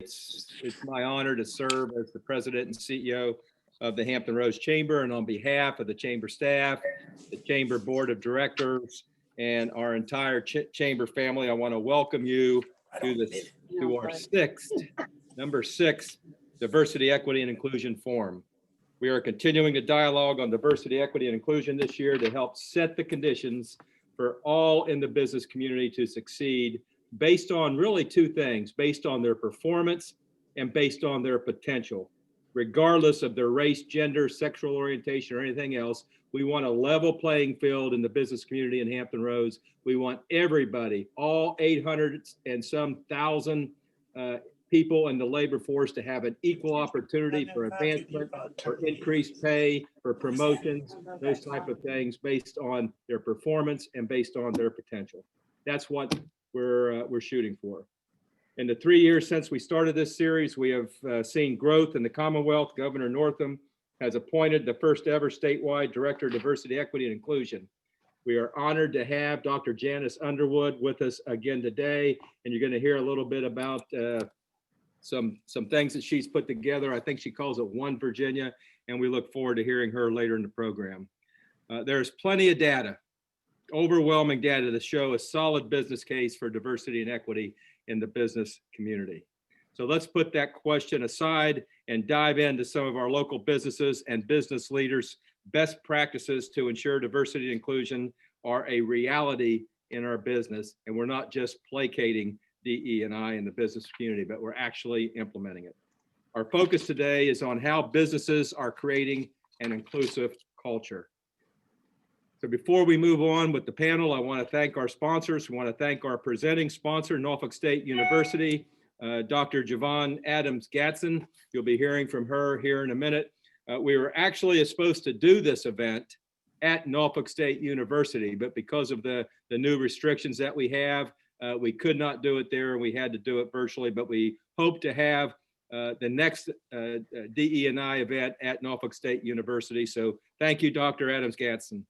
It's my honor to serve as the president and CEO of the Hampton Roads Chamber, and on behalf of the Chamber staff, the Chamber Board of Directors, and our entire Chamber family, I want to welcome you to our number six Diversity, Equity, and Inclusion Forum. We are continuing the dialogue on diversity, equity, and inclusion this year to help set the conditions for all in the business community to succeed based on really two things: based on their performance and based on their potential. Regardless of their race, gender, sexual orientation, or anything else, we want a level playing field in the business community in Hampton Roads. We want everybody, all 800 and some thousand people in the labor force, to have an equal opportunity for advancement, for increased pay, for promotions, those type of things based on their performance and based on their potential. That's what we're shooting for. In the 3 years since we started this series, we have seen growth in the Commonwealth. Governor Northam has appointed the first ever statewide Director of Diversity, Equity, and Inclusion. We are honored to have Dr. Janice Underwood with us again today, and you're going to hear a little bit about some things that she's put together. I think she calls it One Virginia, and we look forward to hearing her later in the program. There's plenty of data, overwhelming data, to show a solid business case for diversity and equity in the business community. So let's put that question aside and dive into some of our local businesses and business leaders' best practices to ensure diversity and inclusion are a reality in our business. And we're not just placating DE&I in the business community, but we're actually implementing it. Our focus today is on how businesses are creating an inclusive culture. So before we move on with the panel, I want to thank our sponsors. We want to thank our presenting sponsor, Norfolk State University, Dr. Javon Adams-Gatson. You'll be hearing from her here in a minute. We were actually supposed to do this event at Norfolk State University, but because of the new restrictions that we have, we could not do it there, and we had to do it virtually, but we hope to have the next DE&I event at Norfolk State University. So thank you, Dr. Adams-Gatson.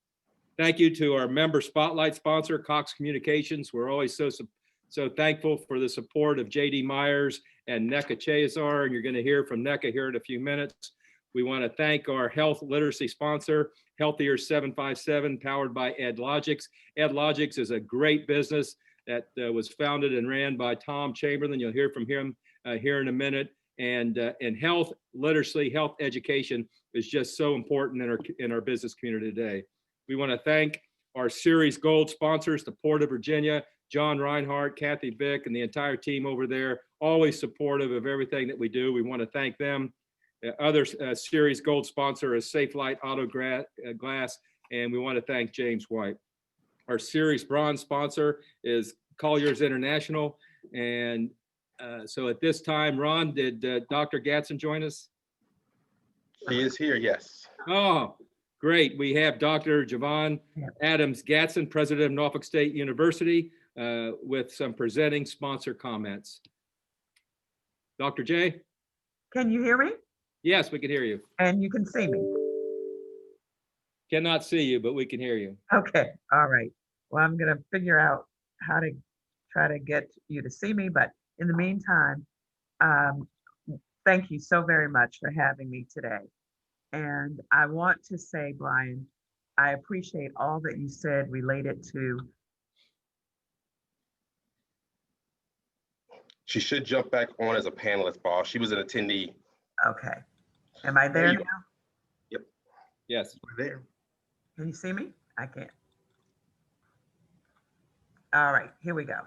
Thank you to our member spotlight sponsor, Cox Communications. We're always so thankful for the support of JD Myers and NECA Chazar, and you're going to hear from NECA here in a few minutes. We want to thank our health literacy sponsor, Healthier 757, powered by EdLogix. EdLogix is a great business that was founded and ran by Tom Chamberlain. You'll hear from him here in a minute. And health literacy, health education is just so important in our business community today. We want to thank our series gold sponsors, the Port of Virginia, John Reinhardt, Kathy Vick, and the entire team over there, always supportive of everything that we do. We want to thank them. The other series gold sponsor is Safe Light Auto Glass, and we want to thank James White. Our series bronze sponsor is Colliers International. And so at this time, Ron, did Dr. Gatson join us? He is here, yes. Oh, great. We have Dr. Javon Adams-Gatson, president of Norfolk State University, with some presenting sponsor comments. Dr. J? Can you hear me? Yes, we can hear you. And you can see me? Cannot see you, but we can hear you. Okay, all right. Well, I'm gonna figure out how to try to get you to see me, but in the meantime, thank you so very much for having me today. And I want to say, Brian, I appreciate all that you said related to. She should jump back on as a panelist, Paul. She was an attendee. Okay. Am I there now? Yep. Yes. We're there. Can you see me? I can't. All right, here we go.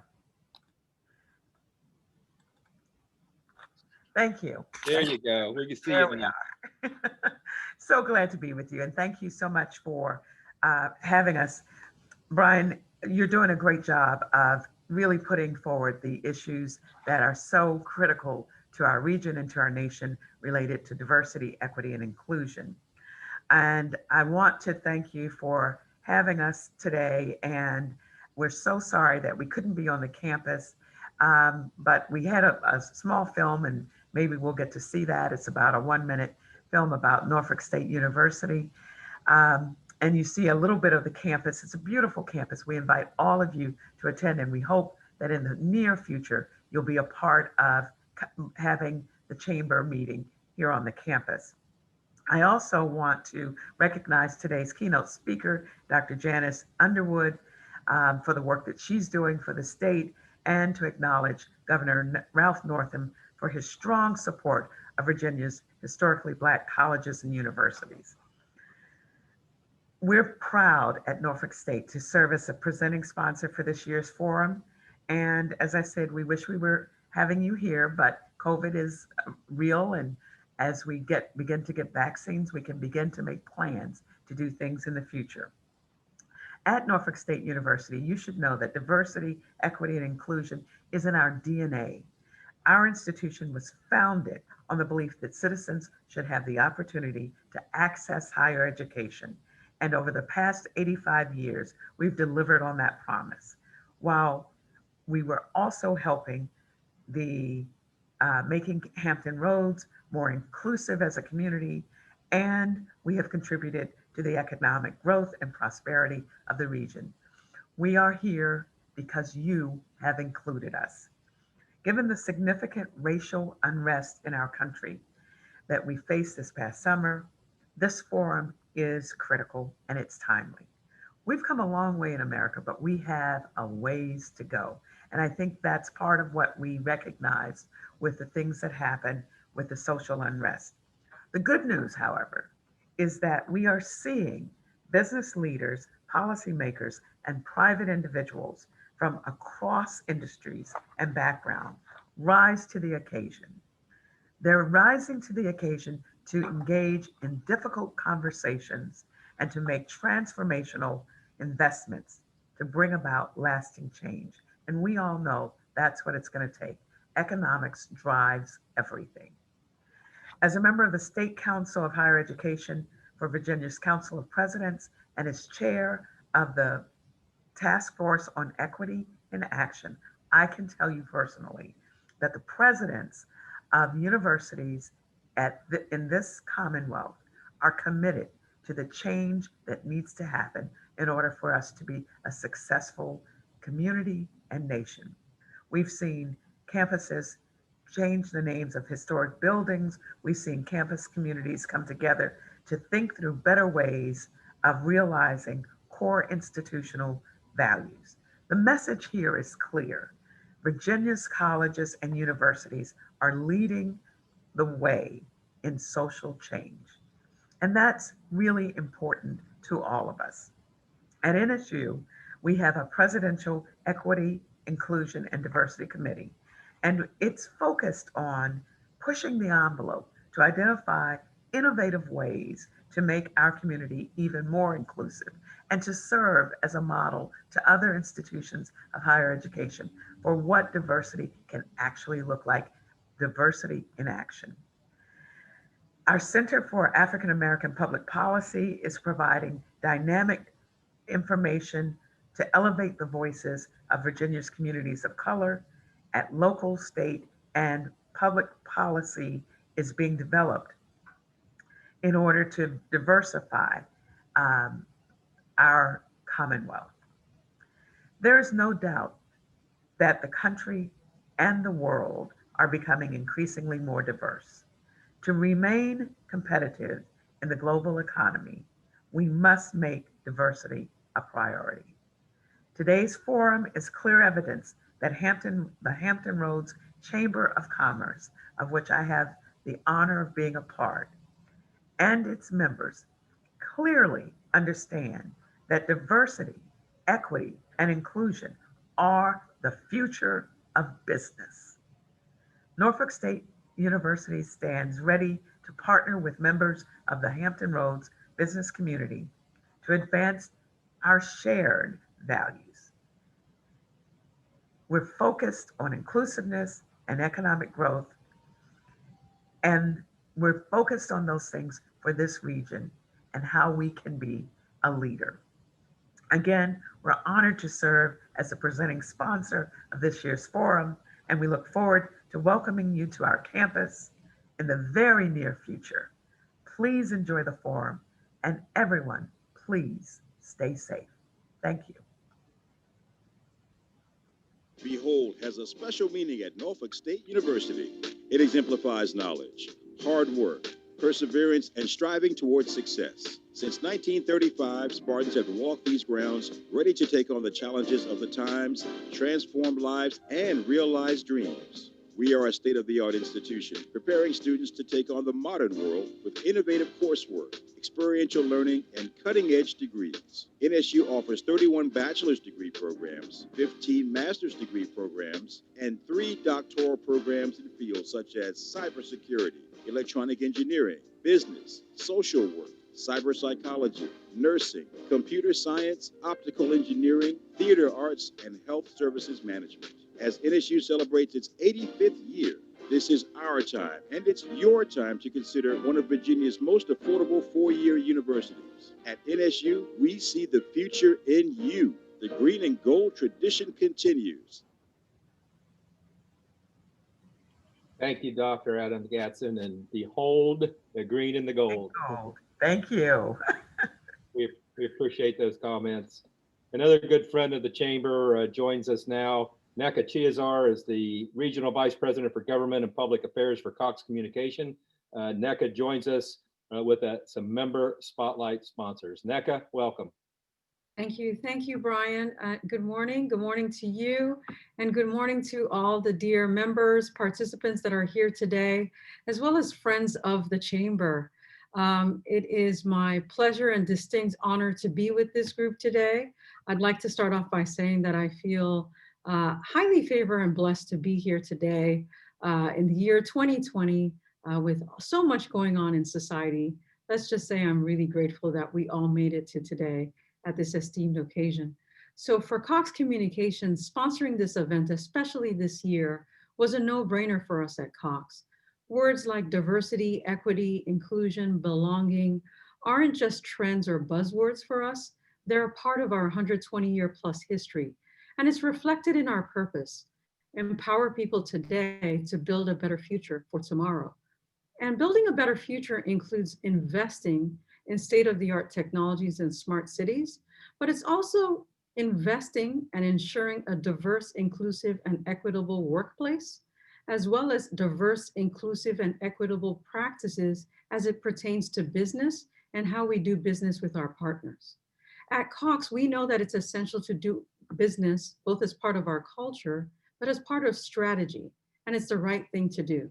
Thank you. There you go. We can see There you we now. are. So glad to be with you, and thank you so much for having us. Brian, you're doing a great job of really putting forward the issues that are so critical to our region and to our nation related to diversity, equity, and inclusion. And I want to thank you for having us today. And we're so sorry that we couldn't be on the campus, but we had a small film, and maybe we'll get to see that. It's about a 1-minute film about Norfolk State University. And you see a little bit of the campus. It's a beautiful campus. We invite all of you to attend, and we hope that in the near future, you'll be a part of having the chamber meeting here on the campus. I also want to recognize today's keynote speaker, Dr. Janice Underwood, for the work that she's doing for the state, and to acknowledge Governor Ralph Northam for his strong support of Virginia's historically Black colleges and universities. We're proud at Norfolk State to serve as a presenting sponsor for this year's forum. And as I said, we wish we were having you here, but COVID is real. And as we begin to get vaccines, we can begin to make plans to do things in the future. At Norfolk State University, you should know that diversity, equity, and inclusion is in our DNA. Our institution was founded on the belief that citizens should have the opportunity to access higher education. And over the past 85 years, we've delivered on that promise, while we were also helping the making Hampton Roads more inclusive as a community, and we have contributed to the economic growth and prosperity of the region. We are here because you have included us. Given the significant racial unrest in our country that we faced this past summer, this forum is critical and it's timely. We've come a long way in America, but we have a ways to go. And I think that's part of what we recognize with the things that happen with the social unrest. The good news, however, is that we are seeing business leaders, policymakers, and private individuals from across industries and background rise to the occasion. They're rising to the occasion to engage in difficult conversations and to make transformational investments to bring about lasting change. And we all know that's what it's going to take. Economics drives everything. As a member of the State Council of Higher Education for Virginia's Council of Presidents and as chair of the Task Force on Equity in Action, I can tell you personally that the presidents of universities in this Commonwealth are committed to the change that needs to happen in order for us to be a successful community and nation. We've seen campuses change the names of historic buildings. We've seen campus communities come together to think through better ways of realizing core institutional values. The message here is clear. Virginia's colleges and universities are leading the way in social change. And that's really important to all of us. At NSU, we have a Presidential Equity, Inclusion, and Diversity Committee, and it's focused on pushing the envelope to identify innovative ways to make our community even more inclusive and to serve as a model to other institutions of higher education for what diversity can actually look like, diversity in action. Our Center for African American Public Policy is providing dynamic information to elevate the voices of Virginia's communities of color at local, state, and public policy is being developed in order to diversify our Commonwealth. There is no doubt that the country and the world are becoming increasingly more diverse. To remain competitive in the global economy, we must make diversity a priority. Today's forum is clear evidence that the Hampton Roads Chamber of Commerce, of which I have the honor of being a part, and its members clearly understand that diversity, equity, and inclusion are the future of business. Norfolk State University stands ready to partner with members of the Hampton Roads business community to advance our shared values. We're focused on inclusiveness and economic growth, and we're focused on those things for this region and how we can be a leader. Again, we're honored to serve as the presenting sponsor of this year's forum, and we look forward to welcoming you to our campus in the very near future. Please enjoy the forum, and everyone, please stay safe. Thank you. Behold has a special meaning at Norfolk State University. It exemplifies knowledge, hard work, perseverance, and striving towards success. Since 1935, Spartans have walked these grounds ready to take on the challenges of the times, transform lives, and realize dreams. We are a state-of-the-art institution, preparing students to take on the modern world with innovative coursework, experiential learning, and cutting-edge degrees. NSU offers 31 bachelor's degree programs, 15 master's degree programs, and 3 doctoral programs in fields such as cybersecurity, electronic engineering, business, social work, cyber psychology, nursing, computer science, optical engineering, theater arts, and health services management. As NSU celebrates its 85th year, this is our time, and it's your time to consider one of Virginia's most affordable 4-year universities. At NSU, we see the future in you. The green and gold tradition continues. Thank you, Dr. Adam Gatson, and behold the green and the gold. Thank you. We appreciate those comments. Another good friend of the Chamber joins us now. Neka Chiazar is the Regional Vice President for Government and Public Affairs for Cox Communication. Neka joins us with some member spotlight sponsors. Neka, welcome. Thank you, Brian. Good morning to you, and good morning to all the dear members, participants that are here today, as well as friends of the Chamber. It is my pleasure and distinct honor to be with this group today. I'd like to start off by saying that I feel highly favored and blessed to be here today in the year 2020 with so much going on in society. Let's just say I'm really grateful that we all made it to today at this esteemed occasion. So for Cox Communications, sponsoring this event, especially this year, was a no-brainer for us at Cox. Words like diversity, equity, inclusion, belonging aren't just trends or buzzwords for us. They're a part of our 120-year plus history. And it's reflected in our purpose: empower people today to build a better future for tomorrow. And building a better future includes investing in state-of-the-art technologies and smart cities, but it's also investing and ensuring a diverse, inclusive, and equitable workplace, as well as diverse, inclusive, and equitable practices as it pertains to business and how we do business with our partners. At Cox, we know that it's essential to do business both as part of our culture, but as part of strategy, and it's the right thing to do.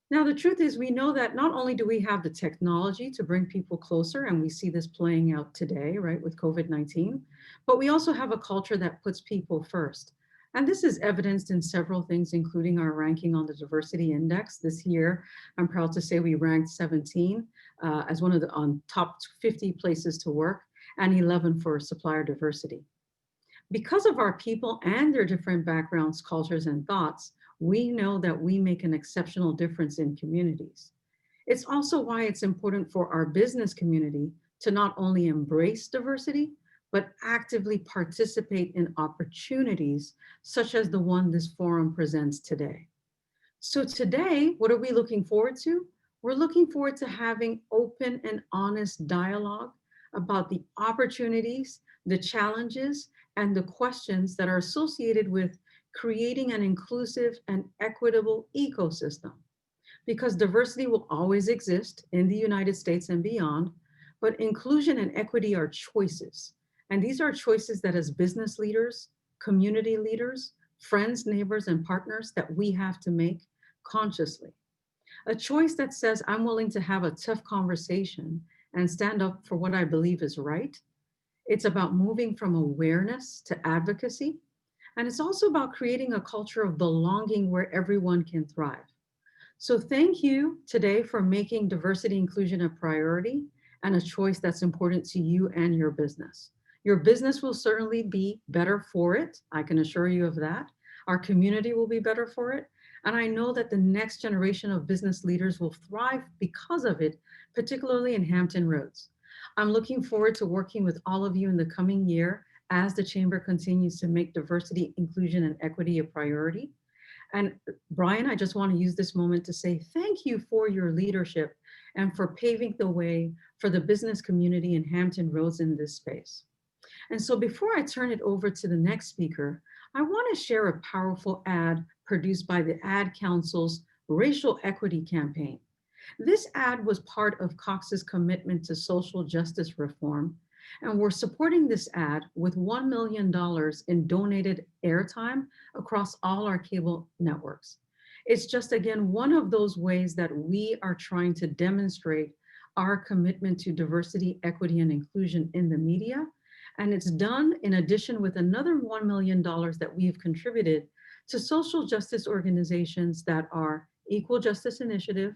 Now, the truth is, we know that not only do we have the technology to bring people closer, and we see this playing out today, right, with COVID-19, but we also have a culture that puts people first. And this is evidenced in several things, including our ranking on the diversity index. This year, I'm proud to say we ranked 17 as one of the top 50 places to work, and 11 for supplier diversity. Because of our people and their different backgrounds, cultures, and thoughts, we know that we make an exceptional difference in communities. It's also why it's important for our business community to not only embrace diversity, but actively participate in opportunities such as the one this forum presents today. So today, what are we looking forward to? We're looking forward to having open and honest dialogue about the opportunities, the challenges, and the questions that are associated with creating an inclusive and equitable ecosystem. Because diversity will always exist in the United States and beyond, but inclusion and equity are choices. And these are choices that as business leaders, community leaders, friends, neighbors, and partners that we have to make consciously. A choice that says, I'm willing to have a tough conversation and stand up for what I believe is right. It's about moving from awareness to advocacy. And it's also about creating a culture of belonging where everyone can thrive. So thank you today for making diversity inclusion a priority and a choice that's important to you and your business. Your business will certainly be better for it. I can assure you of that. Our community will be better for it. And I know that the next generation of business leaders will thrive because of it, particularly in Hampton Roads. I'm looking forward to working with all of you in the coming year as the Chamber continues to make diversity, inclusion, and equity a priority. And Brian, I just want to use this moment to say thank you for your leadership and for paving the way for the business community in Hampton Roads in this space. And so before I turn it over to the next speaker, I want to share a powerful ad produced by the Ad Council's Racial Equity Campaign. This ad was part of Cox's commitment to social justice reform, and we're supporting this ad with $1 million in donated airtime across all our cable networks. It's just, again, one of those ways that we are trying to demonstrate our commitment to diversity, equity, and inclusion in the media. And it's done in addition with another $1 million that we've contributed to social justice organizations that are Equal Justice Initiative,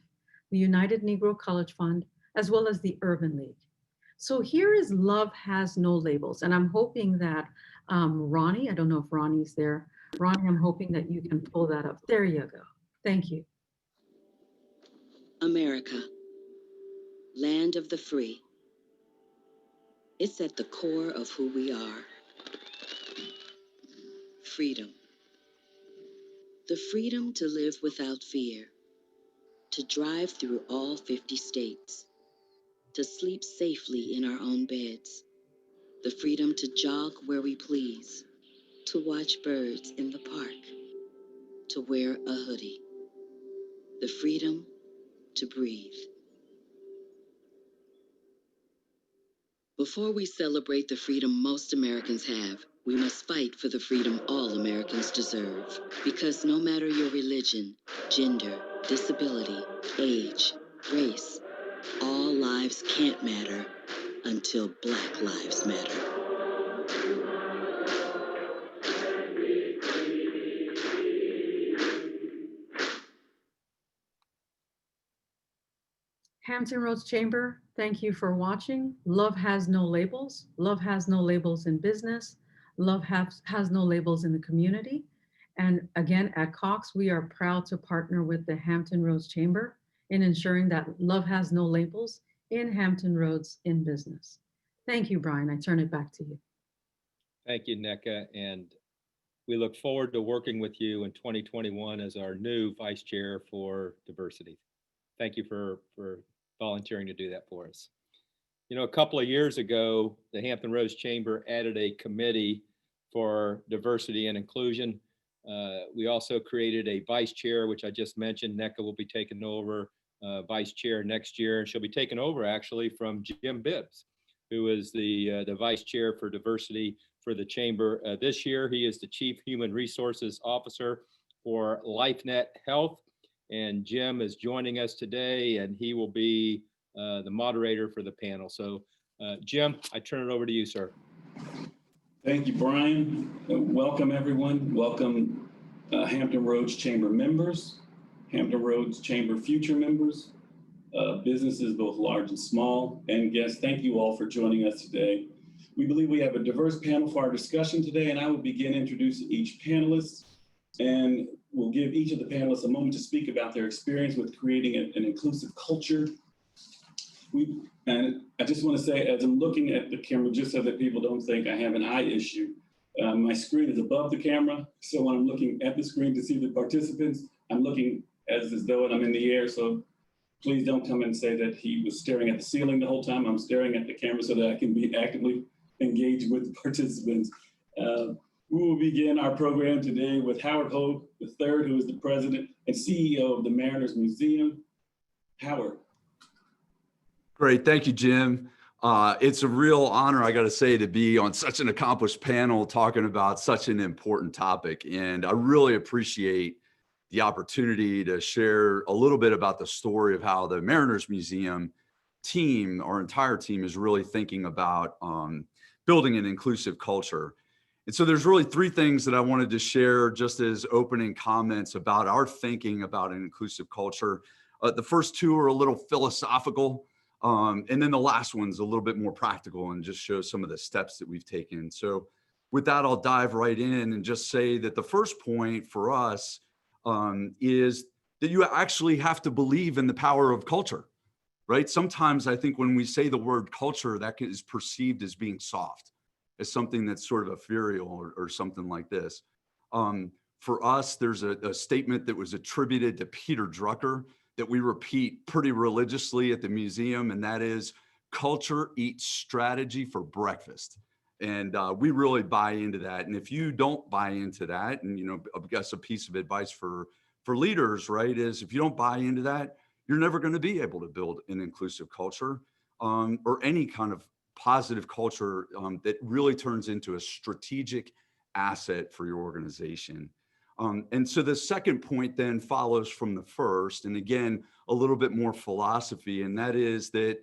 the United Negro College Fund, as well as the Urban League. So here is Love Has No Labels. And I'm hoping that Ronnie, I don't know if Ronnie's there. Ronnie, I'm hoping that you can pull that up. There you go. Thank you. America, land of the free. It's at the core of who we are. Freedom. The freedom to live without fear, to drive through all 50 states, to sleep safely in our own beds, the freedom to jog where we please, to watch birds in the park, to wear a hoodie, the freedom to breathe. Before we celebrate the freedom most Americans have, we must fight for the freedom all Americans deserve. Because no matter your religion, gender, disability, age, race, all lives can't matter until Black lives matter. Hampton Roads Chamber, thank you for watching. Love has no labels. Love has no labels in business. Love has no labels in the community. And again, at Cox, we are proud to partner with the Hampton Roads Chamber in ensuring that love has no labels in Hampton Roads in business. Thank you, Brian. I turn it back to you. Thank you, Nneka. And we look forward to working with you in 2021 as our new Vice Chair for Diversity. Thank you for volunteering to do that for us. You know, a couple of years ago, the Hampton Roads Chamber added a committee for diversity and inclusion. We also created a vice chair, which I just mentioned. Nneka will be taking over vice chair next year. She'll be taking over actually from Jim Bibbs, who is the vice chair for diversity for the chamber. This year, he is the Chief Human Resources Officer for LifeNet Health. And Jim is joining us today, and he will be the moderator for the panel. So Jim, I turn it over to you, sir. Thank you, Brian. Welcome, everyone. Welcome, Hampton Roads Chamber members, Hampton Roads Chamber future members, businesses both large and small, and guests. Thank you all for joining us today. We believe we have a diverse panel for our discussion today, and I will begin introducing each panelist, and we'll give each of the panelists a moment to speak about their experience with creating an inclusive culture. And I just want to say, as I'm looking at the camera, just so that people don't think I have an eye issue, my screen is above the camera. So when I'm looking at the screen to see the participants, I'm looking as though I'm in the air. So please don't come and say that he was staring at the ceiling the whole time. I'm staring at the camera so that I can be actively engaged with the participants. We will begin our program today with Howard Hogue III, who is the president and CEO of the Mariners Museum. Howard. Great, thank you, Jim. It's a real honor, I gotta say, to be on such an accomplished panel talking about such an important topic. And I really appreciate the opportunity to share a little bit about the story of how the Mariners Museum team, our entire team, is really thinking about building an inclusive culture. And so there's really three things that I wanted to share just as opening comments about our thinking about an inclusive culture. The first two are a little philosophical, and then the last one's a little bit more practical and just shows some of the steps that we've taken. So with that, I'll dive right in and just say that the first point for us is that you actually have to believe in the power of culture, right? Sometimes I think when we say the word culture, that is perceived as being soft, as something that's sort of ethereal or something like this. For us, there's a statement that was attributed to Peter Drucker that we repeat pretty religiously at the museum, and that is, culture eats strategy for breakfast. And we really buy into that. And if you don't buy into that, and, I guess a piece of advice for leaders, right, is if you don't buy into that, you're never going to be able to build an inclusive culture or any kind of positive culture that really turns into a strategic asset for your organization. And so the second point then follows from the first, and again, a little bit more philosophy, and that is that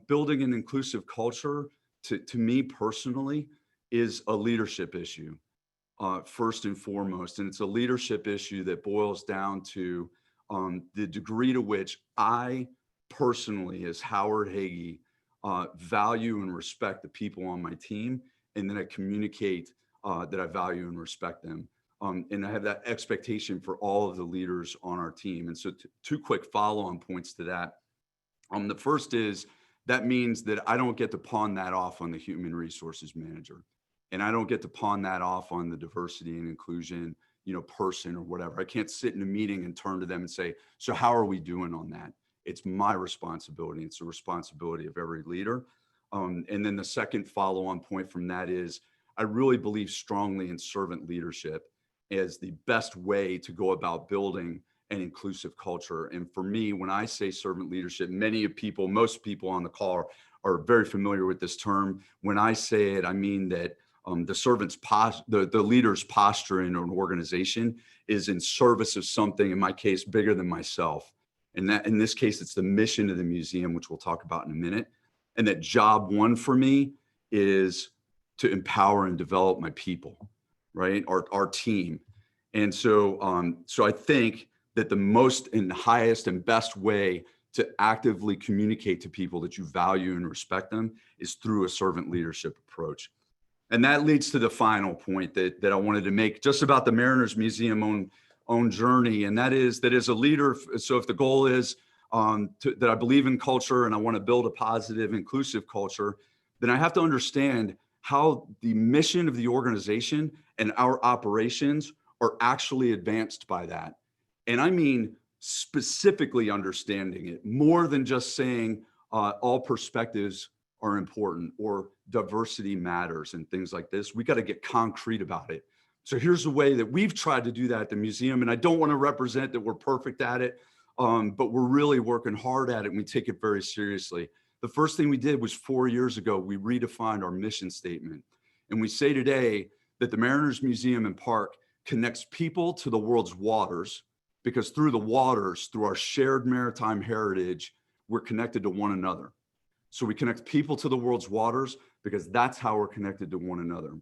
building an inclusive culture, to me personally, is a leadership issue, first and foremost. And it's a leadership issue that boils down to the degree to which I personally, as Howard Hagee, value and respect the people on my team, and then I communicate that I value and respect them. And I have that expectation for all of the leaders on our team. And so two quick follow-on points to that. The first is that means that I don't get to pawn that off on the human resources manager. And I don't get to pawn that off on the diversity and inclusion, person or whatever. I can't sit in a meeting and turn to them and say, so how are we doing on that? It's my responsibility. It's the responsibility of every leader. And then the second follow-on point from that is I really believe strongly in servant leadership as the best way to go about building an inclusive culture. And for me, when I say servant leadership, most people on the call are very familiar with this term. When I say it, I mean that the leader's posture in an organization is in service of something, in my case, bigger than myself. And that, in this case, it's the mission of the museum, which we'll talk about in a minute. And that job one for me is to empower and develop my people, right? Our team. And so, so I think that the most and highest and best way to actively communicate to people that you value and respect them is through a servant leadership approach. And that leads to the final point that I wanted to make just about the Mariners Museum own journey. And that is that as a leader, so if the goal is that I believe in culture and I want to build a positive, inclusive culture, then I have to understand how the mission of the organization and our operations are actually advanced by that. And I mean specifically understanding it, more than just saying all perspectives are important or diversity matters and things like this. We got to get concrete about it. So here's the way that we've tried to do that at the museum. And I don't want to represent that we're perfect at it, but we're really working hard at it and we take it very seriously. The first thing we did was 4 years ago, we redefined our mission statement. And we say today that the Mariners Museum and Park connects people to the world's waters, because through the waters, through our shared maritime heritage, we're connected to one another. So we connect people to the world's waters because that's how we're connected to one another.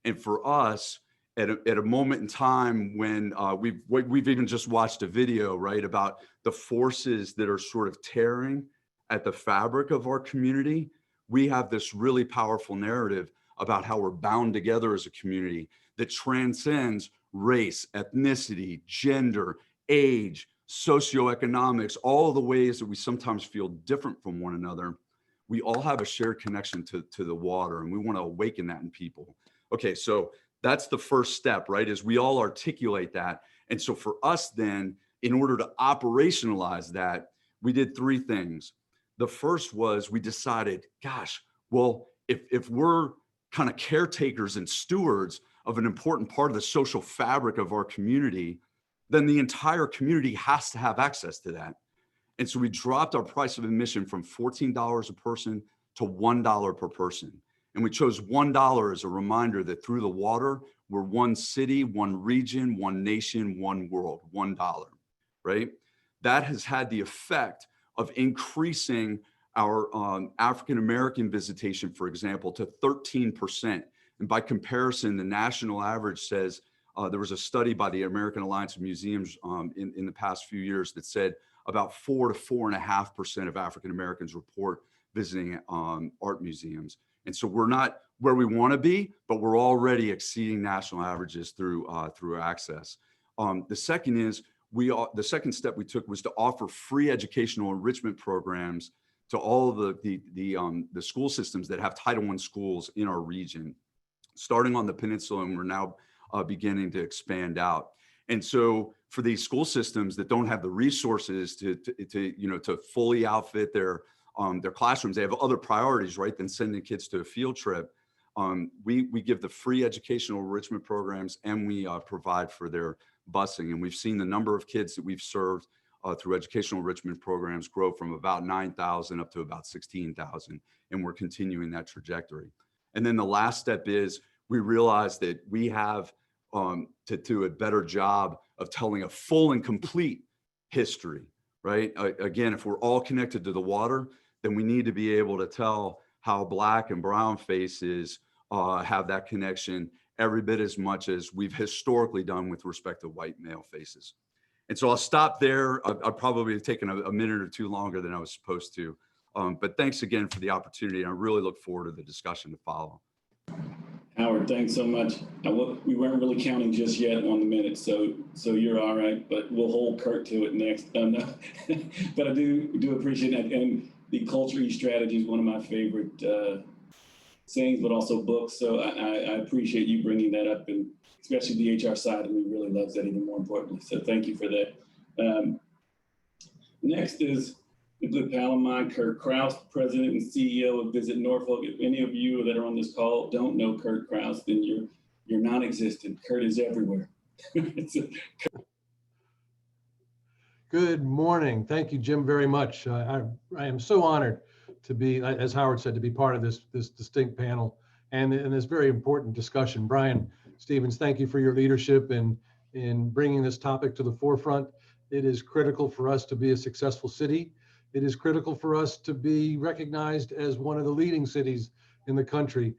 And for us, at a moment in time when we've even just watched a video, right, about the forces that are sort of tearing at the fabric of our community, we have this really powerful narrative about how we're bound together as a community that transcends race, ethnicity, gender, age, socioeconomics, all the ways that we sometimes feel different from one another. We all have a shared connection to the water, and we want to awaken that in people. Okay, so that's the first step, right? Is we all articulate that. And so for us then, in order to operationalize that, we did three things. The first was we decided, gosh, well, if we're kind of caretakers and stewards of an important part of the social fabric of our community, then the entire community has to have access to that. And so we dropped our price of admission from $14 a person to $1 per person. And we chose $1 as a reminder that through the water, we're one city, one region, one nation, one world, $1, right? That has had the effect of increasing our African-American visitation, for example, to 13%. And by comparison, the national average says, there was a study by the American Alliance of Museums in the past few years that said about 4 to 4.5% of African-Americans report visiting art museums. And so we're not where we want to be, but we're already exceeding national averages through access. The second is the second step we took was to offer free educational enrichment programs to all of the school systems that have Title I schools in our region, starting on the peninsula, and we're now beginning to expand out. And so for these school systems that don't have the resources to fully outfit their classrooms, they have other priorities, right, than sending kids to a field trip. we give the free educational enrichment programs, and we provide for their busing. And we've seen the number of kids that we've served through educational enrichment programs grow from about 9,000 up to about 16,000. And we're continuing that trajectory. And then the last step is we realize that we have to do a better job of telling a full and complete history, right? Again, if we're all connected to the water, then we need to be able to tell how Black and brown faces have that connection every bit as much as we've historically done with respect to white male faces. And so I'll stop there. I'll probably have taken a minute or two longer than I was supposed to. But thanks again for the opportunity. And I really look forward to the discussion to follow. Howard, thanks so much. We weren't really counting just yet on the minutes, so you're all right, but we'll hold Kurt to it next. No. But I do appreciate that. And the Culture E strategy is one of my favorite sayings, but also books. So I appreciate you bringing that up, and especially the HR side of me really loves that even more importantly. So thank you for that. Next is a good pal of mine, Kurt Krause, President and CEO of Visit Norfolk. If any of you that are on this call don't know Kurt Krause, then you're non-existent. Kurt is everywhere. Good morning. Thank you, Jim, very much. I am so honored to be, as Howard said, to be part of this distinct panel and this very important discussion. Brian Stevens, thank you for your leadership in bringing this topic to the forefront. It is critical for us to be a successful city. It is critical for us to be recognized as one of the leading cities in the country,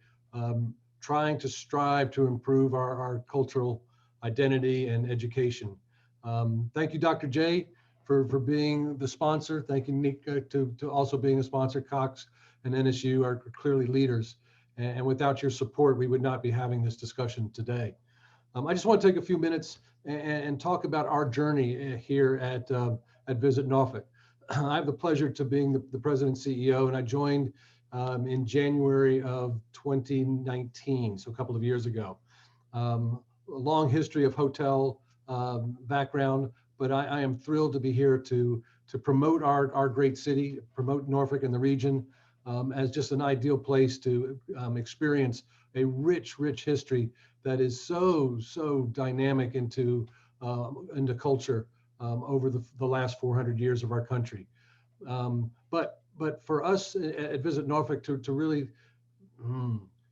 trying to strive to improve our cultural identity and education. Thank you, Dr. J, for being the sponsor. Thank you, Nick, to also being a sponsor. Cox and NSU are clearly leaders. And without your support, we would not be having this discussion today. I just want to take a few minutes and talk about our journey here at Visit Norfolk. I have the pleasure to being the president and CEO, and I joined in January of 2019, so a couple of years ago. A long history of hotel background, but I am thrilled to be here to promote our great city, promote Norfolk and the region as just an ideal place to experience a rich to that is so dynamic into culture over the last 400 years of our country. But for us at Visit Norfolk to really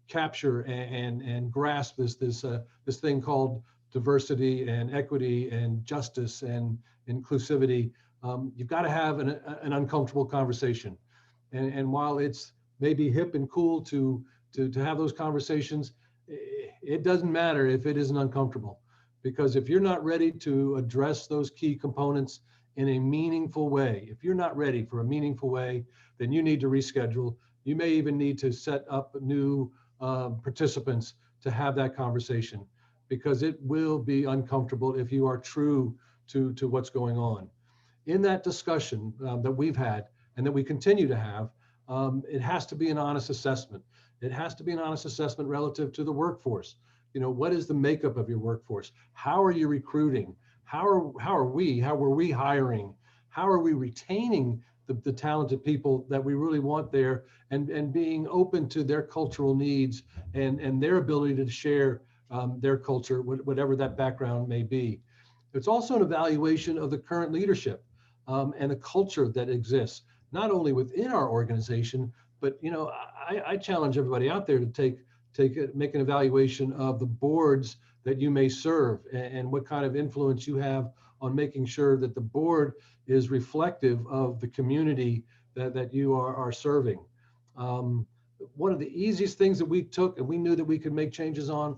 capture and grasp this thing called diversity and equity and justice and inclusivity, you've got to have an uncomfortable conversation. And while it's maybe hip and cool to have those conversations, it doesn't matter if it isn't uncomfortable, because if you're not ready to address those key components in a meaningful way, if you're not ready for a meaningful way, then you need to reschedule. You may even need to set up new participants to have that conversation, because it will be uncomfortable if you are true to what's going on. In that discussion that we've had and that we continue to have, it has to be an honest assessment. It has to be an honest assessment relative to the workforce. You know, what is the makeup of your workforce? How are you recruiting? How were we hiring? How are we retaining the talented people that we really want there, and being open to their cultural needs and their ability to share their culture, whatever that background may be. It's also an evaluation of the current leadership and the culture that exists, not only within our organization, but you know, I challenge everybody out there to make an evaluation of the boards that you may serve and what kind of influence you have on making sure that the board is reflective of the community that you are serving. One of the easiest things that we took and we knew that we could make changes on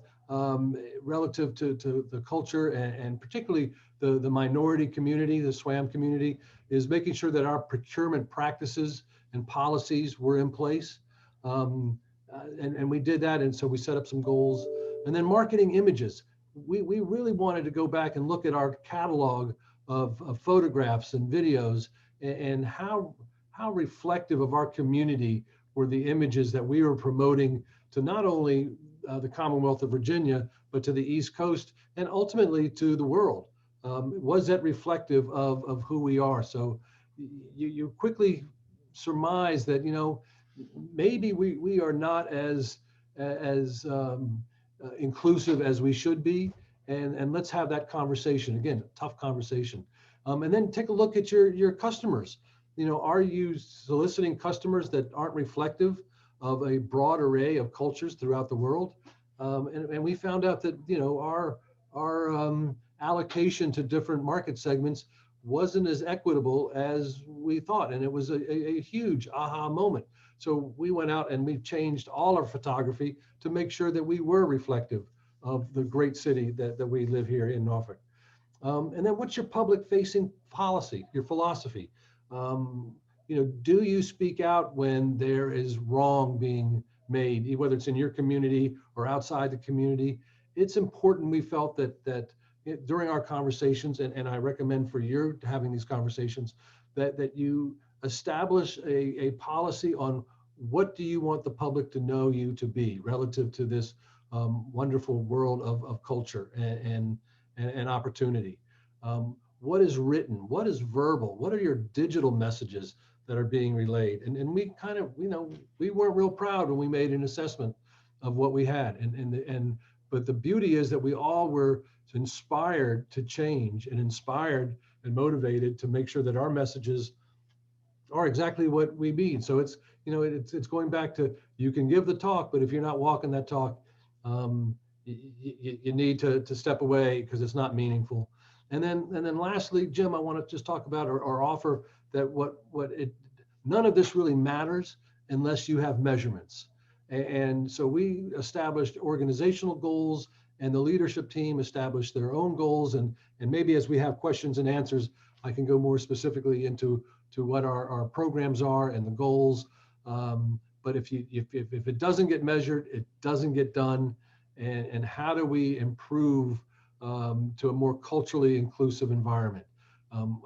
relative to the culture and particularly the minority community, the Swam community, is making sure that our procurement practices and policies were in place. And we did that, and so we set up some goals. And then marketing images. We really wanted to go back and look at our catalog of photographs and videos and how reflective of our community were the images that we were promoting to not only the Commonwealth of Virginia, but to the East Coast and ultimately to the world. Was that reflective of who we are? So you quickly surmise that, you know, maybe we are not as as inclusive as we should be. And let's have that conversation. Again, tough conversation. And then take a look at your customers. You know, are you soliciting customers that aren't reflective of a broad array of cultures throughout the world? And we found out that, you know, our allocation to different market segments wasn't as equitable as we thought. And it was a huge aha moment. So we went out and we changed all our photography to make sure that we were reflective of the great city that we live here in Norfolk. And then what's your public facing policy, your philosophy? You know, do you speak out when there is wrong being made, whether it's in your community or outside the community? It's important, we felt, that during our conversations, and I recommend for you having these conversations, that you establish a policy on what do you want the public to know you to be relative to this wonderful world of culture and opportunity. What is written? What is verbal? What are your digital messages that are being relayed? And we kind of, you know, we weren't real proud when we made an assessment of what we had. But the beauty is that we all were inspired to change and inspired and motivated to make sure that our messages are exactly what we mean. So it's, you know, it's going back to, you can give the talk, but if you're not walking that talk, you need to step away because it's not meaningful. And then lastly, Jim, I want to just talk about or offer that none of this really matters unless you have measurements. And so we established organizational goals, and the leadership team established their own goals. And maybe as we have questions and answers, I can go more specifically into what our programs are and the goals. But if it doesn't get measured, it doesn't get done. And how do we improve to a more culturally inclusive environment?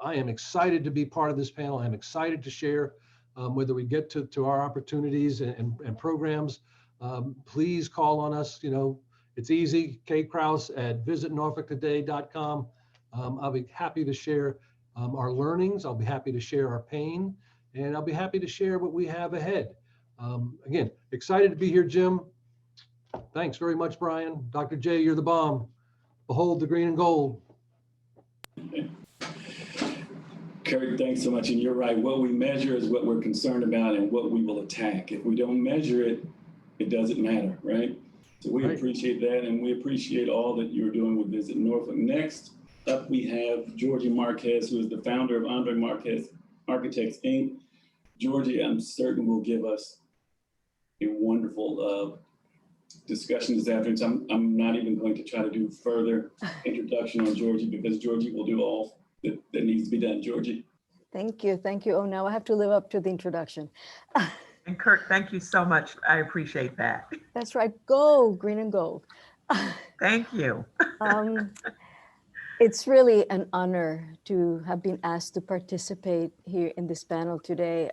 I am excited to be part of this panel. I'm excited to share whether we get to our opportunities and programs. Please call on us. You know, it's easy, kkraus@visitnorfolktoday.com. I'll be happy to share our learnings. I'll be happy to share our pain, and I'll be happy to share what we have ahead. Again, excited to be here, Jim. Thanks very much, Brian. Dr. J, you're the bomb. Behold the green and gold. Kurt, thanks so much. And you're right. What we measure is what we're concerned about and what we will attack. If we don't measure it, it doesn't matter, right? So we appreciate that, and we appreciate all that you're doing with Visit Norfolk. Next up, we have Georgie Marquez, who is the founder of Andre Marquez Architects, Inc. Georgie, I'm certain will give us a wonderful discussion this afternoon. So I'm not even going to try to do further introduction on Georgie, because Georgie will do all that needs to be done. Georgie. Thank you. Thank you. Oh, now I have to live up to the introduction. And Kurt, thank you so much. I appreciate that. That's right. Go green and gold. Thank you. It's really an honor to have been asked to participate here in this panel today.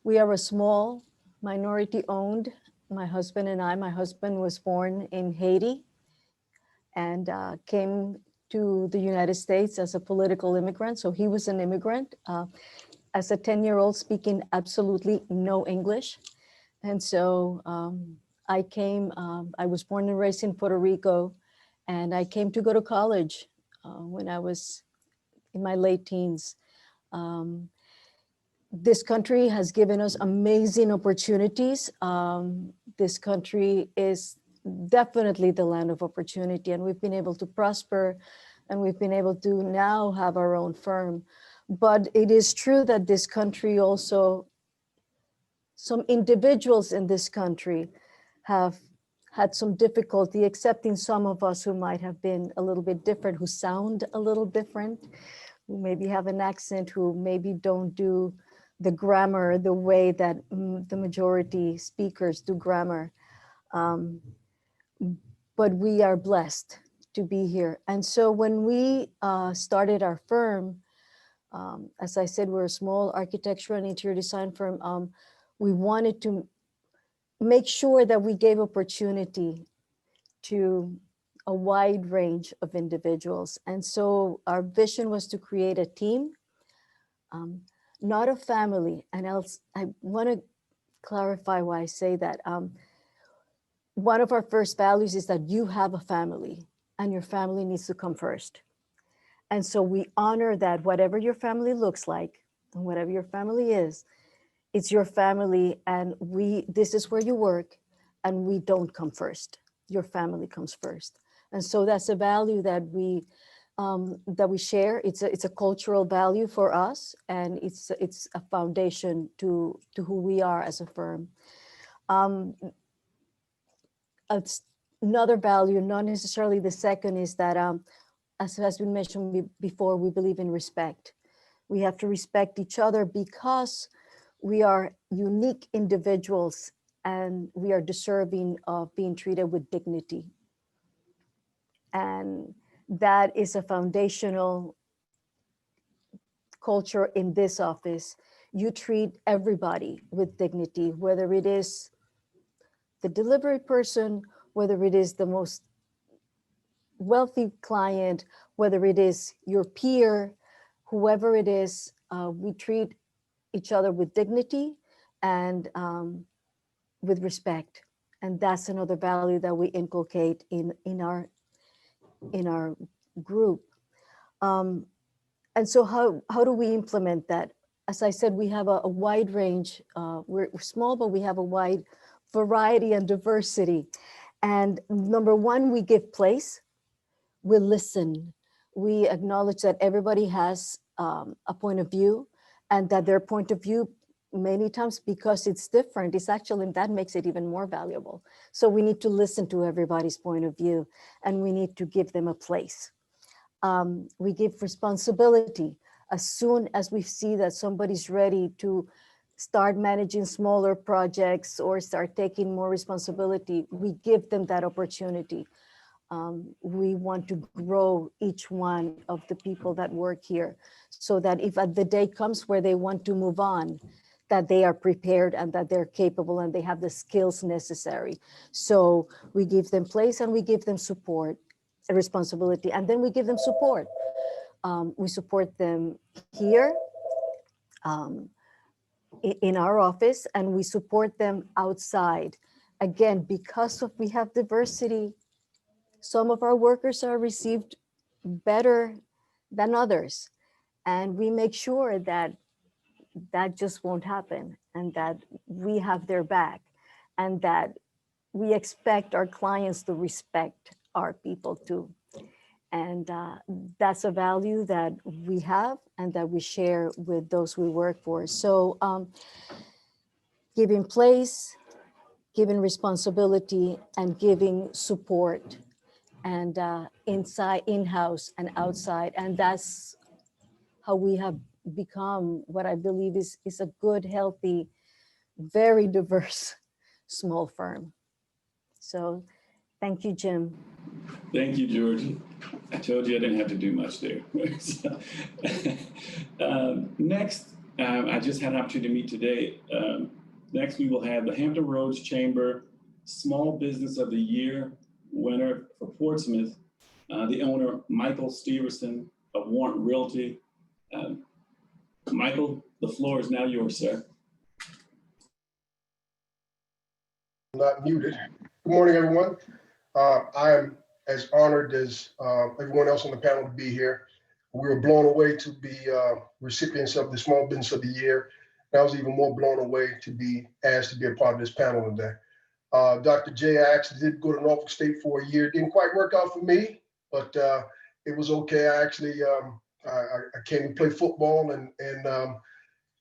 We are a small, minority-owned. My husband and I, my husband was born in Haiti and came to the United States as a political immigrant. So he was an immigrant. As a 10-year-old speaking absolutely no English. And so I came, I was born and raised in Puerto Rico, and I came to go to college when I was in my late teens. This country has given us amazing opportunities. This country is definitely the land of opportunity, and we've been able to prosper, and we've been able to now have our own firm. But it is true that this country also, some individuals in this country have had some difficulty accepting some of us who might have been a little bit different, who sound a little different, who maybe have an accent, who maybe don't do the grammar the way that the majority speakers do grammar. But we are blessed to be here. And so when we started our firm, as I said, we're a small architectural and interior design firm. We wanted to make sure that we gave opportunity to a wide range of individuals. And so our vision was to create a team, not a family. And else, I want to clarify why I say that. one of our first values is that you have a family and your family needs to come first. And so we honor that whatever your family looks like and whatever your family is, it's your family, and this is where you work, and we don't come first. Your family comes first. And so that's a value that we share. It's a cultural value for us, and it's a foundation to who we are as a firm. Another value, not necessarily the second, is that as has been mentioned before, we believe in respect. We have to respect each other because we are unique individuals and we are deserving of being treated with dignity. And that is a foundational culture in this office. You treat everybody with dignity, whether it is the delivery person, whether it is the most wealthy client, whether it is your peer, whoever it is, we treat each other with dignity and with respect. And that's another value that we inculcate in our group. And so how do we implement that? As I said, we have a wide range. We're small, but we have a wide variety and diversity. And number one, we give place. We listen. We acknowledge that everybody has a point of view, and that their point of view, many times because it's different, it's actually, that makes it even more valuable. So we need to listen to everybody's point of view, and we need to give them a place. We give responsibility. As soon as we see that somebody's ready to start managing smaller projects or start taking more responsibility, we give them that opportunity. We want to grow each one of the people that work here, so that if the day comes where they want to move on, that they are prepared and that they're capable and they have the skills necessary. So we give them place and we give them support, responsibility, and then we give them support. We support them here in our office, and we support them outside. Again, because we have diversity, some of our workers are received better than others. And we make sure that that just won't happen, and that we have their back, and that we expect our clients to respect our people too. And that's a value that we have and that we share with those we work for. So giving place, giving responsibility, and giving support, and inside, in-house and outside. And that's how we have become what I believe is a good, healthy, very diverse small firm. So thank you, Jim. Thank you, Georgie. I told you I didn't have to do much there. So, next, I just had an opportunity to meet today. Next, we will have the Hampton Roads Chamber Small Business of the Year winner for Portsmouth, the owner, Michael Steverson of Warrant Realty. Michael, the floor is now yours, sir. Not muted. Good morning, everyone. I am as honored as everyone else on the panel to be here. We were blown away to be recipients of the Small Business of the Year. I was even more blown away to be asked to be a part of this panel today. Dr. J, I actually did go to Norfolk State for a year. Didn't quite work out for me, but it was okay. I actually I came to play football, and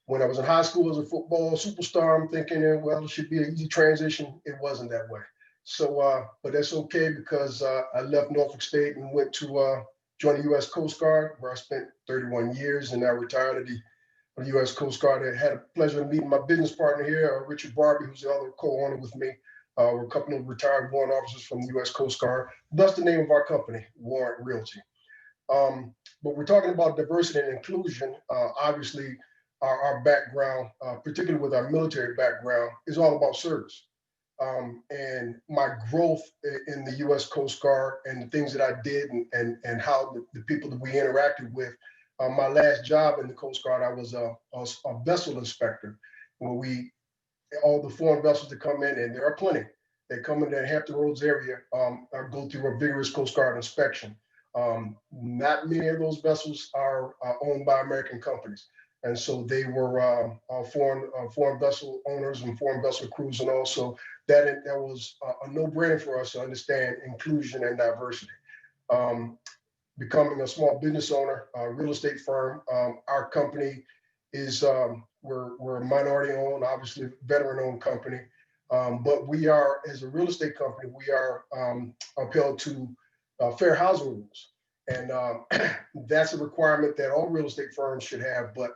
when I was in high school as a football superstar, I'm thinking, well, it should be an easy transition. It wasn't that way. So, but that's okay, because I left Norfolk State and went to join the U.S. Coast Guard, where I spent 31 years, and I retired at the U.S. Coast Guard. I had a pleasure of meeting my business partner here, Richard Barbie, who's the other co-owner with me. We're a couple of retired warrant officers from the U.S. Coast Guard. That's the name of our company, Warrant Realty. But we're talking about diversity and inclusion. Obviously, our background, particularly with our military background, is all about service. And my growth in the U.S. Coast Guard and the things that I did, and how the people that we interacted with. My last job in the Coast Guard, I was a vessel inspector, where all the foreign vessels that come in, and there are plenty, that come into the Hampton Roads area go through a vigorous Coast Guard inspection. Not many of those vessels are owned by American companies. And so they were foreign vessel owners and foreign vessel crews, and also that was a no-brainer for us to understand inclusion and diversity. Becoming a small business owner, a real estate firm, our company is we're a minority owned, obviously veteran owned company, but we are, as a real estate company, we are upheld to fair housing rules, and that's a requirement that all real estate firms should have. But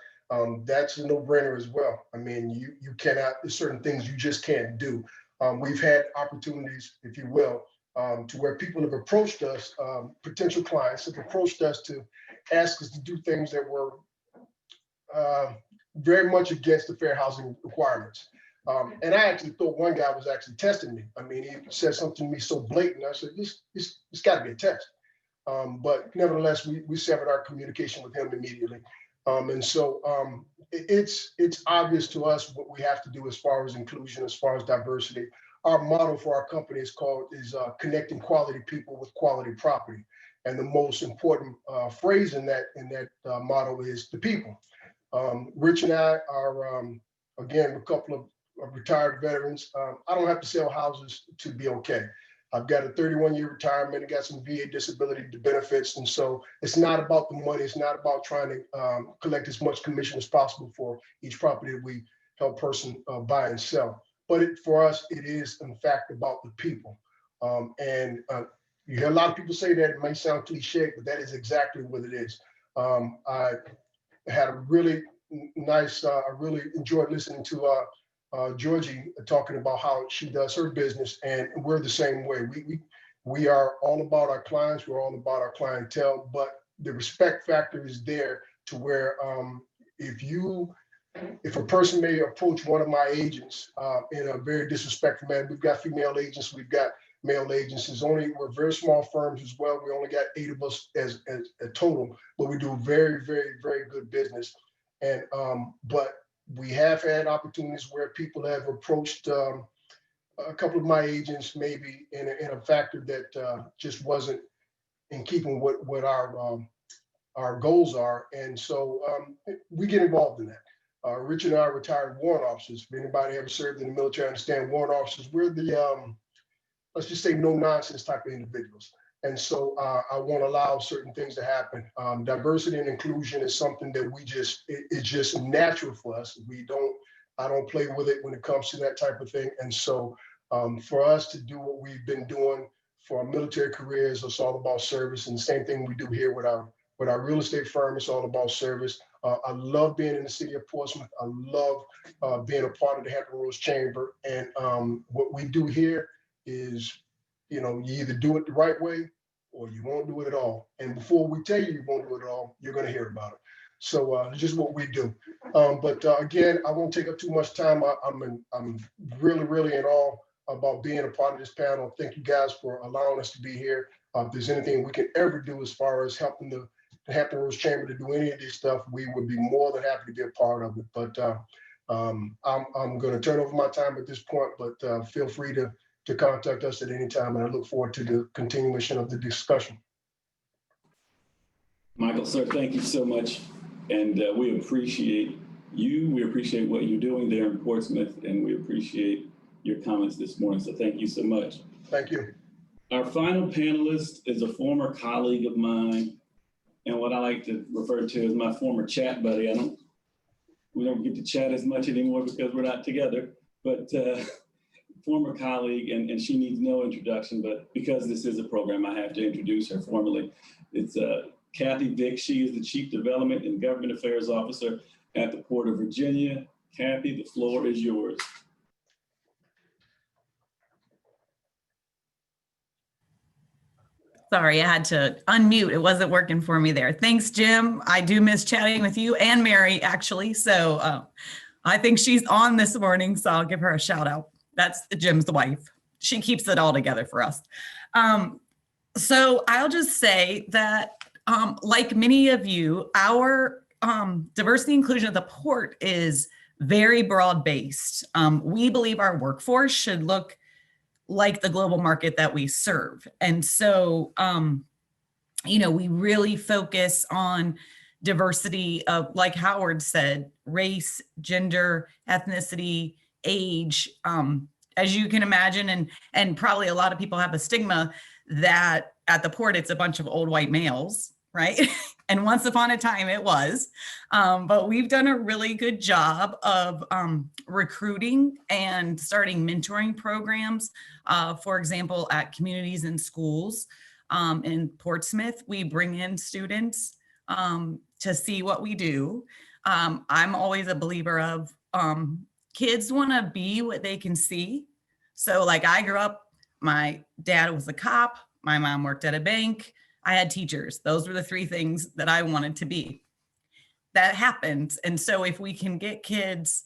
that's a no-brainer as well. I mean, you cannot, there's certain things you just can't do. We've had opportunities, if you will, to where people have approached us, potential clients have approached us to ask us to do things that were very much against the fair housing requirements. And I actually thought one guy was actually testing me. I mean, he said something to me so blatant. I said, it's got to be a test. But nevertheless, we severed our communication with him immediately. And so it's obvious to us what we have to do as far as inclusion, as far as diversity. Our motto for our company is connecting quality people with quality property. And the most important phrase in that motto is the people. Rich and I are, again, a couple of retired veterans. I don't have to sell houses to be okay. I've got a 31-year retirement. I got some VA disability benefits. And so it's not about the money. It's not about trying to collect as much commission as possible for each property that we help person buy and sell. But for us, it is, in fact, about the people. And you hear a lot of people say that. It may sound cliche, but that is exactly what it is. I had a really nice, I really enjoyed listening to Georgie talking about how she does her business, and we're the same way. We are all about our clients. We're all about our clientele, but the respect factor is there to where if a person may approach one of my agents in a very disrespectful manner, we've got female agents, we've got male agents. We're very small firms as well. We only got 8 of us as a total, but we do very, very, very good business. And but we have had opportunities where people have approached a couple of my agents, maybe in a factor that just wasn't in keeping with what our goals are. And so we get involved in that. Rich and I are retired warrant officers. If anybody ever served in the military, understand warrant officers, we're the, let's just say, no nonsense type of individuals. And so I won't allow certain things to happen. Diversity and inclusion is something that it's just natural for us. I don't play with it when it comes to that type of thing. And so for us to do what we've been doing for our military careers, it's all about service. And the same thing we do here with our real estate firm, it's all about service. I love being in the city of Portsmouth. I love being a part of the Hampton Roads Chamber. And what we do here is, you either do it the right way or you won't do it at all. And before we tell you won't do it at all, you're going to hear about it. So it's just what we do. But again, I won't take up too much time. I'm really, really in awe about being a part of this panel. Thank you guys for allowing us to be here. If there's anything we can ever do as far as helping the Hampton Roads Chamber to do any of this stuff, we would be more than happy to be a part of it. But I'm going to turn over my time at this point, but feel free to contact us at any time, and I look forward to the continuation of the discussion. Michael, sir, thank you so much. And we appreciate you. We appreciate what you're doing there in Portsmouth, and we appreciate your comments this morning. So thank you so much. Thank you. Our final panelist is a former colleague of mine, and what I like to refer to as my former chat buddy. We don't get to chat as much anymore because we're not together, but former colleague, and she needs no introduction, but because this is a program, I have to introduce her formally. It's Kathy Vick. She is the Chief Development and Government Affairs Officer at the Port of Virginia. Kathy, the floor is yours. Sorry, I had to unmute. It wasn't working for me there. Thanks, Jim. I do miss chatting with you and Mary, actually. So I think she's on this morning, so I'll give her a shout out. That's Jim's wife. She keeps it all together for us. So I'll just say that, like many of you, our diversity inclusion at the port is very broad-based. We believe our workforce should look like the global market that we serve. And so, we really focus on diversity of, like Howard said, race, gender, ethnicity, age. As you can imagine, and probably a lot of people have a stigma that at the port, it's a bunch of old white males, right? And once upon a time it was, but we've done a really good job of recruiting and starting mentoring programs. For example, at communities and schools in Portsmouth, we bring in students to see what we do. I'm always a believer of kids want to be what they can see. So like I grew up, my dad was a cop, my mom worked at a bank, I had teachers. Those were the three things that I wanted to be. That happens. And so if we can get kids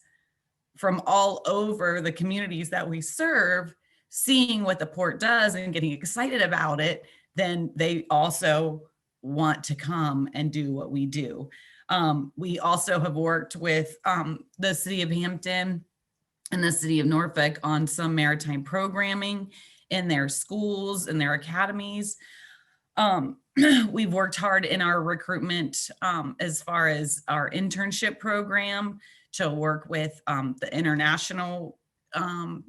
from all over the communities that we serve, seeing what the port does and getting excited about it, then they also want to come and do what we do. We also have worked with the city of Hampton and the city of Norfolk on some maritime programming in their schools and their academies. We've worked hard in our recruitment as far as our internship program to work with the international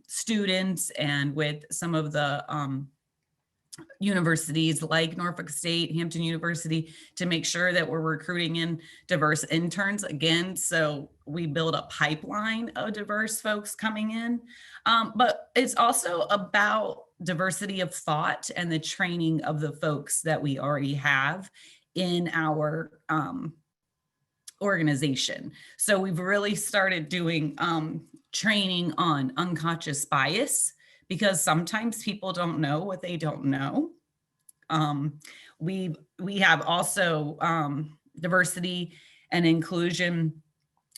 students and with some of the universities like Norfolk State, Hampton University, to make sure that we're recruiting in diverse interns again. So we build a pipeline of diverse folks coming in. But it's also about diversity of thought and the training of the folks that we already have in our organization. So we've really started doing training on unconscious bias, because sometimes people don't know what they don't know. We have also diversity and inclusion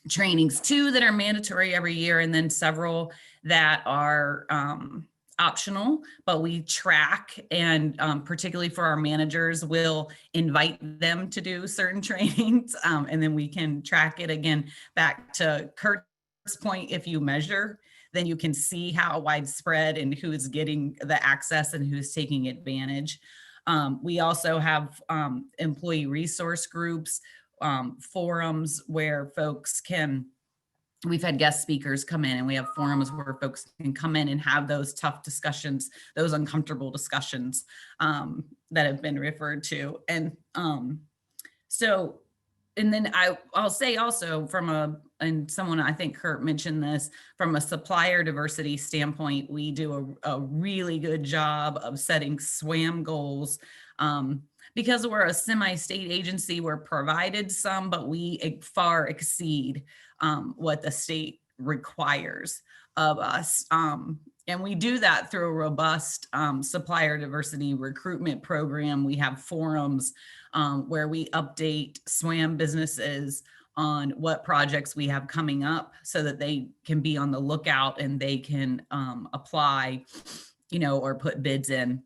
trainings too that are mandatory every year, and then several that are optional, but we track, and particularly for our managers, we'll invite them to do certain trainings, and then we can track it again. Back to Kurt's point, if you measure, then you can see how widespread and who's getting the access and who's taking advantage. We also have employee resource groups, forums where folks can, we've had guest speakers come in, and we have forums where folks can come in and have those tough discussions, those uncomfortable discussions that have been referred to. And so, and then I'll say also and someone, I think Kurt mentioned this, from a supplier diversity standpoint, we do a really good job of setting SWAM goals. Because we're a semi-state agency, we're provided some, but we far exceed what the state requires of us. And we do that through a robust supplier diversity recruitment program. We have forums where we update SWAM businesses on what projects we have coming up so that they can be on the lookout and they can apply, or put bids in.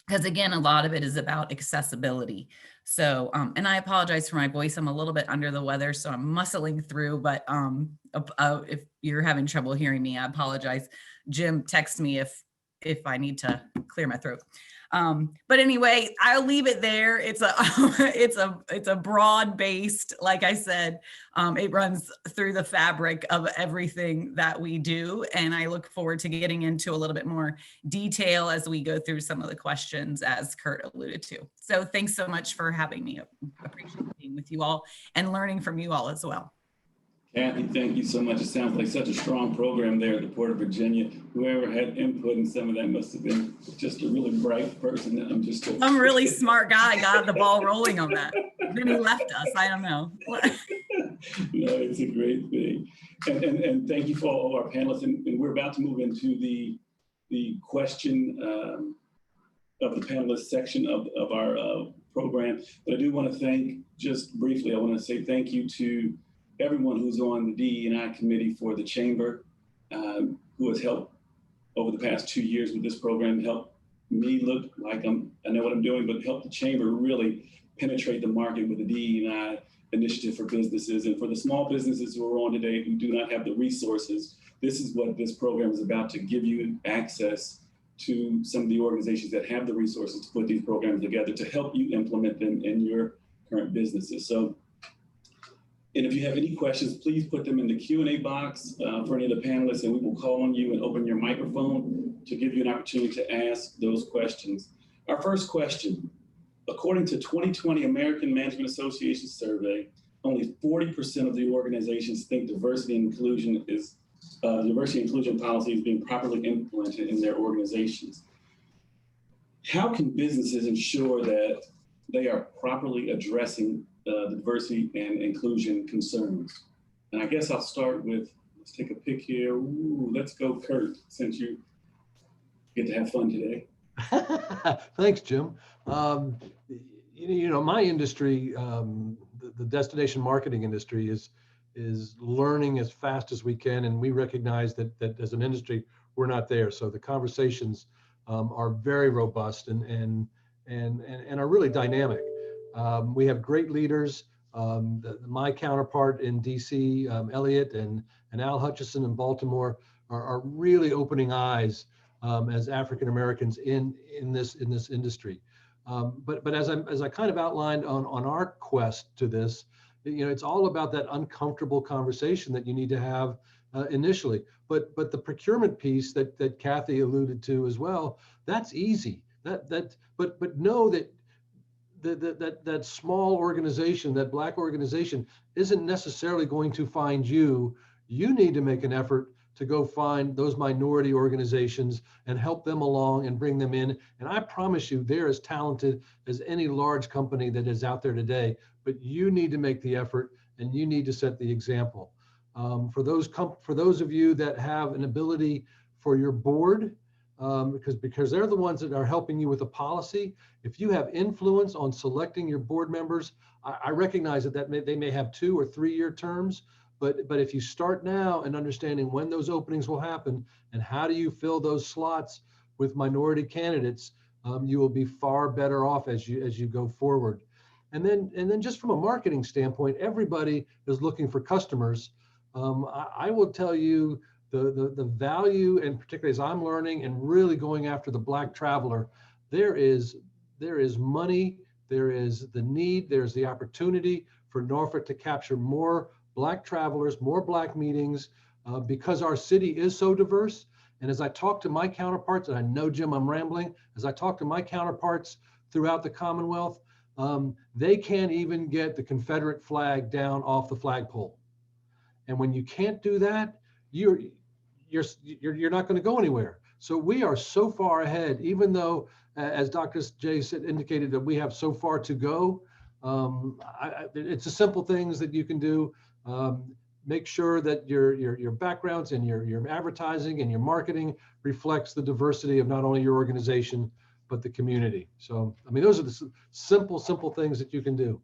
Because again, a lot of it is about accessibility. So, and I apologize for my voice. I'm a little bit under the weather, so I'm muscling through, but if you're having trouble hearing me, I apologize. Jim, text me if I need to clear my throat. But anyway, I'll leave it there. It's a broad-based, like I said, it runs through the fabric of everything that we do. And I look forward to getting into a little bit more detail as we go through some of the questions, as Kurt alluded to. So thanks so much for having me. I appreciate being with you all and learning from you all as well. Kathy, thank you so much. It sounds like such a strong program there at the Port of Virginia. Whoever had input in some of that must have been just a really bright person. I'm just some really smart guy got the ball rolling on that. Then he left us. I don't know. No, it's a great thing. And thank you for all our panelists. And we're about to move into the question of the panelist section of our program. But I do want to thank, just briefly, I want to say thank you to everyone who's on the DE&I committee for the Chamber, who has helped over the past 2 years with this program, help me look like I know what I'm doing, but help the Chamber really penetrate the market with the DE&I initiative for businesses. And for the small businesses who are on today who do not have the resources, this is what this program is about, to give you access to some of the organizations that have the resources to put these programs together to help you implement them in your current businesses. So, and if you have any questions, please put them in the Q&A box for any of the panelists, and we will call on you and open your microphone to give you an opportunity to ask those questions. Our first question, according to 2020 American Management Association survey, only 40% of the organizations think diversity and inclusion policy is being properly implemented in their organizations. How can businesses ensure that they are properly addressing the diversity and inclusion concerns? And I guess I'll start with, let's take a pick here. Ooh, let's go, Kurt, since you get to have fun today. Thanks, Jim. My industry, the destination marketing industry is learning as fast as we can, and we recognize that as an industry, we're not there. So the conversations are very robust and are really dynamic. We have great leaders. My counterpart in DC, Elliot and Al Hutchison in Baltimore, are really opening eyes as African Americans in this industry. But as I kind of outlined on our quest to this, it's all about that uncomfortable conversation that you need to have initially. But the procurement piece that Kathy alluded to as well, that's easy. But know that that small organization, that Black organization, isn't necessarily going to find you. You need to make an effort to go find those minority organizations and help them along and bring them in. And I promise you, they're as talented as any large company that is out there today, but you need to make the effort and you need to set the example. For those of you that have an ability for your board, because they're the ones that are helping you with the policy, if you have influence on selecting your board members, I recognize that they may have 2 or 3 year terms, but if you start now and understanding when those openings will happen and how do you fill those slots with minority candidates, you will be far better off as you go forward. And then just from a marketing standpoint, everybody is looking for customers. I will tell you the value, and particularly as I'm learning and really going after the Black traveler, there is money, there is the need, there's the opportunity for Norfolk to capture more Black travelers, more Black meetings, because our city is so diverse. And as I talk to my counterparts, and I know, Jim, I'm rambling, as I talk to my counterparts throughout the Commonwealth, they can't even get the Confederate flag down off the flagpole. And when you can't do that, you're not going to go anywhere. So we are so far ahead, even though, as Dr. J indicated, that we have so far to go. It's the simple things that you can do. Make sure that your backgrounds and your advertising and your marketing reflects the diversity of not only your organization, but the community. So, I mean, those are the simple things that you can do.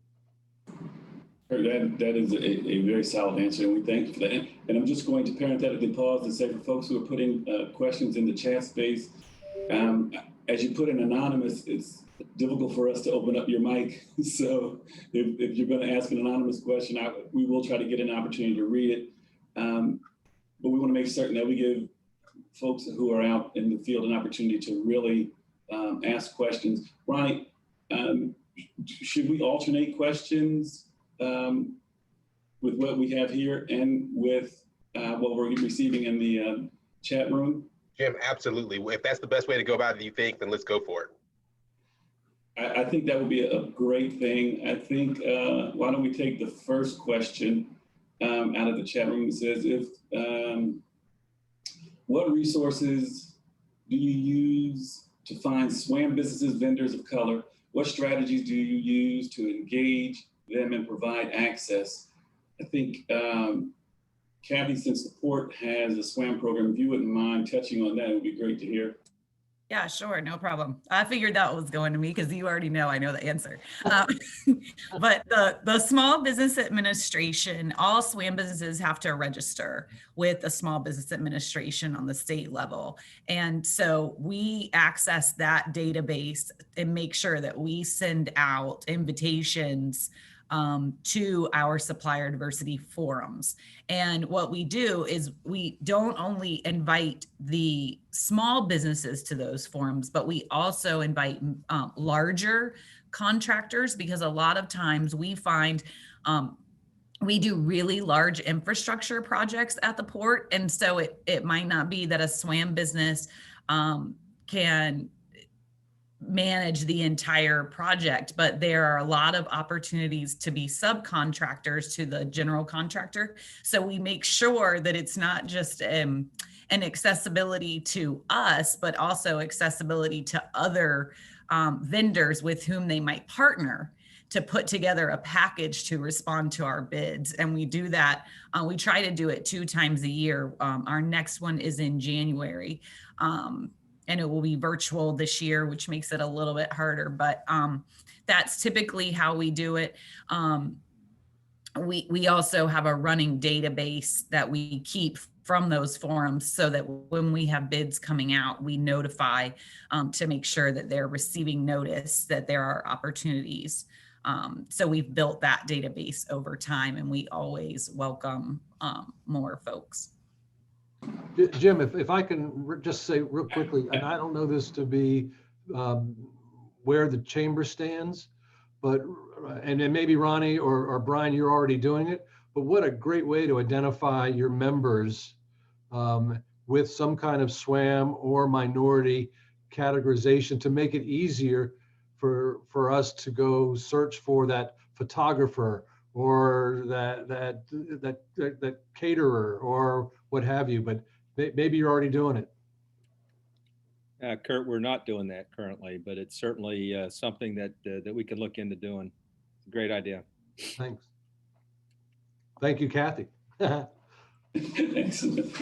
That is a very solid answer, and we thank you for that. And I'm just going to parenthetically pause and say for folks who are putting questions in the chat space, as you put in anonymous, it's difficult for us to open up your mic. So if you're going to ask an anonymous question, we will try to get an opportunity to read it. But we want to make certain that we give folks who are out in the field an opportunity to really ask questions. Ronnie, should we alternate questions with what we have here and with what we're receiving in the chat room? Jim, absolutely. If that's the best way to go about it, you think, then let's go for it. I think that would be a great thing. I think, why don't we take the first question out of the chat room? It says, what resources do you use to find Swam businesses, vendors of color? What strategies do you use to engage them and provide access? I think Kathy, since the port has a Swam program, if you wouldn't mind touching on that, it would be great to hear. Yeah, sure, no problem. I figured that was going to me because you already know I know the answer. But the Small Business Administration, all SWAM businesses have to register with the Small Business Administration on the state level. And so we access that database and make sure that we send out invitations to our supplier diversity forums. And what we do is we don't only invite the small businesses to those forums, but we also invite larger contractors, because a lot of times we find we do really large infrastructure projects at the port. And so it might not be that a Swam business can manage the entire project, but there are a lot of opportunities to be subcontractors to the general contractor. So we make sure that it's not just an accessibility to us, but also accessibility to other vendors with whom they might partner to put together a package to respond to our bids. And we do that. We try to do it 2 times a year. Our next one is in January. And it will be virtual this year, which makes it a little bit harder, but that's typically how we do it. We also have a running database that we keep from those forums so that when we have bids coming out, we notify to make sure that they're receiving notice that there are opportunities. So we've built that database over time, and we always welcome more folks. Jim, if I can just say real quickly, and I don't know this to be where the chamber stands, but, and then maybe Ronnie or Brian, you're already doing it, but what a great way to identify your members with some kind of SWAM or minority categorization to make it easier for us to go search for that photographer or that caterer or what have you, but maybe you're already doing it. Kurt, we're not doing that currently, but it's certainly something that we can look into doing. It's a great idea. Thanks. Thank you, Kathy. Excellent.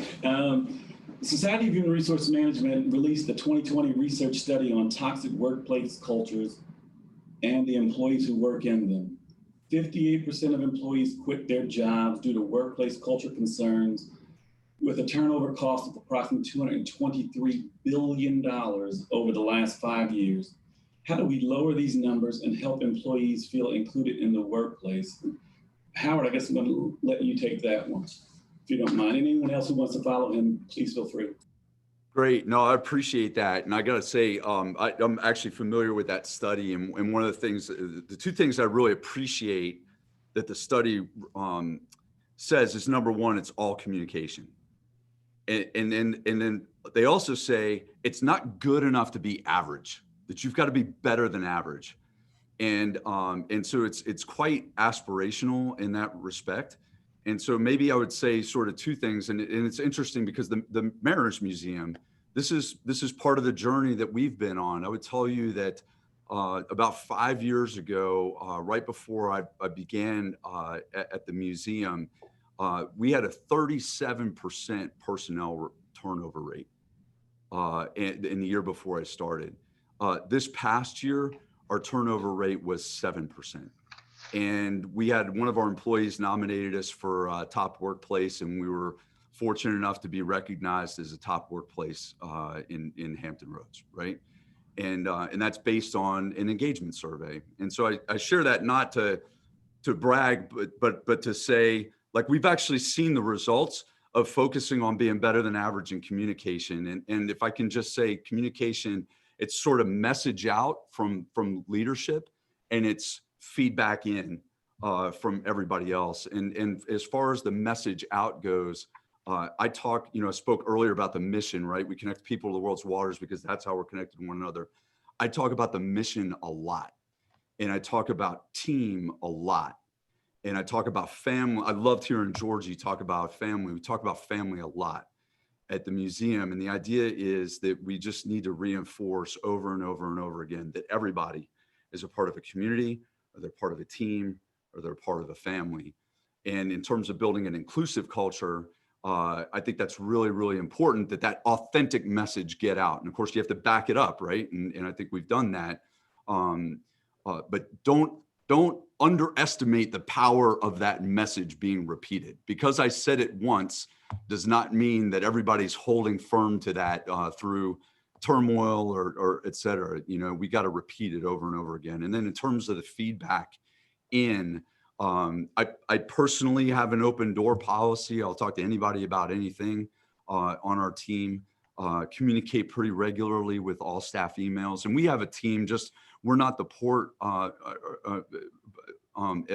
Society of Human Resource Management released the 2020 research study on toxic workplace cultures and the employees who work in them. 58% of employees quit their jobs due to workplace culture concerns, with a turnover cost of approximately $223 billion over the last 5 years. How do we lower these numbers and help employees feel included in the workplace? Howard, I guess I'm going to let you take that one, if you don't mind. Anyone else who wants to follow him, please feel free. Great. No, I appreciate that. And I got to say, I'm actually familiar with that study. And one of the things, the 2 things I really appreciate that the study says is, number one, it's all communication. And then they also say it's not good enough to be average, that you've got to be better than average. And so it's quite aspirational in that respect. And so maybe I would say sort of 2 things. And it's interesting because the Mariners Museum, this is part of the journey that we've been on. I would tell you that about 5 years ago, right before I began at the museum, we had a 37% personnel turnover rate in the year before I started. This past year, our turnover rate was 7%. And we had one of our employees nominated us for top workplace, and we were fortunate enough to be recognized as a top workplace in Hampton Roads, right? And that's based on an engagement survey. And so I share that not to brag, but to say, like, we've actually seen the results of focusing on being better than average in communication. And if I can just say communication, it's sort of message out from leadership, and it's feedback in from everybody else. And as far as the message out goes, I spoke earlier about the mission, right? We connect people to the world's waters because that's how we're connected to one another. I talk about the mission a lot, and I talk about team a lot. And I talk about family. I loved hearing Georgie talk about family. We talk about family a lot at the museum. And the idea is that we just need to reinforce over and over and over again that everybody is a part of a community, or they're part of a team, or they're part of a family. And in terms of building an inclusive culture, I think that's really, really important that authentic message get out. And of course, you have to back it up, right? And I think we've done that. But don't underestimate the power of that message being repeated. Because I said it once does not mean that everybody's holding firm to that through turmoil or et cetera. We got to repeat it over and over again. And then in terms of the feedback in, I personally have an open door policy. I'll talk to anybody about anything on our team. Communicate pretty regularly with all staff emails. And we have a team, we're not the port at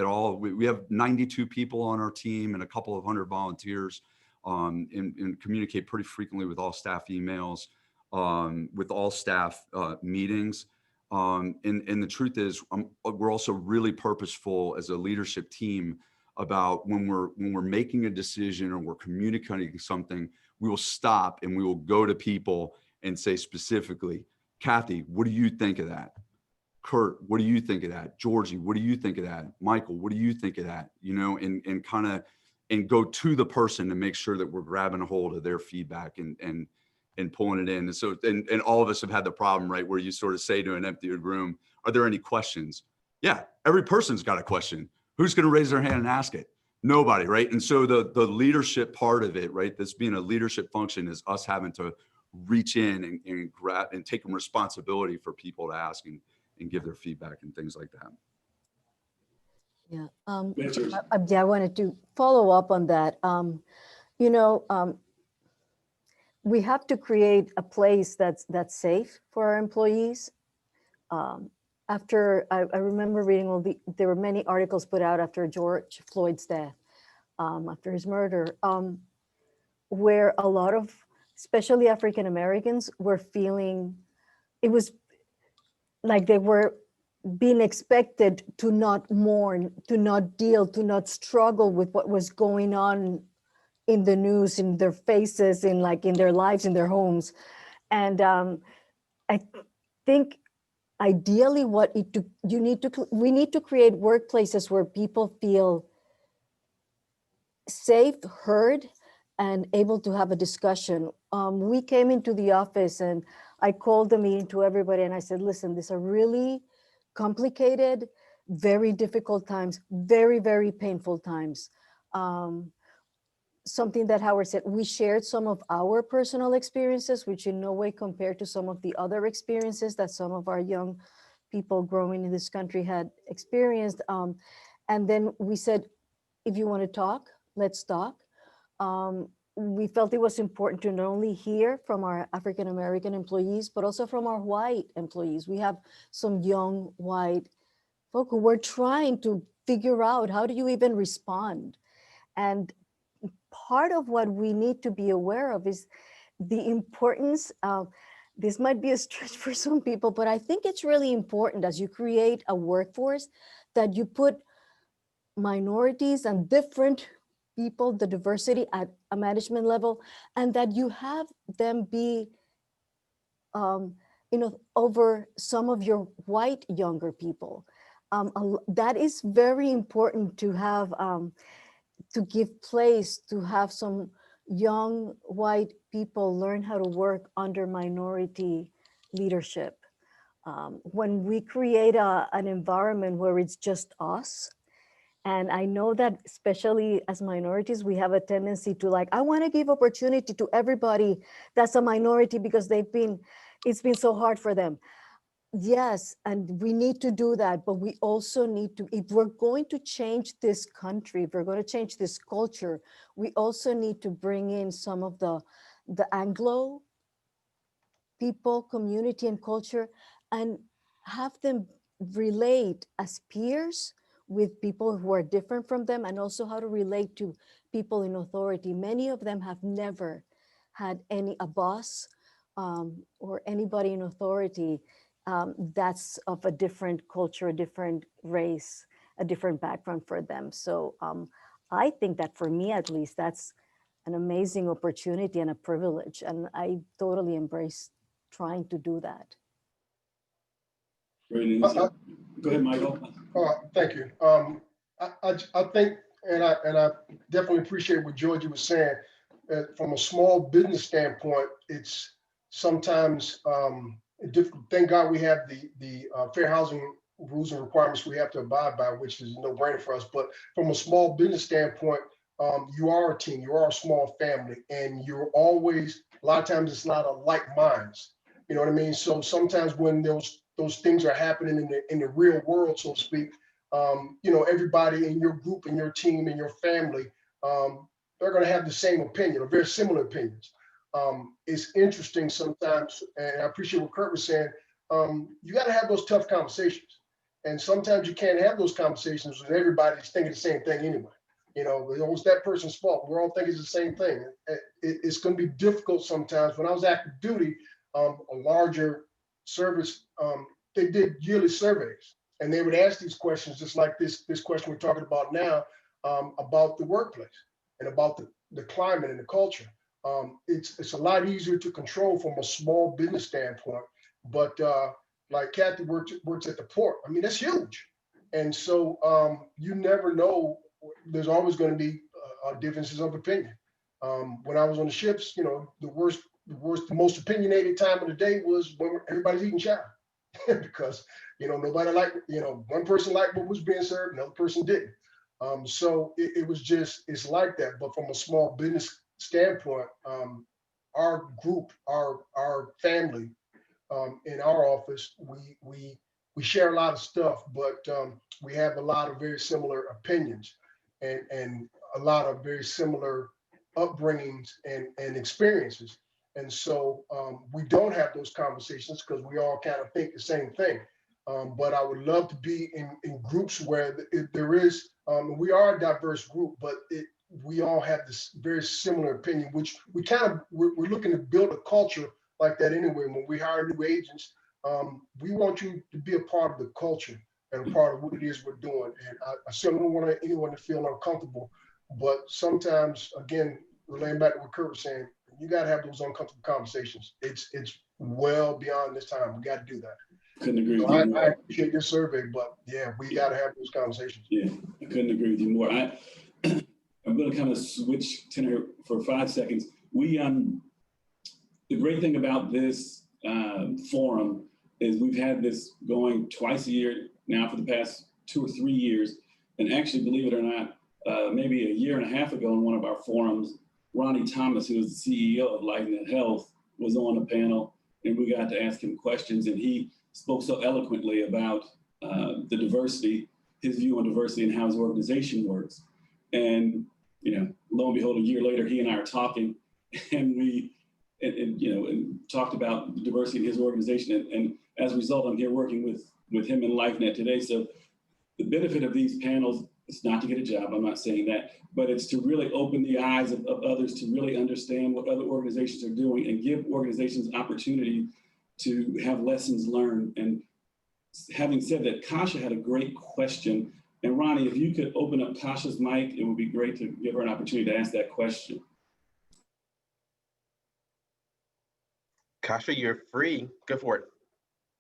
all. We have 92 people on our team and a couple of hundred volunteers, and communicate pretty frequently with all staff emails, with all staff meetings. And the truth is, we're also really purposeful as a leadership team about when we're making a decision or we're communicating something, we will stop and we will go to people and say specifically, Kathy, what do you think of that? Kurt, what do you think of that? Georgie, what do you think of that? Michael, what do you think of that? You know, and go to the person to make sure that we're grabbing a hold of their feedback and pulling it in. And so, and all of us have had the problem, right? Where you sort of say to an empty room, are there any questions? Yeah, every person's got a question. Who's going to raise their hand and ask it? Nobody, right? And so the leadership part of it, right? This being a leadership function is us having to reach in and grab and take responsibility for people to ask and give their feedback and things like that. Yeah, I wanted to follow up on that. We have to create a place that's safe for our employees. After I remember reading there were many articles put out after George Floyd's death, after his murder, where a lot of, especially African Americans, were feeling it was like they were being expected to not mourn, to not deal, to not struggle with what was going on in the news, in their faces, in their lives, in their homes. And I think ideally we need to create workplaces where people feel safe, heard, and able to have a discussion. We came into the office and I called the meeting to everybody and I said, listen, these are really complicated, very difficult times, very, very painful times. Something that Howard said, we shared some of our personal experiences, which in no way compared to some of the other experiences that some of our young people growing in this country had experienced. And then we said, if you want to talk, let's talk. We felt it was important to not only hear from our African-American employees, but also from our white employees. We have some young white folk who were trying to figure out, how do you even respond? And part of what we need to be aware of is the importance of, this might be a stretch for some people, but I think it's really important as you create a workforce that you put minorities and different people, the diversity at a management level, and that you have them be, over some of your white younger people. That is very important to have, to give place to have some young white people learn how to work under minority leadership. When we create an environment where it's just us, and I know that especially as minorities, we have a tendency to I want to give opportunity to everybody that's a minority because it's been so hard for them. Yes, and we need to do that, but we also need to, if we're going to change this country, if we're going to change this culture, we also need to bring in some of the Anglo people, community and culture, and have them relate as peers with people who are different from them, and also how to relate to people in authority. Many of them have never had a boss or anybody in authority that's of a different culture, a different race, a different background for them. So I think that for me, at least, that's an amazing opportunity and a privilege. And I totally embrace trying to do that. Go ahead, Michael. Thank you. I think, and I definitely appreciate what Georgie was saying. From a small business standpoint, it's sometimes difficult. Thank God we have the fair housing rules and requirements we have to abide by, which is no brainer for us. But from a small business standpoint, you are a team, you are a small family, and you're always, a lot of times it's not a like minds. You know what I mean? So sometimes when those things are happening in the real world, so to speak, everybody in your group and your team and your family, they're going to have the same opinion or very similar opinions. It's interesting sometimes, and I appreciate what Kurt was saying. You got to have those tough conversations. And sometimes you can't have those conversations when everybody's thinking the same thing anyway. It's that person's fault. We're all thinking the same thing. It's going to be difficult sometimes. When I was active duty, a larger service, they did yearly surveys, and they would ask these questions just like this question we're talking about now, about the workplace and about the climate and the culture. It's a lot easier to control from a small business standpoint, but like Kathy works at the port. I mean, that's huge. And so you never know, there's always going to be differences of opinion. When I was on the ships, the most opinionated time of the day was when everybody's eating chow because, nobody liked, one person liked what was being served, another person didn't. So it's like that. But from a small business standpoint, our group, our family, in our office, we share a lot of stuff, but we have a lot of very similar opinions and a lot of very similar upbringings and experiences. And so we don't have those conversations because we all kind of think the same thing. But I would love to be in groups where there is, we are a diverse group, but we all have this very similar opinion, which we're looking to build a culture like that anyway. When we hire new agents, we want you to be a part of the culture and a part of what it is we're doing. And I certainly don't want anyone to feel uncomfortable, but sometimes, again, relating back to what Kurt was saying, you got to have those uncomfortable conversations. It's well beyond this time. We got to do that. Couldn't agree So with you more. I appreciate your survey, but yeah, we got to have those conversations. Yeah, I couldn't agree with you more. I'm going to kind of switch tenor for 5 seconds. The great thing about this forum is we've had this going twice a year now for the past 2 or 3 years. And actually, believe it or not, maybe a year and a half ago in one of our forums, Ronnie Thomas, who is the CEO of LifeNet Health, was on the panel, and we got to ask him questions. And he spoke so eloquently about the diversity, his view on diversity and how his organization works. And, lo and behold, a year later, he and I are talking, and we talked about the diversity in his organization. And as a result, I'm here working with him in LifeNet today. So the benefit of these panels is not to get a job, I'm not saying that, but it's to really open the eyes of others to really understand what other organizations are doing and give organizations opportunity to have lessons learned. And having said that, Kasha had a great question. And Ronnie, if you could open up Kasha's mic, it would be great to give her an opportunity to ask that question. Kasha, you're free. Go for it.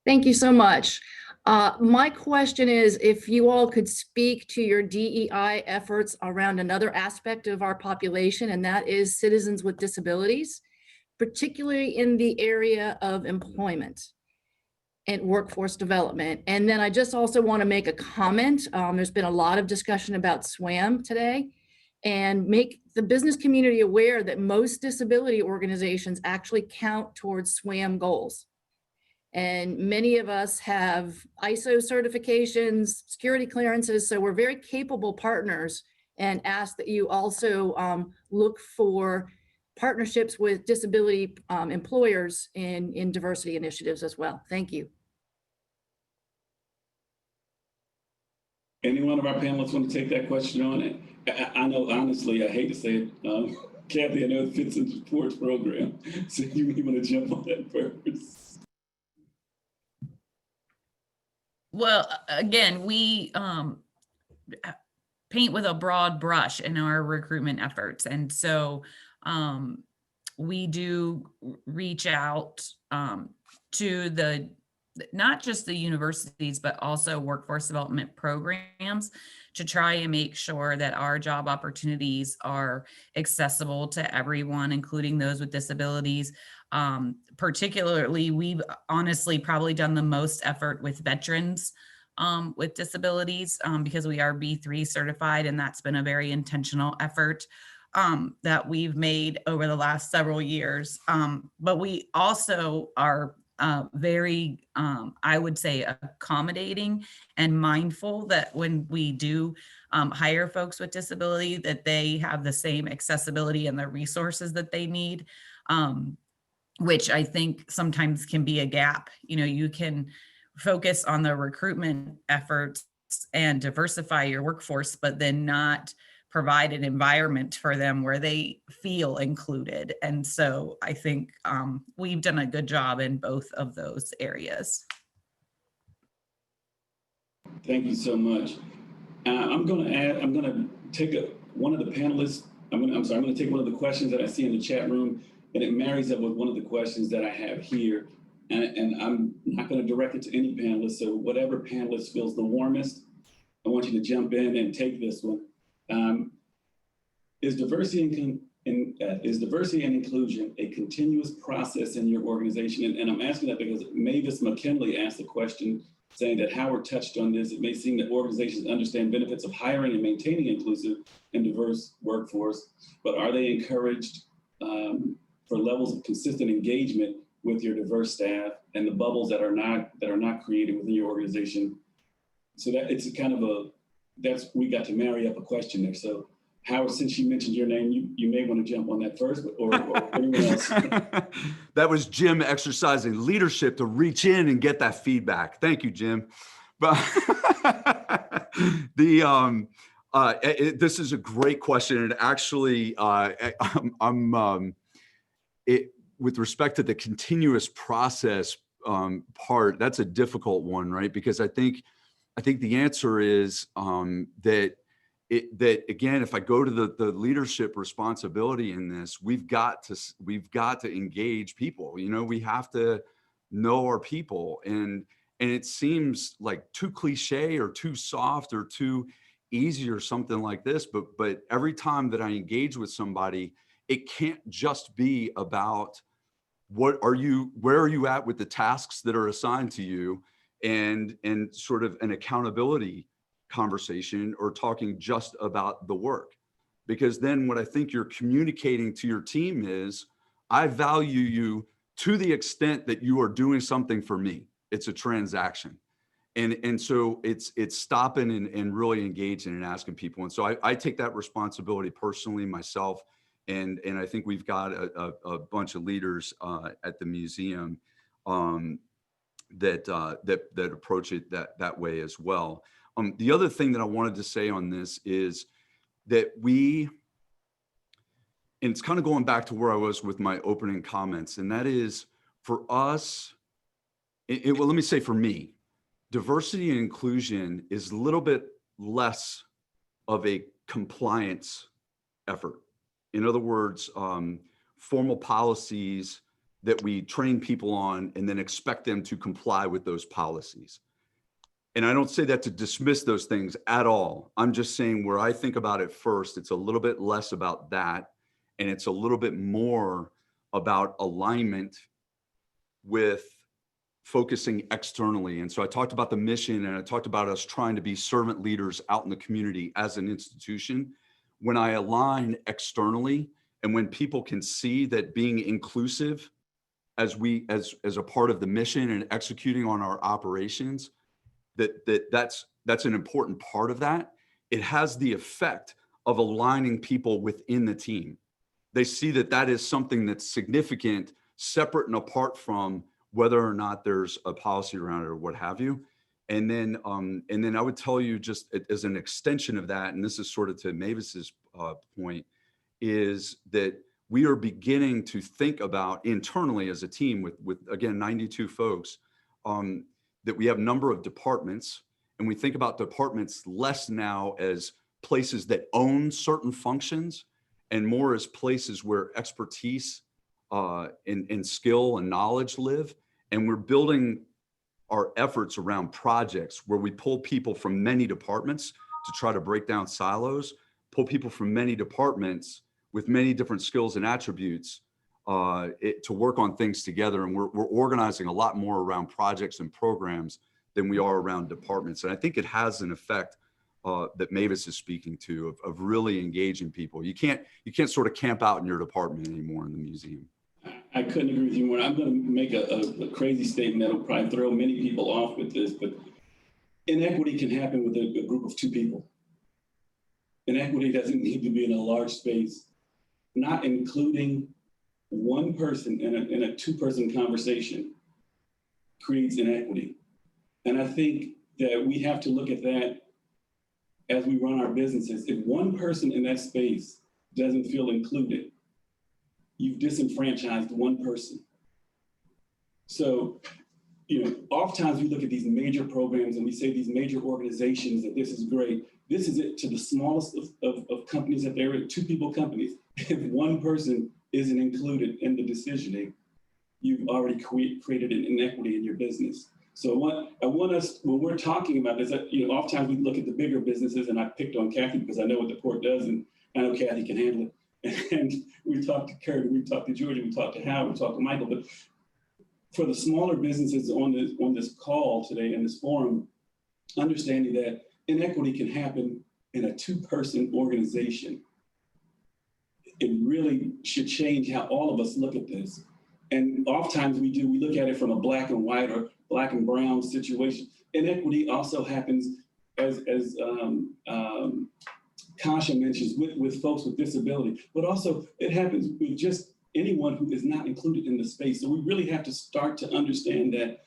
Thank you so much. My question is if you all could speak to your DEI efforts around another aspect of our population, and that is citizens with disabilities, particularly in the area of employment and workforce development. And then I just also want to make a comment. There's been a lot of discussion about Swam today, and make the business community aware that most disability organizations actually count towards Swam goals. And many of us have ISO certifications, security clearances, so we're very capable partners, and ask that you also look for partnerships with disability employers in diversity initiatives as well. Thank you. Any one of our panelists want to take that question on? I know, honestly, I hate to say it, Kathy, I know it fits into the sports program, so you may want to jump on that first. Well, again, we paint with a broad brush in our recruitment efforts. And so we do reach out to not just the universities, but also workforce development programs to try and make sure that our job opportunities are accessible to everyone, including those with disabilities. Particularly, we've honestly probably done the most effort with veterans with disabilities because we are B3 certified, and that's been a very intentional effort that we've made over the last several years. But we also are very, I would say, accommodating and mindful that when we do hire folks with disability, that they have the same accessibility and the resources that they need, which I think sometimes can be a gap. You know, you can focus on the recruitment efforts and diversify your workforce, but then not provide an environment for them where they feel included. And so I think we've done a good job in both of those areas. Thank you so much. I'm going to take one of the panelists. I'm going to take one of the questions that I see in the chat room, and it marries up with one of the questions that I have here. And I'm not going to direct it to any panelist. So whatever panelist feels the warmest, I want you to jump in and take this one. Is diversity and inclusion a continuous process in your organization? And I'm asking that because Mavis McKinley asked the question, saying that Howard touched on this. It may seem that organizations understand benefits of hiring and maintaining inclusive and diverse workforce, but are they encouraged for levels of consistent engagement with your diverse staff and the bubbles that are not created within your organization? So that it's kind of we got to marry up a question there. So Howard, since you mentioned your name, you may want to jump on that first, or anyone else. That was Jim exercising leadership to reach in and get that feedback. Thank you, Jim. But this is a great question, and actually, with respect to the continuous process part, that's a difficult one, right? Because I think the answer is that again, if I go to the leadership responsibility in this, we've got to engage people. You know, we have to know our people, and it seems like too cliche or too soft or too easy or something like this. But every time that I engage with somebody, it can't just be about where are you at with the tasks that are assigned to you, and sort of an accountability conversation, or talking just about the work. Because then what I think you're communicating to your team is, I value you to the extent that you are doing something for me. It's a transaction. And so it's stopping and really engaging and asking people. And so I take that responsibility personally myself. And I think we've got a bunch of leaders at the museum that approach it that way as well. The other thing that I wanted to say on this is that and it's kind of going back to where I was with my opening comments, and that is for us, well, let me say for me, diversity and inclusion is a little bit less of a compliance effort. In other words, formal policies that we train people on and then expect them to comply with those policies. And I don't say that to dismiss those things at all. I'm just saying, where I think about it first, it's a little bit less about that, and it's a little bit more about alignment with focusing externally. And so I talked about the mission, and I talked about us trying to be servant leaders out in the community as an institution. When I align externally, and when people can see that being inclusive as a part of the mission and executing on our operations, that's an important part of that, it has the effect of aligning people within the team. They see that is something that's significant, separate and apart from whether or not there's a policy around it or what have you. And then I would tell you, just as an extension of that, and this is sort of to Mavis's point, is that we are beginning to think about internally as a team with again, 92 folks, that we have a number of departments, and we think about departments less now as places that own certain functions and more as places where expertise and skill and knowledge live. And we're building our efforts around projects where we pull people from many departments to try to break down silos, pull people from many departments with many different skills and attributes to work on things together. And we're organizing a lot more around projects and programs than we are around departments. And I think it has an effect that Mavis is speaking to of really engaging people. You can't sort of camp out in your department anymore in the museum. I couldn't agree with you more. I'm going to make a crazy statement that'll probably throw many people off with this, but inequity can happen with a group of 2 people. Inequity doesn't need to be in a large space. Not including one person in a 2-person conversation creates inequity. And I think that we have to look at that as we run our businesses. If one person in that space doesn't feel included, you've disenfranchised one person. So, oftentimes we look at these major programs and we say these major organizations that this is great. This is it to the smallest of companies that there are 2-people companies. If one person isn't included in the decisioning, you've already created an inequity in your business. So I want us, when we're talking about this, oftentimes we look at the bigger businesses, and I picked on Kathy because I know what the court does, and I know Kathy can handle it. And we talked to Kurt, we talked to Georgia, we talked to Howard, we talked to Michael. But for the smaller businesses on this call today in this forum, understanding that inequity can happen in a 2-person organization, it really should change how all of us look at this. And oftentimes we look at it from a black and white or black and brown situation. Inequity also happens, as Kasha mentions, with folks with disability, but also it happens with just anyone who is not included in the space. So we really have to start to understand that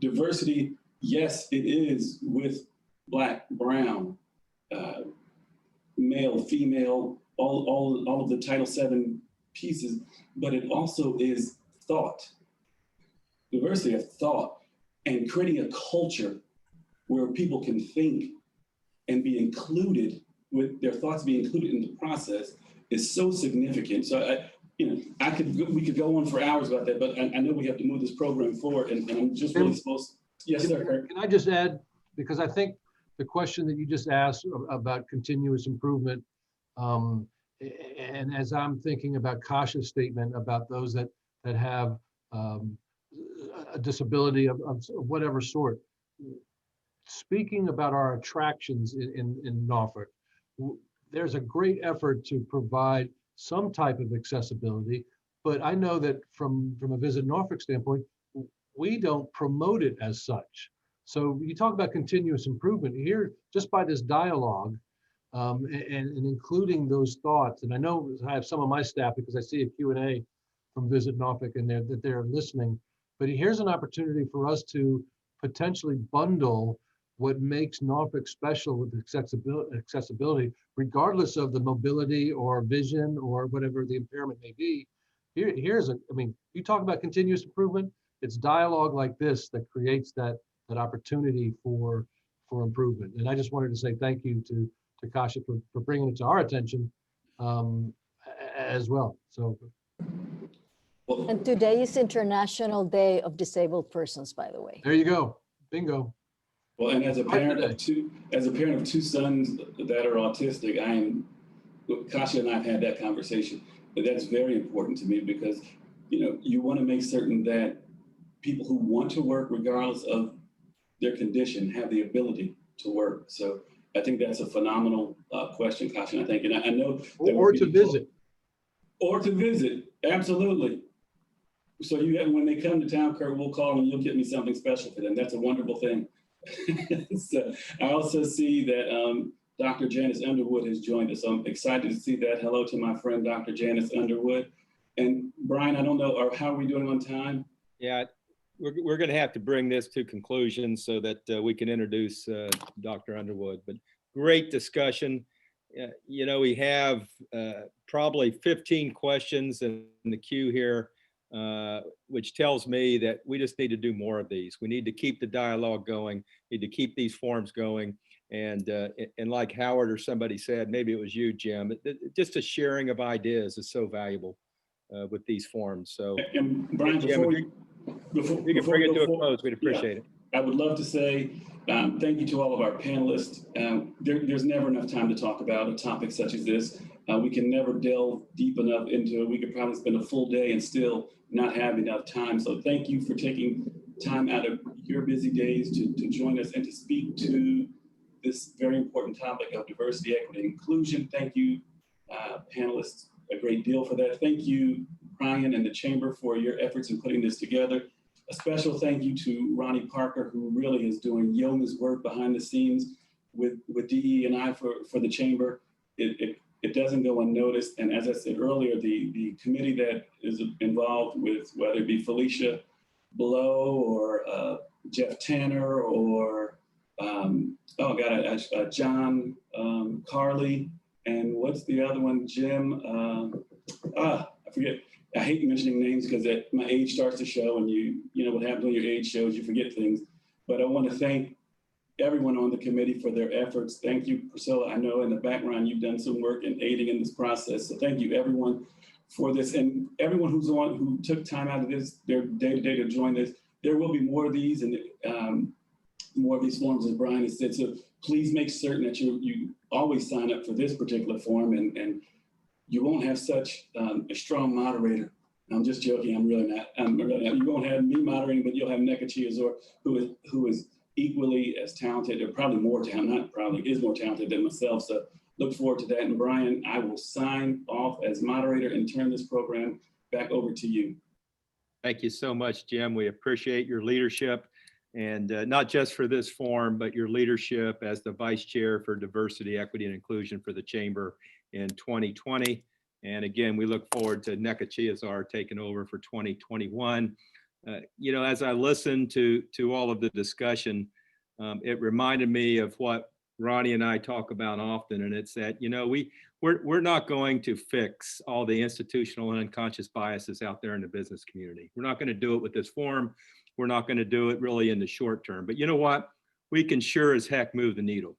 diversity, yes, it is with Black, brown, male, female, all of the Title VII pieces, but it also is thought, diversity of thought, and creating a culture where people can think and be included, with their thoughts being included in the process, is so significant. So we could go on for hours about that, but I know we have to move this program forward, and I'm just really supposed. Yes, sir. Kurt. Can I just add, because I think the question that you just asked about continuous improvement, and as I'm thinking about Kasha's statement about those that have a disability of whatever sort, speaking about our attractions in Norfolk, there's a great effort to provide some type of accessibility, but I know that from a Visit Norfolk standpoint, we don't promote it as such. So you talk about continuous improvement here, just by this dialogue, and including those thoughts. And I know I have some of my staff, because I see a Q&A from Visit Norfolk and that they're listening, but here's an opportunity for us to potentially bundle what makes Norfolk special with accessibility, regardless of the mobility or vision or whatever the impairment may be. You talk about continuous improvement, it's dialogue like this that creates that opportunity for improvement. And I just wanted to say thank you to Kasha for bringing it to our attention as well. So. And today is International Day of Disabled Persons, by the way. There you go, bingo. Well, and as a parent of two sons that are autistic, Kasha and I have had that conversation, but that's very important to me, because you want to make certain that people who want to work, regardless of their condition, have the ability to work. So I think that's a phenomenal question, Kasha. I think, and I know that or to visit, absolutely. So when they come to town, Kurt, we'll call and you'll get me something special for them. That's a wonderful thing. So I also see that Dr. Janice Underwood has joined us. So I'm excited to see that. Hello to my friend, Dr. Janice Underwood. And Brian, I don't know, how are we doing on time? Yeah, we're going to have to bring this to conclusion so that we can introduce Dr. Underwood. But great discussion. We have probably 15 questions in the queue here, which tells me that we just need to do more of these. We need to keep the dialogue going, need to keep these forums going. And like Howard or somebody said, maybe it was you, Jim, just a sharing of ideas is so valuable with these forums. So, and Brian, Jim, before you can bring it to a close, we'd appreciate it. I would love to say thank you to all of our panelists. There's never enough time to talk about a topic such as this. We can never delve deep enough into it. We could probably spend a full day and still not have enough time. So thank you for taking time out of your busy days to join us and to speak to this very important topic of diversity, equity, and inclusion. Thank you, panelists, a great deal for that. Thank you, Brian and the Chamber for your efforts in putting this together. A special thank you to Ronnie Parker, who really is doing yeoman's work behind the scenes with DE&I for the Chamber. It doesn't go unnoticed. And as I said earlier, the committee that is involved with, whether it be Felicia Blow or Jeff Tanner or, John Carley, and what's the other one, Jim? I forget. I hate mentioning names because my age starts to show, and you know what happens when your age shows, you forget things. But I want to thank everyone on the committee for their efforts. Thank you, Priscilla. I know in the background you've done some work in aiding in this process. So thank you, everyone, for this, and everyone who took time out of their day-to-day to join this. There will be more of these and more of these forums, as Brian has said. So please make certain that you always sign up for this particular forum, and you won't have such a strong moderator. I'm just joking. I'm really not. You won't have me moderating, but you'll have Neka Chiazor, who is equally as talented, or probably more talented, not probably, is more talented than myself. So look forward to that. And Brian, I will sign off as moderator and turn this program back over to you. Thank you so much, Jim. We appreciate your leadership, and not just for this forum, but your leadership as the Vice Chair for Diversity, Equity, and Inclusion for the Chamber in 2020. And again, we look forward to Neka Chiazor taking over for 2021. As I listened to all of the discussion, it reminded me of what Ronnie and I talk about often, and it's that, we're not going to fix all the institutional and unconscious biases out there in the business community. We're not going to do it with this forum. We're not going to do it really in the short term. But you know what? We can sure as heck move the needle.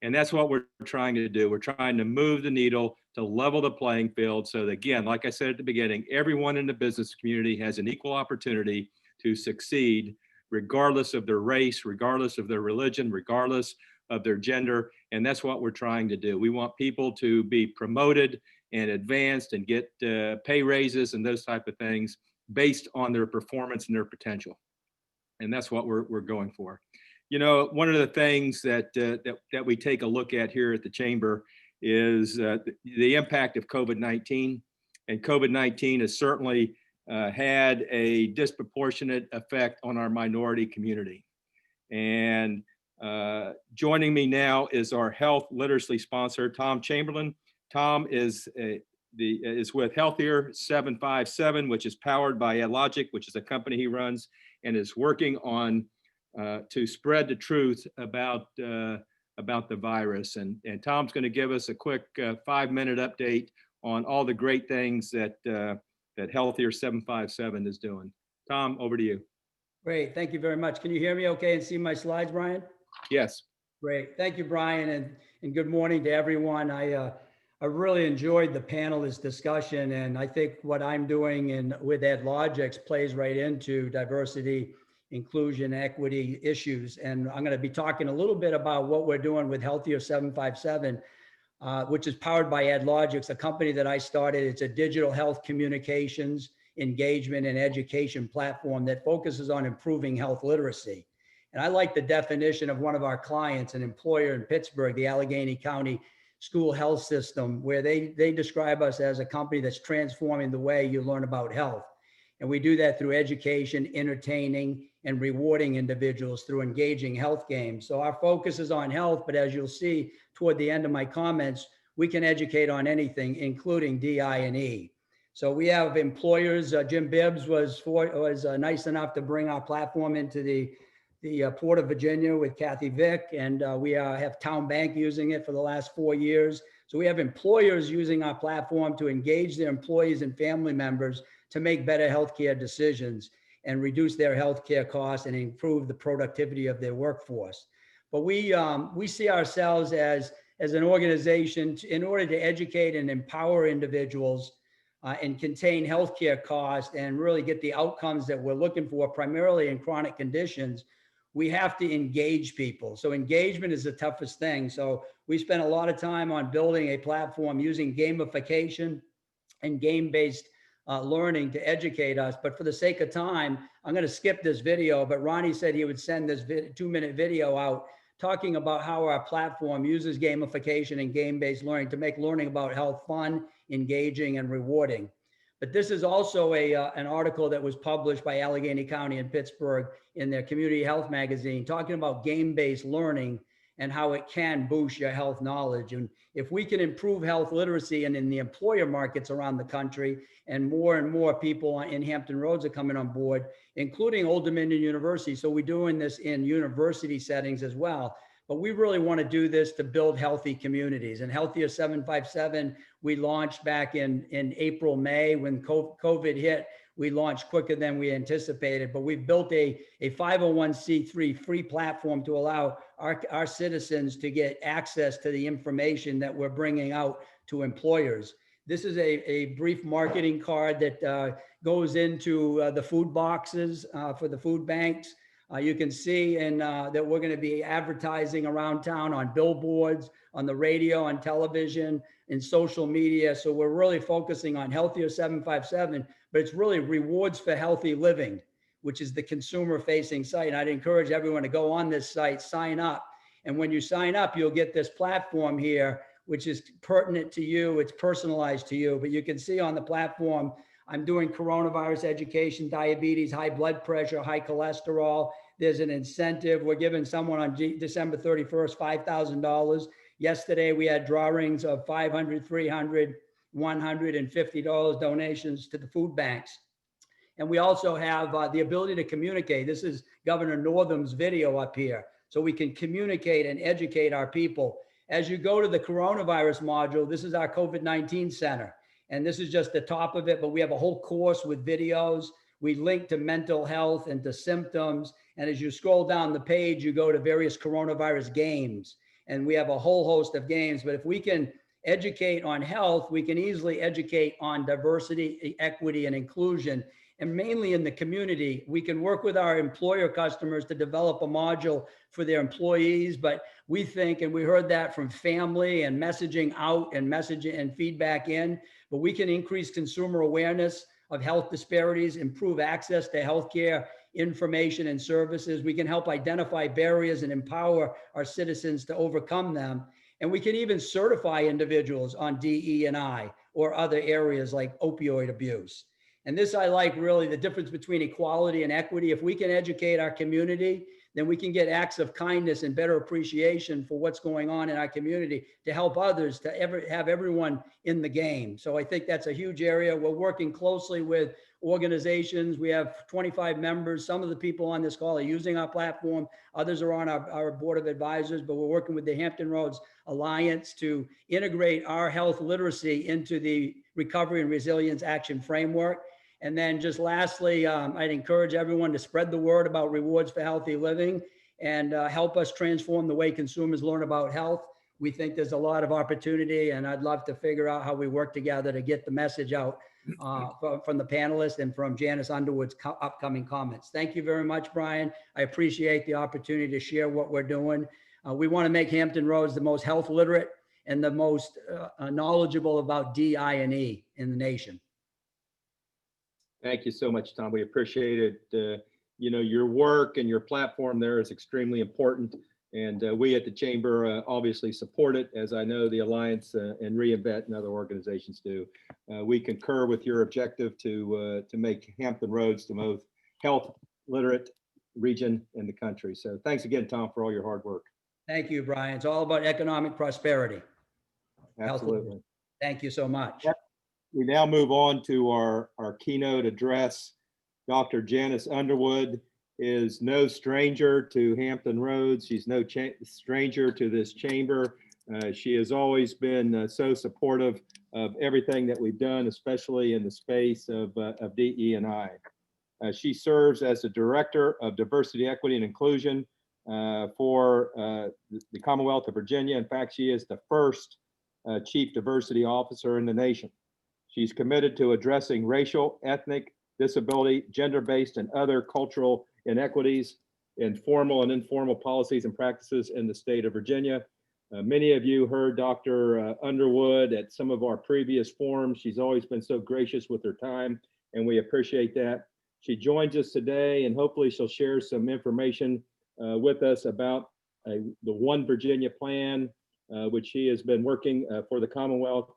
And that's what we're trying to do. We're trying to move the needle to level the playing field so that, again, like I said at the beginning, everyone in the business community has an equal opportunity to succeed, regardless of their race, regardless of their religion, regardless of their gender. And that's what we're trying to do. We want people to be promoted and advanced and get pay raises and those type of things based on their performance and their potential. And that's what we're going for. One of the things that we take a look at here at the Chamber is the impact of COVID-19. And COVID-19 has certainly had a disproportionate effect on our minority community. And joining me now is our health literacy sponsor, Tom Chamberlain. Tom is with Healthier 757, which is powered by Logic, which is a company he runs, and is working on to spread the truth about the virus. And Tom's going to give us a quick 5-minute update on all the great things that Healthier 757 is doing. Tom, over to you. Great. Thank you very much. Can you hear me okay and see my slides, Brian? Yes. Great. Thank you, Brian, and good morning to everyone. I really enjoyed the panelist discussion, and I think what I'm doing with Logics plays right into diversity, inclusion, equity issues. And I'm going to be talking a little bit about what we're doing with Healthier 757, which is powered by Logics, a company that I started. It's a digital health communications, engagement, and education platform that focuses on improving health literacy. And I like the definition of one of our clients, an employer in Pittsburgh, the Allegheny County School Health System, where they describe us as a company that's transforming the way you learn about health. And we do that through education, entertaining, and rewarding individuals through engaging health games. So our focus is on health, but as you'll see toward the end of my comments, we can educate on anything, including DI&E. So we have employers. Jim Bibbs was nice enough to bring our platform into the Port of Virginia with Kathy Vick, and we have Town Bank using it for the last 4 years. So we have employers using our platform to engage their employees and family members to make better healthcare decisions and reduce their healthcare costs and improve the productivity of their workforce. But we see ourselves as an organization in order to educate and empower individuals and contain healthcare costs and really get the outcomes that we're looking for, primarily in chronic conditions. We have to engage people. So engagement is the toughest thing. So we spent a lot of time on building a platform using gamification and game-based learning to educate us. But for the sake of time, I'm going to skip this video, but Ronnie said he would send this 2-minute video out talking about how our platform uses gamification and game-based learning to make learning about health fun, engaging, and rewarding. But this is also an article that was published by Allegheny County in Pittsburgh in their community health magazine, talking about game-based learning and how it can boost your health knowledge. And if we can improve health literacy and in the employer markets around the country, and more people in Hampton Roads are coming on board, including Old Dominion University. So we're doing this in university settings as well. But we really want to do this to build healthy communities. And Healthier 757, we launched back in April, May, when COVID hit. We launched quicker than we anticipated, but we've built a 501c3 free platform to allow our citizens to get access to the information that we're bringing out to employers. This is a brief marketing card that goes into the food boxes for the food banks. You can see that we're going to be advertising around town on billboards, on the radio, on television, in social media. So we're really focusing on Healthier 757, but it's really Rewards for Healthy Living, which is the consumer-facing site. And I'd encourage everyone to go on this site, sign up. And when you sign up, you'll get this platform here, which is pertinent to you. It's personalized to you. But you can see on the platform, I'm doing coronavirus education, diabetes, high blood pressure, high cholesterol. There's an incentive. We're giving someone on December 31st, $5,000. Yesterday, we had drawings of $500, $300, $150 donations to the food banks. And we also have the ability to communicate. This is Governor Northam's video up here. So we can communicate and educate our people. As you go to the coronavirus module, this is our COVID-19 center. And this is just the top of it, but we have a whole course with videos. We link to mental health and to symptoms. And as you scroll down the page, you go to various coronavirus games. And we have a whole host of games. But if we can educate on health, we can easily educate on diversity, equity, and inclusion. And mainly in the community, we can work with our employer customers to develop a module for their employees. But we think, and we heard that from family and messaging out and messaging and feedback in, but we can increase consumer awareness of health disparities, improve access to healthcare information and services. We can help identify barriers and empower our citizens to overcome them. And we can even certify individuals on DE&I or other areas like opioid abuse. And this, I like really the difference between equality and equity. If we can educate our community, then we can get acts of kindness and better appreciation for what's going on in our community to help others, to have everyone in the game. So I think that's a huge area. We're working closely with organizations. We have 25 members. Some of the people on this call are using our platform. Others are on our board of advisors, but we're working with the Hampton Roads Alliance to integrate our health literacy into the Recovery and Resilience Action Framework. And then just lastly, I'd encourage everyone to spread the word about Rewards for Healthy Living and help us transform the way consumers learn about health. We think there's a lot of opportunity, and I'd love to figure out how we work together to get the message out from the panelists and from Janice Underwood's upcoming comments. Thank you very much, Brian. I appreciate the opportunity to share what we're doing. We want to make Hampton Roads the most health literate and the most knowledgeable about DI&E in the nation. Thank you so much, Tom. We appreciate it. You know, your work and your platform there is extremely important. And we at the Chamber obviously support it, as I know the Alliance and Reinvent and other organizations do. We concur with your objective to make Hampton Roads the most health literate region in the country. So thanks again, Tom, for all your hard work. Thank you, Brian. It's all about economic prosperity. Absolutely. Thank you so much. We now move on to our keynote address. Dr. Janice Underwood is no stranger to Hampton Roads. She's no stranger to this chamber. She has always been so supportive of everything that we've done, especially in the space of DE&I. She serves as the Director of Diversity, Equity, and Inclusion for the Commonwealth of Virginia. In fact, she is the first Chief Diversity Officer in the nation. She's committed to addressing racial, ethnic, disability, gender-based, and other cultural inequities in formal and informal policies and practices in the state of Virginia. Many of you heard Dr. Underwood at some of our previous forums. She's always been so gracious with her time, and we appreciate that. She joins us today, and hopefully she'll share some information with us about the One Virginia plan, which she has been working for the Commonwealth.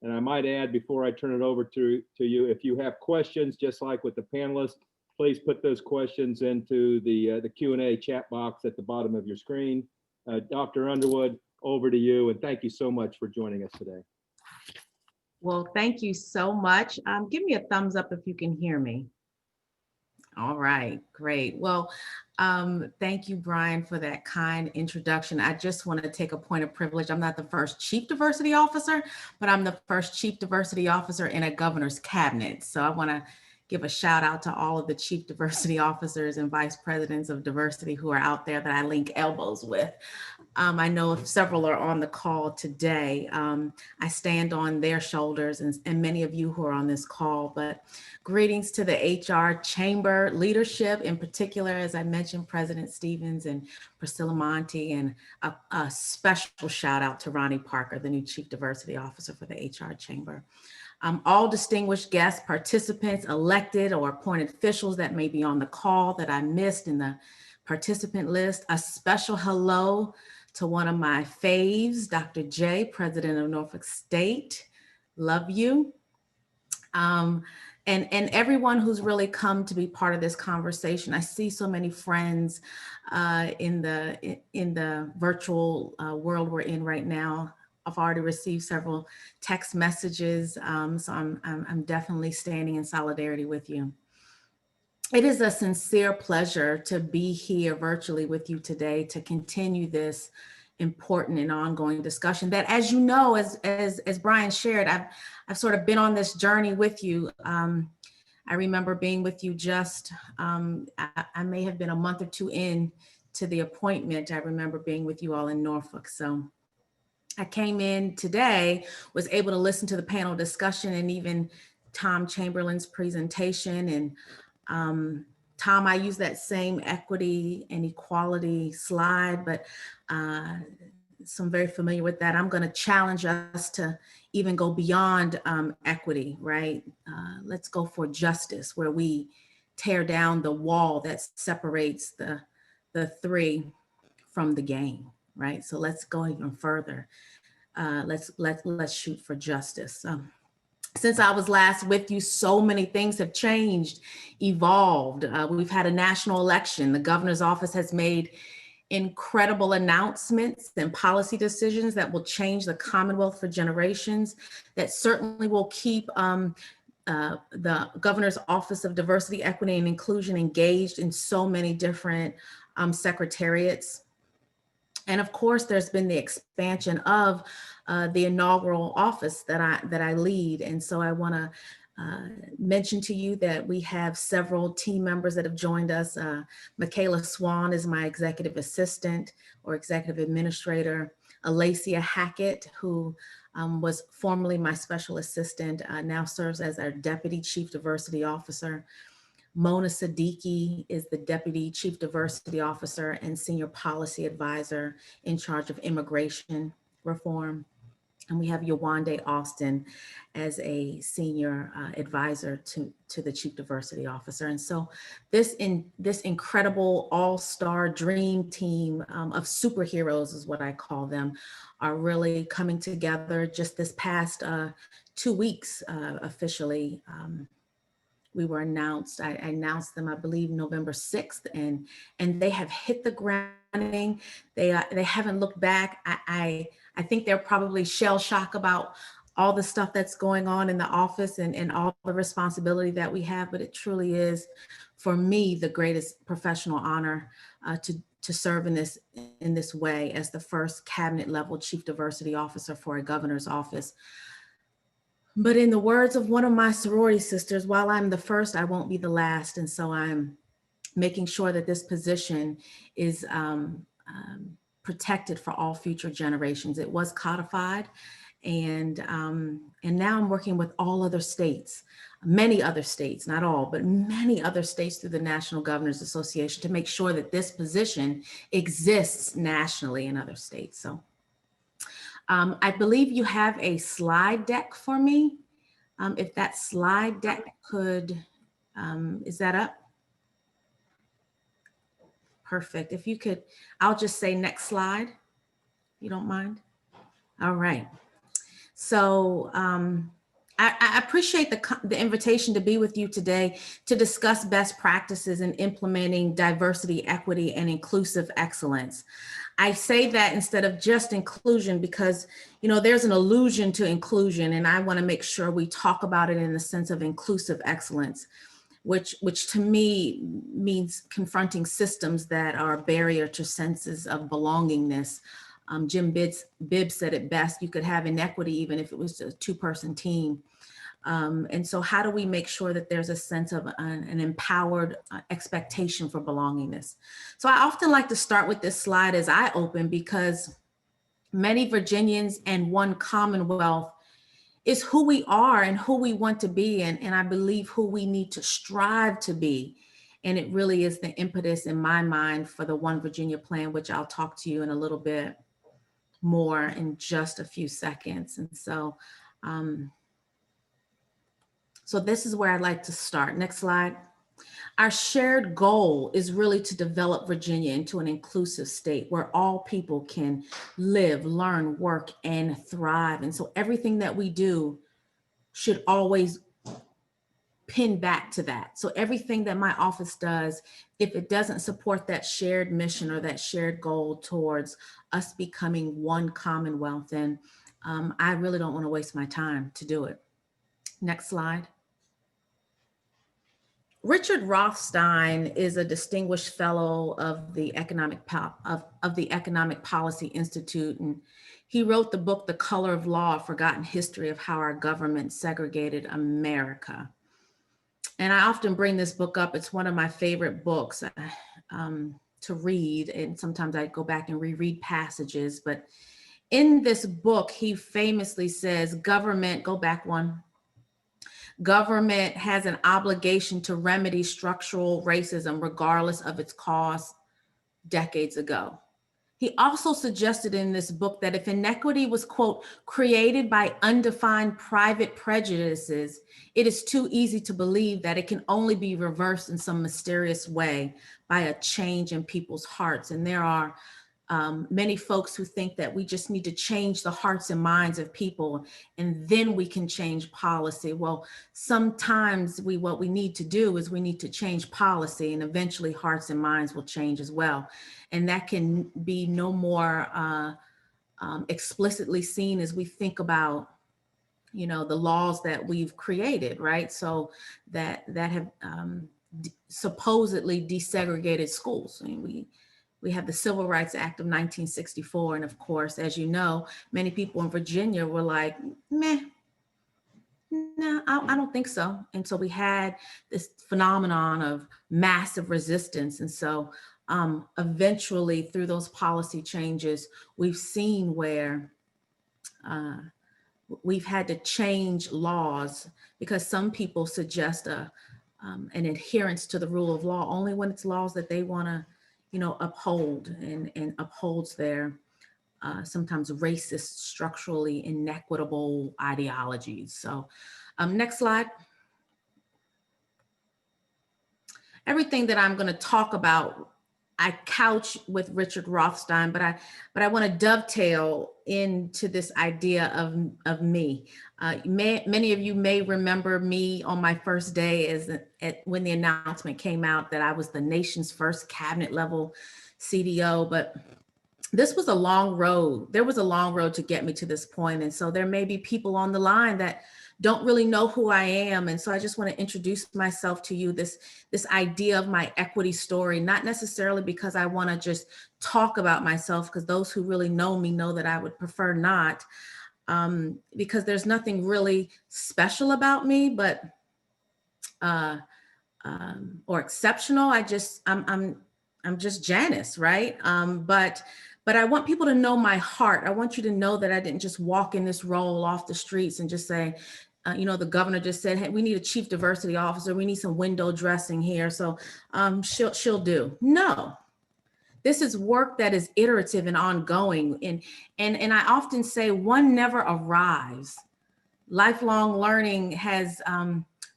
And I might add, before I turn it over to you, if you have questions, just like with the panelists, please put those questions into the Q&A chat box at the bottom of your screen. Dr. Underwood, over to you, and thank you so much for joining us today. Well, thank you so much. Give me a thumbs up if you can hear me. All right, great. Well, thank you, Brian, for that kind introduction. I just want to take a point of privilege. I'm not the first Chief Diversity Officer, but I'm the first Chief Diversity Officer in a governor's cabinet. So I want to give a shout out to all of the Chief Diversity Officers and Vice Presidents of Diversity who are out there that I link elbows with. I know several are on the call today. I stand on their shoulders and many of you who are on this call, but greetings to the HR Chamber leadership, in particular, as I mentioned, President Stevens and Priscilla Monty, and a special shout out to Ronnie Parker, the new Chief Diversity Officer for the HR Chamber. All distinguished guests, participants, elected or appointed officials that may be on the call that I missed in the participant list, a special hello to one of my faves, Dr. J, President of Norfolk State. Love you. And everyone who's really come to be part of this conversation. I see so many friends in the virtual world we're in right now. I've already received several text messages, so I'm definitely standing in solidarity with you. It is a sincere pleasure to be here virtually with you today to continue this important and ongoing discussion that, as you know, as Brian shared, I've sort of been on this journey with you. I remember being with you just, I may have been a month or two in to the appointment. I remember being with you all in Norfolk. So I came in today, was able to listen to the panel discussion and even Tom Chamberlain's presentation. And Tom, I use that same equity and equality slide, but so I'm very familiar with that. I'm going to challenge us to even go beyond equity, right? Let's go for justice, where we tear down the wall that separates the three from the game, right? So let's go even further. Let's shoot for justice. Since I was last with you, so many things have changed, evolved. We've had a national election. The governor's office has made incredible announcements and policy decisions that will change the Commonwealth for generations, that certainly will keep the governor's office of diversity, equity, and inclusion engaged in so many different secretariats. And of course, there's been the expansion of the inaugural office that I lead. And so I want to mention to you that we have several team members that have joined us. Michaela Swam is my executive assistant or executive administrator. Alacia Hackett, who was formerly my special assistant, now serves as our deputy chief diversity officer. Mona Siddiqui is the Deputy Chief Diversity Officer and Senior Policy Advisor in charge of immigration reform. And we have Yawande Austin as a Senior Advisor to the Chief Diversity Officer. And so this incredible all-star dream team of superheroes is what I call them, are really coming together just this past 2 weeks officially. We were announced, I announced them, I believe, November 6th, and they have hit the ground running. They haven't looked back. I think they're probably shell shocked about all the stuff that's going on in the office and all the responsibility that we have, but it truly is, for me, the greatest professional honor to serve in this way as the first cabinet level chief diversity officer for a governor's office. But in the words of one of my sorority sisters, while I'm the first, I won't be the last. And so I'm making sure that this position is protected for all future generations. It was codified, and now I'm working with all other states, many other states, not all, but many other states through the National Governors Association to make sure that this position exists nationally in other states. So I believe you have a slide deck for me. If that slide deck could, is that up? Perfect. If you could, I'll just say next slide, if you don't mind. All right. So I appreciate the invitation to be with you today to discuss best practices in implementing diversity, equity, and inclusive excellence. I say that instead of just inclusion because, you know, there's an allusion to inclusion, and I want to make sure we talk about it in the sense of inclusive excellence, which to me means confronting systems that are a barrier to senses of belongingness. Jim Bibbs said it best: you could have inequity even if it was a two-person team. And so how do we make sure that there's a sense of an empowered expectation for belongingness? So I often like to start with this slide as I open, because many Virginians and one Commonwealth is who we are and who we want to be, and I believe who we need to strive to be. And it really is the impetus in my mind for the One Virginia plan, which I'll talk to you in a little bit more in just a few seconds. And so, so this is where I'd like to start. Next slide. Our shared goal is really to develop Virginia into an inclusive state where all people can live, learn, work, and thrive. And so everything that we do should always pin back to that. So everything that my office does, if it doesn't support that shared mission or that shared goal towards us becoming one Commonwealth, then I really don't want to waste my time to do it. Next slide. Richard Rothstein is a distinguished fellow of the Economic Policy Institute, and he wrote the book, The Color of Law: A Forgotten History of How Our Government Segregated America. And I often bring this book up. It's one of my favorite books to read, and sometimes I go back and reread passages. But in this book, he famously says, government, go back one, government has an obligation to remedy structural racism regardless of its cause decades ago. He also suggested in this book that if inequity was, quote, created by undefined private prejudices, it is too easy to believe that it can only be reversed in some mysterious way by a change in people's hearts. And there are many folks who think that we just need to change the hearts and minds of people and then we can change policy. Well, sometimes what we need to do is we need to change policy, and eventually hearts and minds will change as well. And that can be no more explicitly seen as we think about, you know, the laws that we've created, right? So that have supposedly desegregated schools. I mean, we have the Civil Rights Act of 1964. And of course, as you know, many people in Virginia were like, meh, no, I don't think so. And so we had this phenomenon of massive resistance. And so eventually through those policy changes, we've seen where we've had to change laws because some people suggest an adherence to the rule of law only when it's laws that they want to, you know, uphold and upholds their sometimes racist, structurally inequitable ideologies. So next slide. Everything that I'm going to talk about, I couch with Richard Rothstein, but I want to dovetail into this idea of me. Many of you may remember me on my first day when the announcement came out that I was the nation's first cabinet level CDO, but this was a long road. There was a long road to get me to this point. And so there may be people on the line that don't really know who I am. And so I just want to introduce myself to you, this idea of my equity story, not necessarily because I want to just talk about myself, because those who really know me know that I would prefer not, because there's nothing really special about me, but or exceptional. I'm just Janice, right? But I want people to know my heart. I want you to know that I didn't just walk in this role off the streets and just say, you know, the governor just said, hey, we need a chief diversity officer. We need some window dressing here. So she'll do. No, this is work that is iterative and ongoing. And I often say one never arrives. Lifelong learning has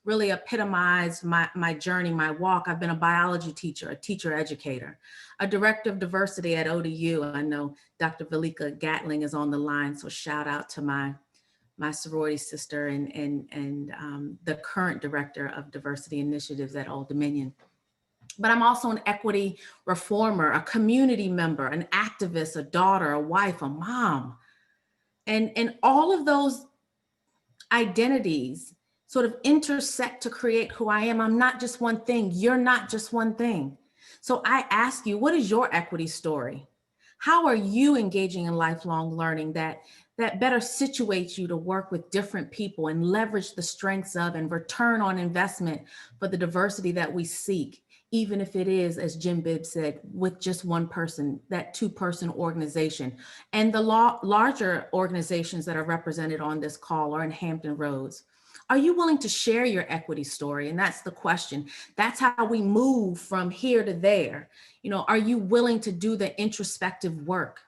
really epitomized my journey, my walk. I've been a biology teacher, a teacher educator, a director of diversity at ODU. I know Dr. Valika Gatling is on the line, so shout out to my my sorority sister and the current director of diversity initiatives at Old Dominion. But I'm also an equity reformer, a community member, an activist, a daughter, a wife, a mom. And all of those identities sort of intersect to create who I am. I'm not just one thing. You're not just one thing. So I ask you, what is your equity story? How are you engaging in lifelong learning that better situates you to work with different people and leverage the strengths of and return on investment for the diversity that we seek, even if it is, as Jim Bibb said, with just one person, that two-person organization. And the larger organizations that are represented on this call are in Hampton Roads. Are you willing to share your equity story? And that's the question. That's how we move from here to there. You know, are you willing to do the introspective work?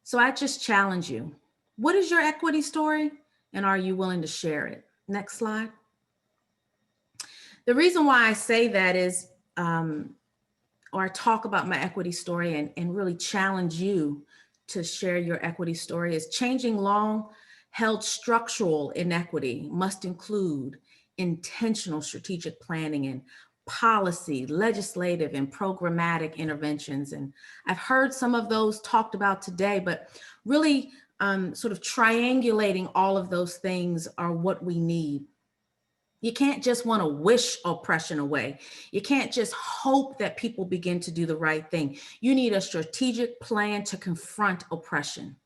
So I just challenge you. What is your equity story? And are you willing to share it? Next slide. The reason why I say that is, or I talk about my equity story and really challenge you to share your equity story, is changing long-held structural inequity must include intentional strategic planning and policy, legislative and programmatic interventions. And I've heard some of those talked about today, but really sort of triangulating all of those things are what we need. You can't just want to wish oppression away. You can't just hope that people begin to do the right thing. You need a strategic plan to confront oppression.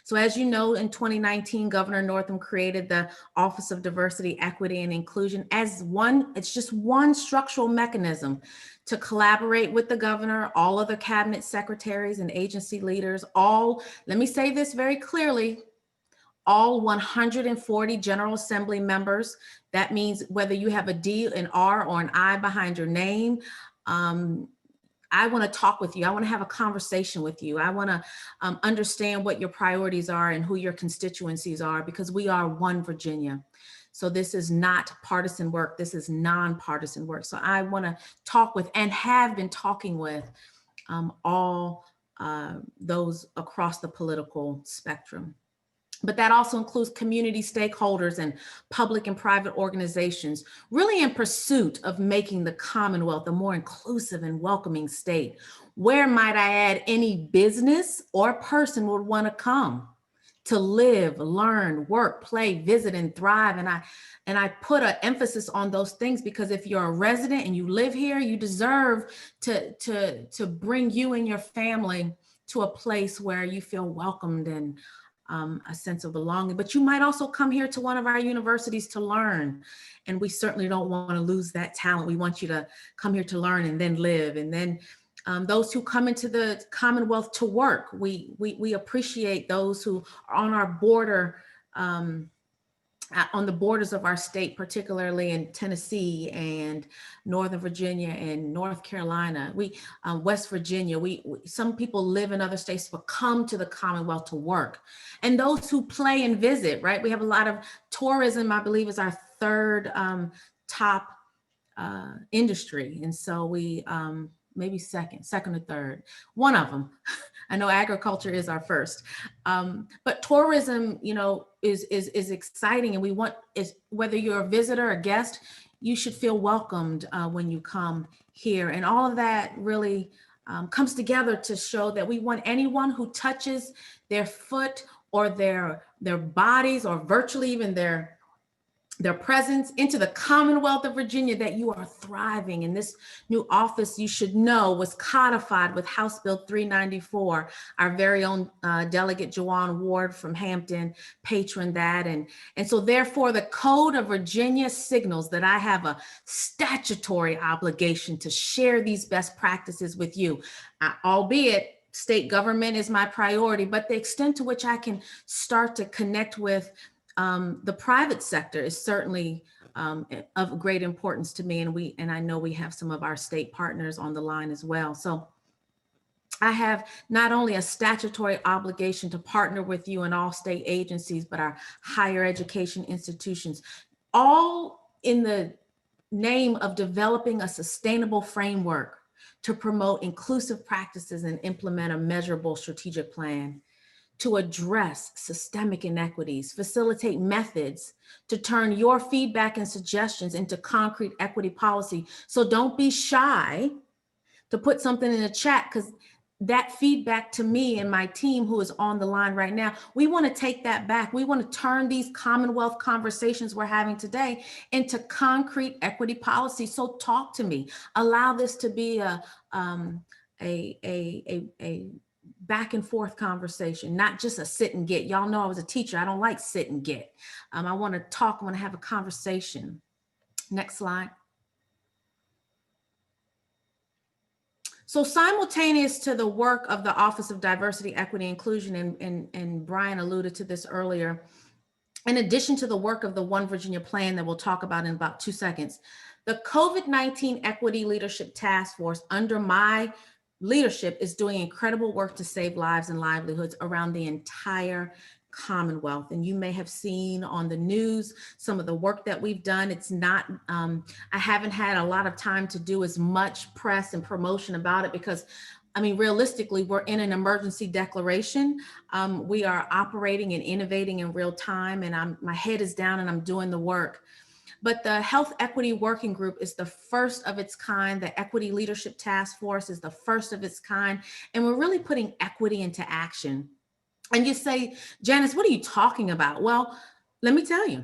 So as you know, in 2019, Governor Northam created the Office of Diversity, Equity, and Inclusion as it's just one structural mechanism to collaborate with the governor, all other cabinet secretaries and agency leaders, let me say this very clearly, all 140 General Assembly members. That means whether you have a D, an R, or an I behind your name, I want to talk with you. I want to have a conversation with you. I want to understand what your priorities are and who your constituencies are, because we are one Virginia. So this is not partisan work. This is nonpartisan work. So I want to talk with and have been talking with all those across the political spectrum. But that also includes community stakeholders and public and private organizations, really in pursuit of making the Commonwealth a more inclusive and welcoming state, where, might I add, any business or person would want to come to live, learn, work, play, visit, and thrive. And I put an emphasis on those things because if you're a resident and you live here, you deserve to bring you and your family to a place where you feel welcomed and a sense of belonging. But you might also come here to one of our universities to learn. And we certainly don't want to lose that talent. We want you to come here to learn and then live. And then those who come into the Commonwealth to work, we appreciate those who are on our border, on the borders of our state, particularly in Tennessee and Northern Virginia and North Carolina, West Virginia. Some people live in other states but come to the Commonwealth to work. And those who play and visit, right? We have a lot of tourism, I believe, is our third top industry. And so we, maybe second or third, one of them. I know agriculture is our first, but tourism, you know, is exciting, and we want whether you're a visitor, a guest, you should feel welcomed when you come here, and all of that really comes together to show that we want anyone who touches their foot or their bodies or virtually even their presence into the Commonwealth of Virginia, that you are thriving. And this new office, you should know, was codified with House Bill 394. Our very own Delegate Joanne Ward from Hampton patroned that. And so therefore the Code of Virginia signals that I have a statutory obligation to share these best practices with you, albeit state government is my priority, but the extent to which I can start to connect with the private sector is certainly of great importance to me, and I know we have some of our state partners on the line as well. So I have not only a statutory obligation to partner with you and all state agencies, but our higher education institutions, all in the name of developing a sustainable framework to promote inclusive practices and implement a measurable strategic plan to address systemic inequities, facilitate methods to turn your feedback and suggestions into concrete equity policy. So don't be shy to put something in the chat, because that feedback to me and my team who is on the line right now, we want to take that back. We want to turn these Commonwealth conversations we're having today into concrete equity policy. So talk to me. Allow this to be a back and forth conversation, not just a sit and get. Y'all know I was a teacher. I don't like sit and get. I want to talk. I want to have a conversation. Next slide. So simultaneous to the work of the Office of Diversity, Equity, Inclusion, and Brian alluded to this earlier, in addition to the work of the One Virginia Plan that we'll talk about in about 2 seconds, the COVID-19 Equity Leadership Task Force under my leadership is doing incredible work to save lives and livelihoods around the entire Commonwealth. And you may have seen on the news some of the work that we've done. It's not, I haven't had a lot of time to do as much press and promotion about it because, I mean, realistically, we're in an emergency declaration. We are operating and innovating in real time, and my head is down and I'm doing the work. But the Health Equity Working Group is the first of its kind. The Equity Leadership Task Force is the first of its kind. And we're really putting equity into action. And you say, Janice, what are you talking about? Well, let me tell you,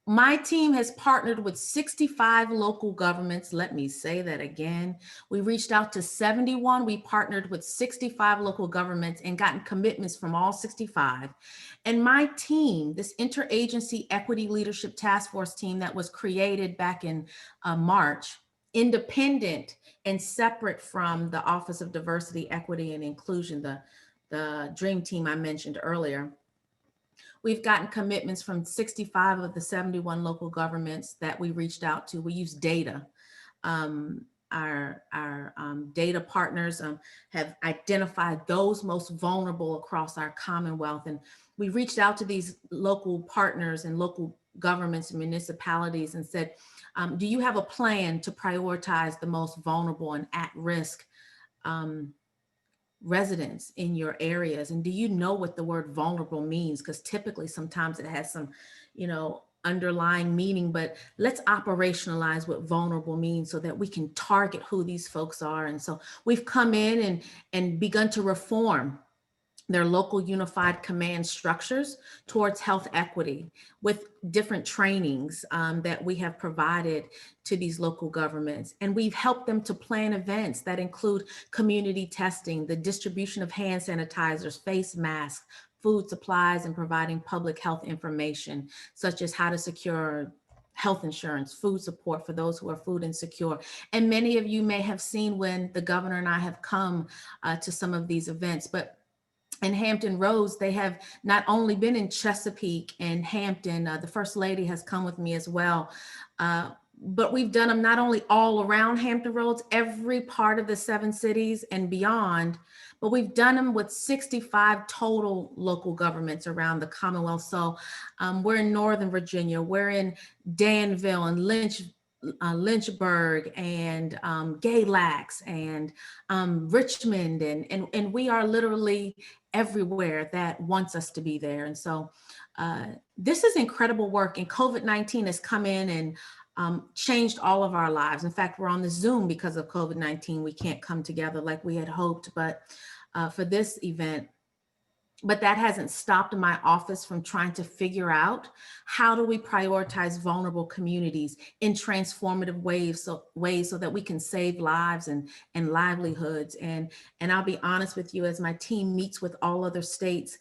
my team has partnered with 65 local governments. Let me say that again. We reached out to 71. We partnered with 65 local governments and gotten commitments from all 65. And my team, this Interagency Equity Leadership Task Force team that was created back in March, independent and separate from the Office of Diversity, Equity, and Inclusion, the dream team I mentioned earlier. We've gotten commitments from 65 of the 71 local governments that we reached out to. We use data. Our data partners have identified those most vulnerable across our Commonwealth. And we reached out to these local partners and local governments and municipalities and said, do you have a plan to prioritize the most vulnerable and at-risk residents in your areas? And do you know what the word vulnerable means? Because typically sometimes it has some, underlying meaning, but let's operationalize what vulnerable means so that we can target who these folks are. And so we've come in and begun to reform their local unified command structures towards health equity with different trainings that we have provided to these local governments. And we've helped them to plan events that include community testing, the distribution of hand sanitizers, face masks, food supplies, and providing public health information, such as how to secure health insurance, food support for those who are food insecure. And many of you may have seen when the governor and I have come to some of these events, but in Hampton Roads, they have not only been in Chesapeake and Hampton, the First Lady has come with me as well, but we've done them not only all around Hampton Roads, every part of the 7 cities and beyond, but we've done them with 65 total local governments around the Commonwealth. So we're in Northern Virginia, we're in Danville and Lynchburg and Gay Lax and Richmond, and we are literally everywhere that wants us to be there. And so this is incredible work, and COVID-19 has come in and changed all of our lives. In fact, we're on the Zoom because of COVID-19. We can't come together like we had hoped, but for this event. But that hasn't stopped my office from trying to figure out how do we prioritize vulnerable communities in transformative ways so that we can save lives and livelihoods. And I'll be honest with you, as my team meets with all other states,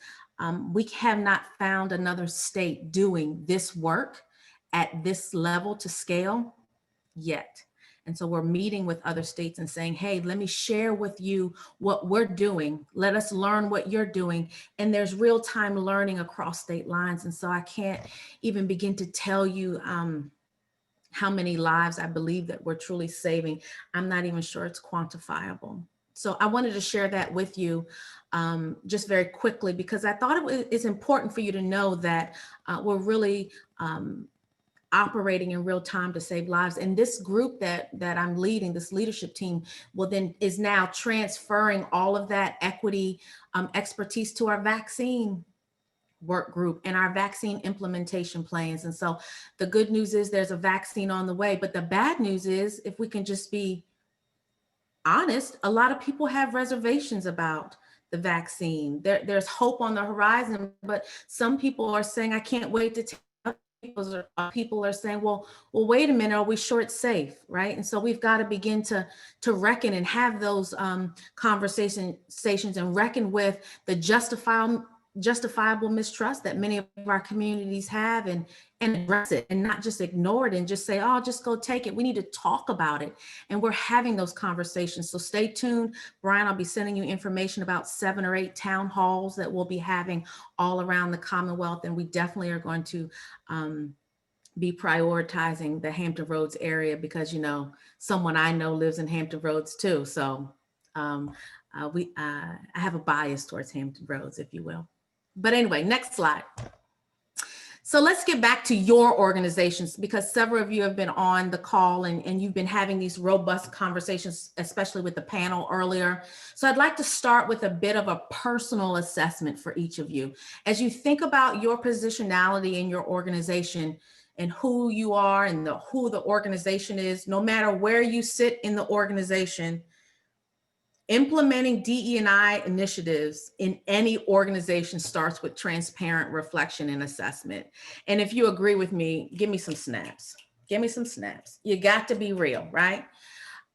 we have not found another state doing this work at this level to scale yet. And so we're meeting with other states and saying, hey, let me share with you what we're doing. Let us learn what you're doing. And there's real-time learning across state lines. And so I can't even begin to tell you how many lives I believe that we're truly saving. I'm not even sure it's quantifiable. So I wanted to share that with you just very quickly, because I thought it's important for you to know that we're really operating in real time to save lives. And this group that I'm leading, this leadership team, is now transferring all of that equity expertise to our vaccine work group and our vaccine implementation plans. And so the good news is there's a vaccine on the way, but the bad news is, if we can just be honest, a lot of people have reservations about the vaccine. There's hope on the horizon, but some people are saying, I can't wait to take. People are saying, well, wait a minute, are we sure it's safe, right? And so we've got to begin to reckon and have those conversations and reckon with the justifiable mistrust that many of our communities have, and address it, and not just ignore it and just say, oh, just go take it. We need to talk about it. And we're having those conversations. So stay tuned. Brian, I'll be sending you information about 7 or 8 town halls that we'll be having all around the Commonwealth. And we definitely are going to be prioritizing the Hampton Roads area, because, you know, someone I know lives in Hampton Roads too. So I have a bias towards Hampton Roads, if you will. But anyway, next slide. So let's get back to your organizations, because several of you have been on the call and you've been having these robust conversations, especially with the panel earlier. So I'd like to start with a bit of a personal assessment for each of you. As you think about your positionality in your organization and who you are and who the organization is, no matter where you sit in the organization, implementing DE&I initiatives in any organization starts with transparent reflection and assessment. And if you agree with me, give me some snaps. Give me some snaps. You got to be real, right?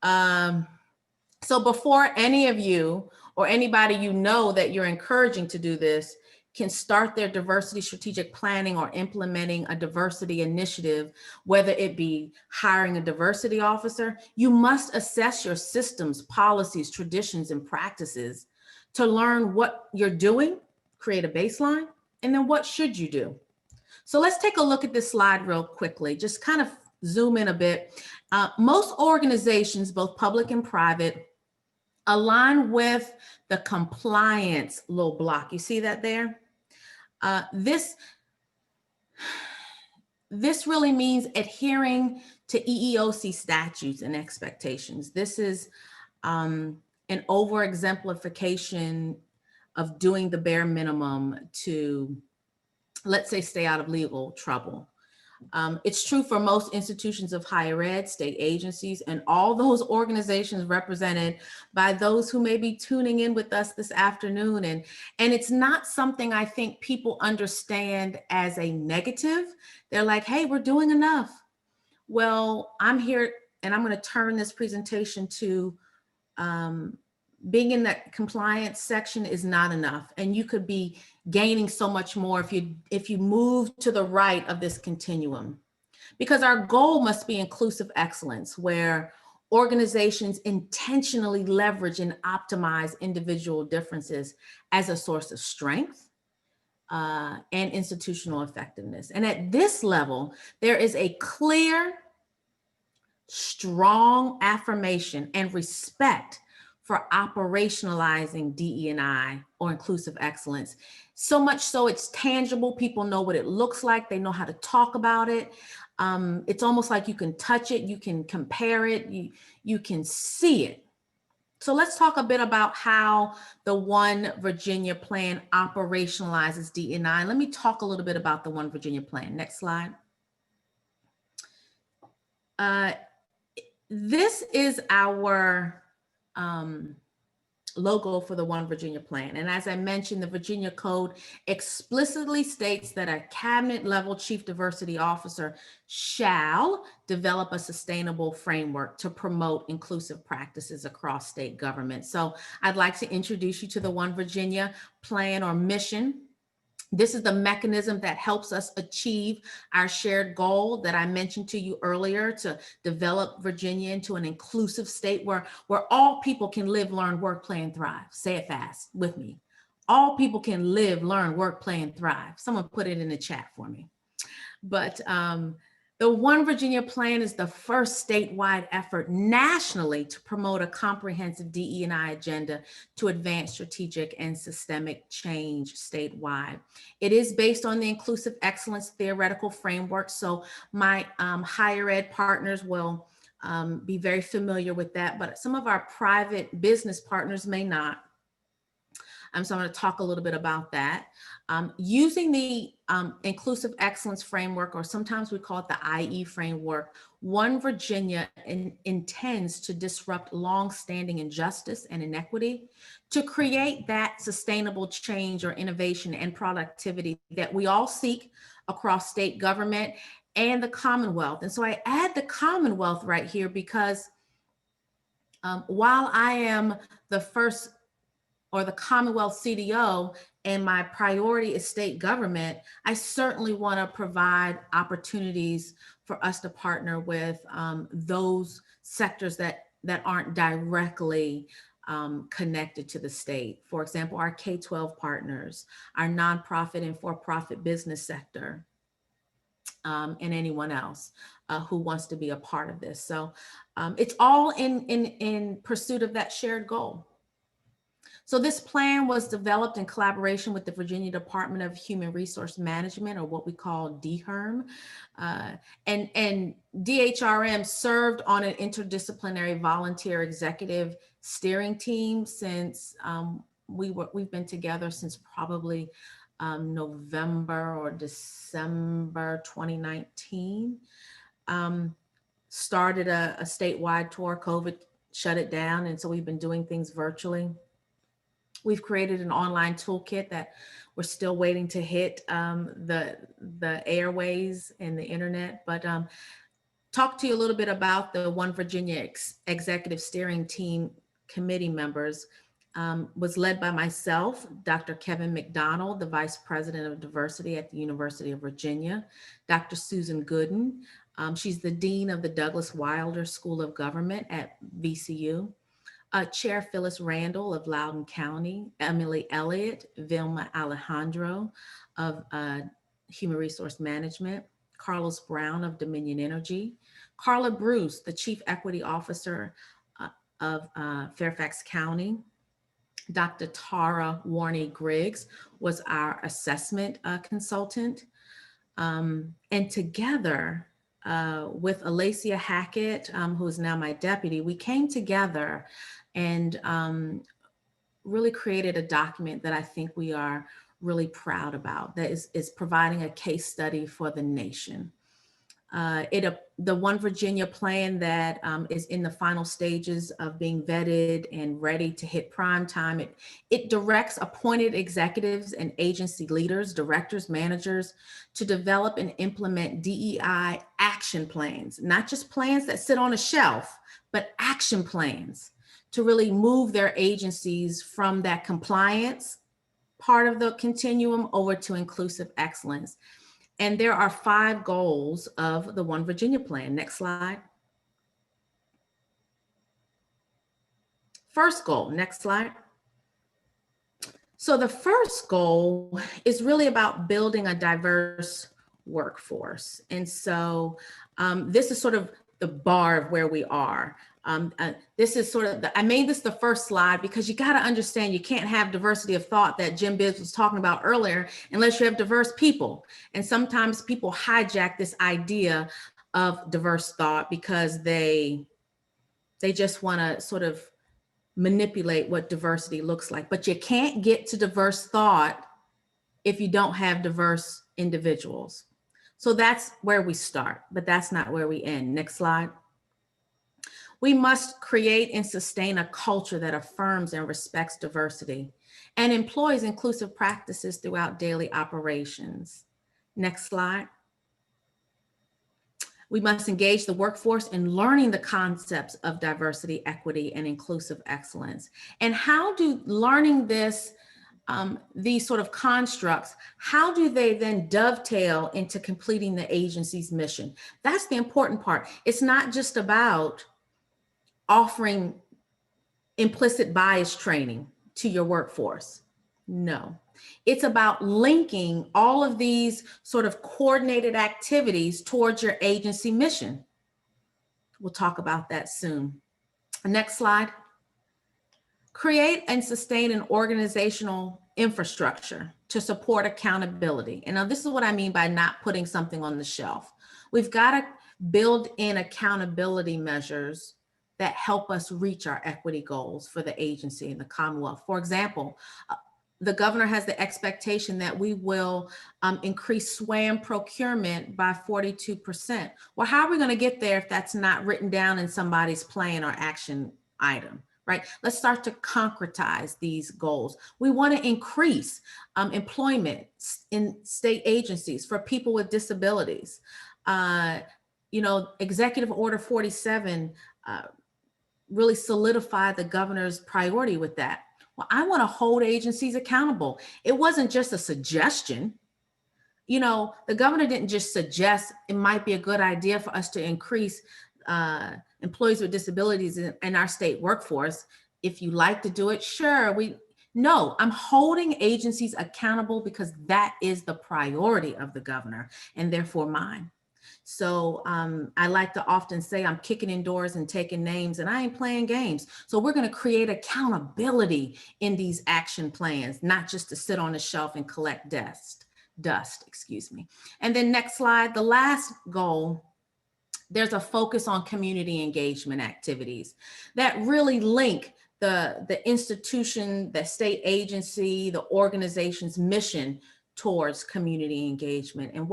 So before any of you or anybody you know that you're encouraging to do this can start their diversity strategic planning or implementing a diversity initiative, whether it be hiring a diversity officer, you must assess your systems, policies, traditions, and practices to learn what you're doing, create a baseline, and then what should you do. So let's take a look at this slide real quickly, just kind of zoom in a bit. Most organizations, both public and private, align with the compliance little block. You see that there? This really means adhering to EEOC statutes and expectations. This is an over-exemplification of doing the bare minimum to, let's say, stay out of legal trouble. It's true for most institutions of higher ed, state agencies, and all those organizations represented by those who may be tuning in with us this afternoon. And it's not something I think people understand as a negative. They're like, hey, we're doing enough. Well, I'm here and I'm going to turn this presentation to being in that compliance section is not enough. And you could be gaining so much more if you move to the right of this continuum. Because our goal must be inclusive excellence, where organizations intentionally leverage and optimize individual differences as a source of strength and institutional effectiveness. And at this level, there is a clear, strong affirmation and respect for operationalizing DE&I or inclusive excellence. So much so it's tangible. People know what it looks like. They know how to talk about it. It's almost like you can touch it, you can compare it, you can see it. So let's talk a bit about how the One Virginia Plan operationalizes DE&I. Let me talk a little bit about the One Virginia Plan. Next slide. This is our logo for the One Virginia Plan. And as I mentioned, the Virginia Code explicitly states that a cabinet level chief diversity officer shall develop a sustainable framework to promote inclusive practices across state government. So I'd like to introduce you to the One Virginia Plan or mission. This is the mechanism that helps us achieve our shared goal that I mentioned to you earlier, to develop Virginia into an inclusive state where all people can live, learn, work, play, and thrive. Say it fast with me. All people can live, learn, work, play, and thrive. Someone put it in the chat for me. But the The One Virginia Plan is the first statewide effort nationally to promote a comprehensive DE&I agenda to advance strategic and systemic change statewide. It is based on the Inclusive Excellence Theoretical Framework, so my higher ed partners will be very familiar with that, but some of our private business partners may not. So I'm going to talk a little bit about that. Using the Inclusive Excellence Framework, or sometimes we call it the IE framework, One Virginia intends to disrupt longstanding injustice and inequity to create that sustainable change or innovation and productivity that we all seek across state government and the Commonwealth. And so I add the Commonwealth right here because while I am the first or the Commonwealth CDO, and my priority is state government, I certainly want to provide opportunities for us to partner with those sectors that aren't directly connected to the state. For example, our K-12 partners, our nonprofit and for-profit business sector, and anyone else who wants to be a part of this. So it's all in pursuit of that shared goal. So this plan was developed in collaboration with the Virginia Department of Human Resource Management, or what we call DHRM. And DHRM served on an interdisciplinary volunteer executive steering team since we've been together since probably November or December 2019. Started a statewide tour, COVID shut it down, and so we've been doing things virtually. We've created an online toolkit that we're still waiting to hit the airways and the internet, but talk to you a little bit about the One Virginia Executive Steering Team committee members. Was led by myself, Dr. Kevin McDonald, the Vice President of Diversity at the University of Virginia, Dr. Susan Gooden, she's the Dean of the Douglas Wilder School of Government at VCU, Chair Phyllis Randall of Loudoun County, Emily Elliott, Vilma Alejandro of Human Resource Management, Carlos Brown of Dominion Energy, Carla Bruce, the Chief Equity Officer of Fairfax County, Dr. Tara Warney Griggs was our assessment consultant. And together with Alacia Hackett, who is now my deputy, we came together and really created a document that I think we are really proud about, that is providing a case study for the nation. The One Virginia plan that is in the final stages of being vetted and ready to hit prime time. It directs appointed executives and agency leaders, directors, managers to develop and implement DEI action plans, not just plans that sit on a shelf, but action plans to really move their agencies from that compliance part of the continuum over to inclusive excellence. And there are 5 goals of the One Virginia Plan. Next slide. First goal, next slide. So the first goal is really about building a diverse workforce. And so this is sort of the bar of where we are. This is sort of, I made this the first slide because you got to understand you can't have diversity of thought that Jim Bibbs was talking about earlier unless you have diverse people. And sometimes people hijack this idea of diverse thought because they just want to sort of manipulate what diversity looks like. But you can't get to diverse thought if you don't have diverse individuals. So that's where we start, but that's not where we end. Next slide. We must create and sustain a culture that affirms and respects diversity and employs inclusive practices throughout daily operations. Next slide. We must engage the workforce in learning the concepts of diversity, equity, and inclusive excellence. And how do learning this, these sort of constructs, how do they then dovetail into completing the agency's mission? That's the important part. It's not just about offering implicit bias training to your workforce. No, It's about linking all of these sort of coordinated activities towards your agency mission. We'll talk about that soon. Next slide. Create and sustain an organizational infrastructure to support accountability. And now this is what I mean by not putting something on the shelf. We've got to build in accountability measures that help us reach our equity goals for the agency and the Commonwealth. For example, the governor has the expectation that we will increase Swam procurement by 42%. Well, how are we going to get there if that's not written down in somebody's plan or action item? Right? Let's start to concretize these goals. We want to increase employment in state agencies for people with disabilities. Executive Order 47 really solidified the governor's priority with that. Well, I want to hold agencies accountable. It wasn't just a suggestion. The governor didn't just suggest it might be a good idea for us to increase employees with disabilities in our state workforce. If you like to do it, sure. No, I'm holding agencies accountable because that is the priority of the governor and therefore mine. So I like to often say I'm kicking in doors and taking names, and I ain't playing games. So we're going to create accountability in these action plans, not just to sit on the shelf and collect dust. And then next slide, the last goal. There's a focus on community engagement activities that really link the institution, the state agency, the organization's mission towards community engagement. And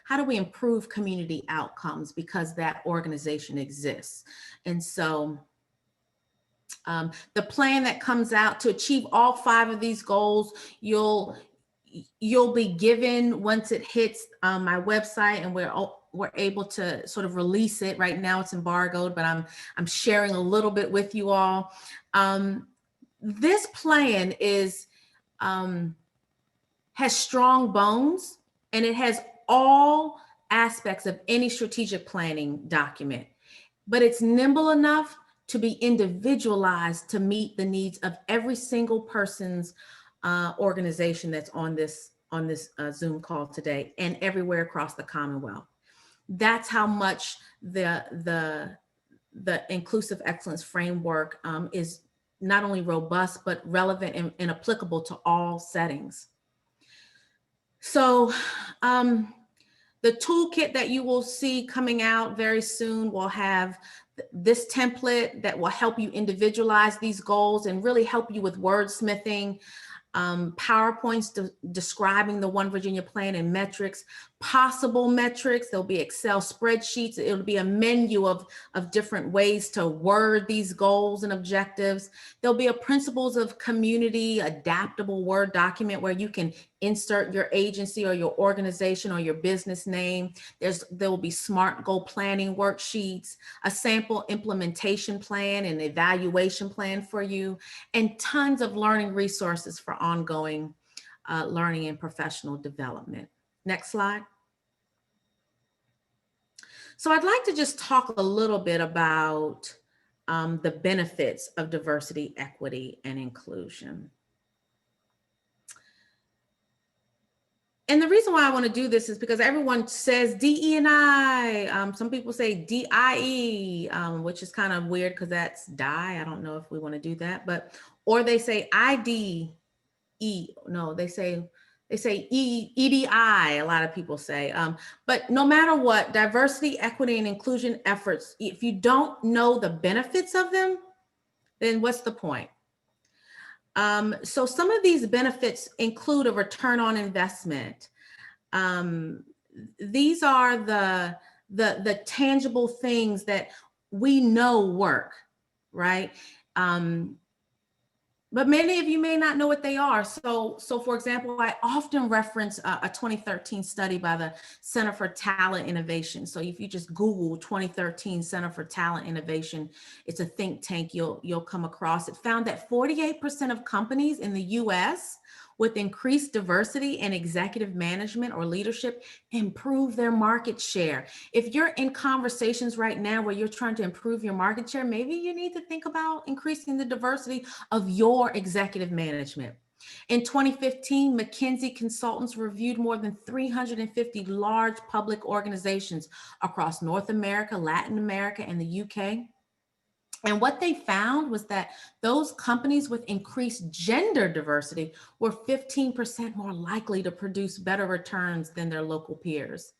how do we improve community outcomes because that organization exists? And so the plan that comes out to achieve all 5 of these goals, you'll be given once it hits my website, and we're able to sort of release it. Right now it's embargoed, but I'm sharing a little bit with you all. This plan has strong bones, and it has all aspects of any strategic planning document, but it's nimble enough to be individualized to meet the needs of every single person's organization that's on this Zoom call today and everywhere across the Commonwealth. That's how much the inclusive excellence framework is not only robust, but relevant and applicable to all settings. So the toolkit that you will see coming out very soon will have this template that will help you individualize these goals and really help you with wordsmithing, PowerPoints describing the One Virginia plan and metrics, possible metrics. There'll be Excel spreadsheets. It'll be a menu of different ways to word these goals and objectives. There'll be a principles of community adaptable Word document where you can insert your agency or your organization or your business name. There will be SMART goal planning worksheets, a sample implementation plan and evaluation plan for you, and tons of learning resources for ongoing learning and professional development. Next slide. So I'd like to just talk a little bit about the benefits of diversity, equity, and inclusion. And the reason why I want to do this is because everyone says DE&I. Some people say DIE, which is kind of weird because that's die. I don't know if we want to do that, or they say IDE. No, they say EDI, a lot of people say. But no matter what, diversity, equity, and inclusion efforts, if you don't know the benefits of them, then what's the point? So some of these benefits include a return on investment. These are the tangible things that we know work, right? But many of you may not know what they are. So for example, I often reference a 2013 study by the Center for Talent Innovation. So if you just Google 2013 Center for Talent Innovation, it's a think tank you'll come across. It found that 48% of companies in the US with increased diversity in executive management or leadership improve their market share. If you're in conversations right now where you're trying to improve your market share, maybe you need to think about increasing the diversity of your executive management. In 2015, McKinsey consultants reviewed more than 350 large public organizations across North America, Latin America, and the UK. And what they found was that those companies with increased gender diversity were 15% more likely to produce better returns than their local peers.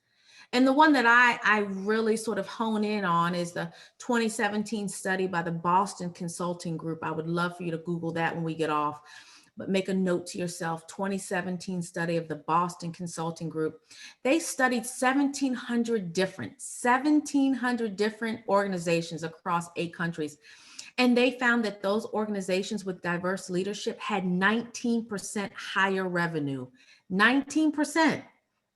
And the one that I really sort of hone in on is the 2017 study by the Boston Consulting Group. I would love for you to Google that when we get off, but make a note to yourself, 2017 study of the Boston Consulting Group. They studied 1,700 different organizations across 8 countries. And they found that those organizations with diverse leadership had 19% higher revenue, 19%.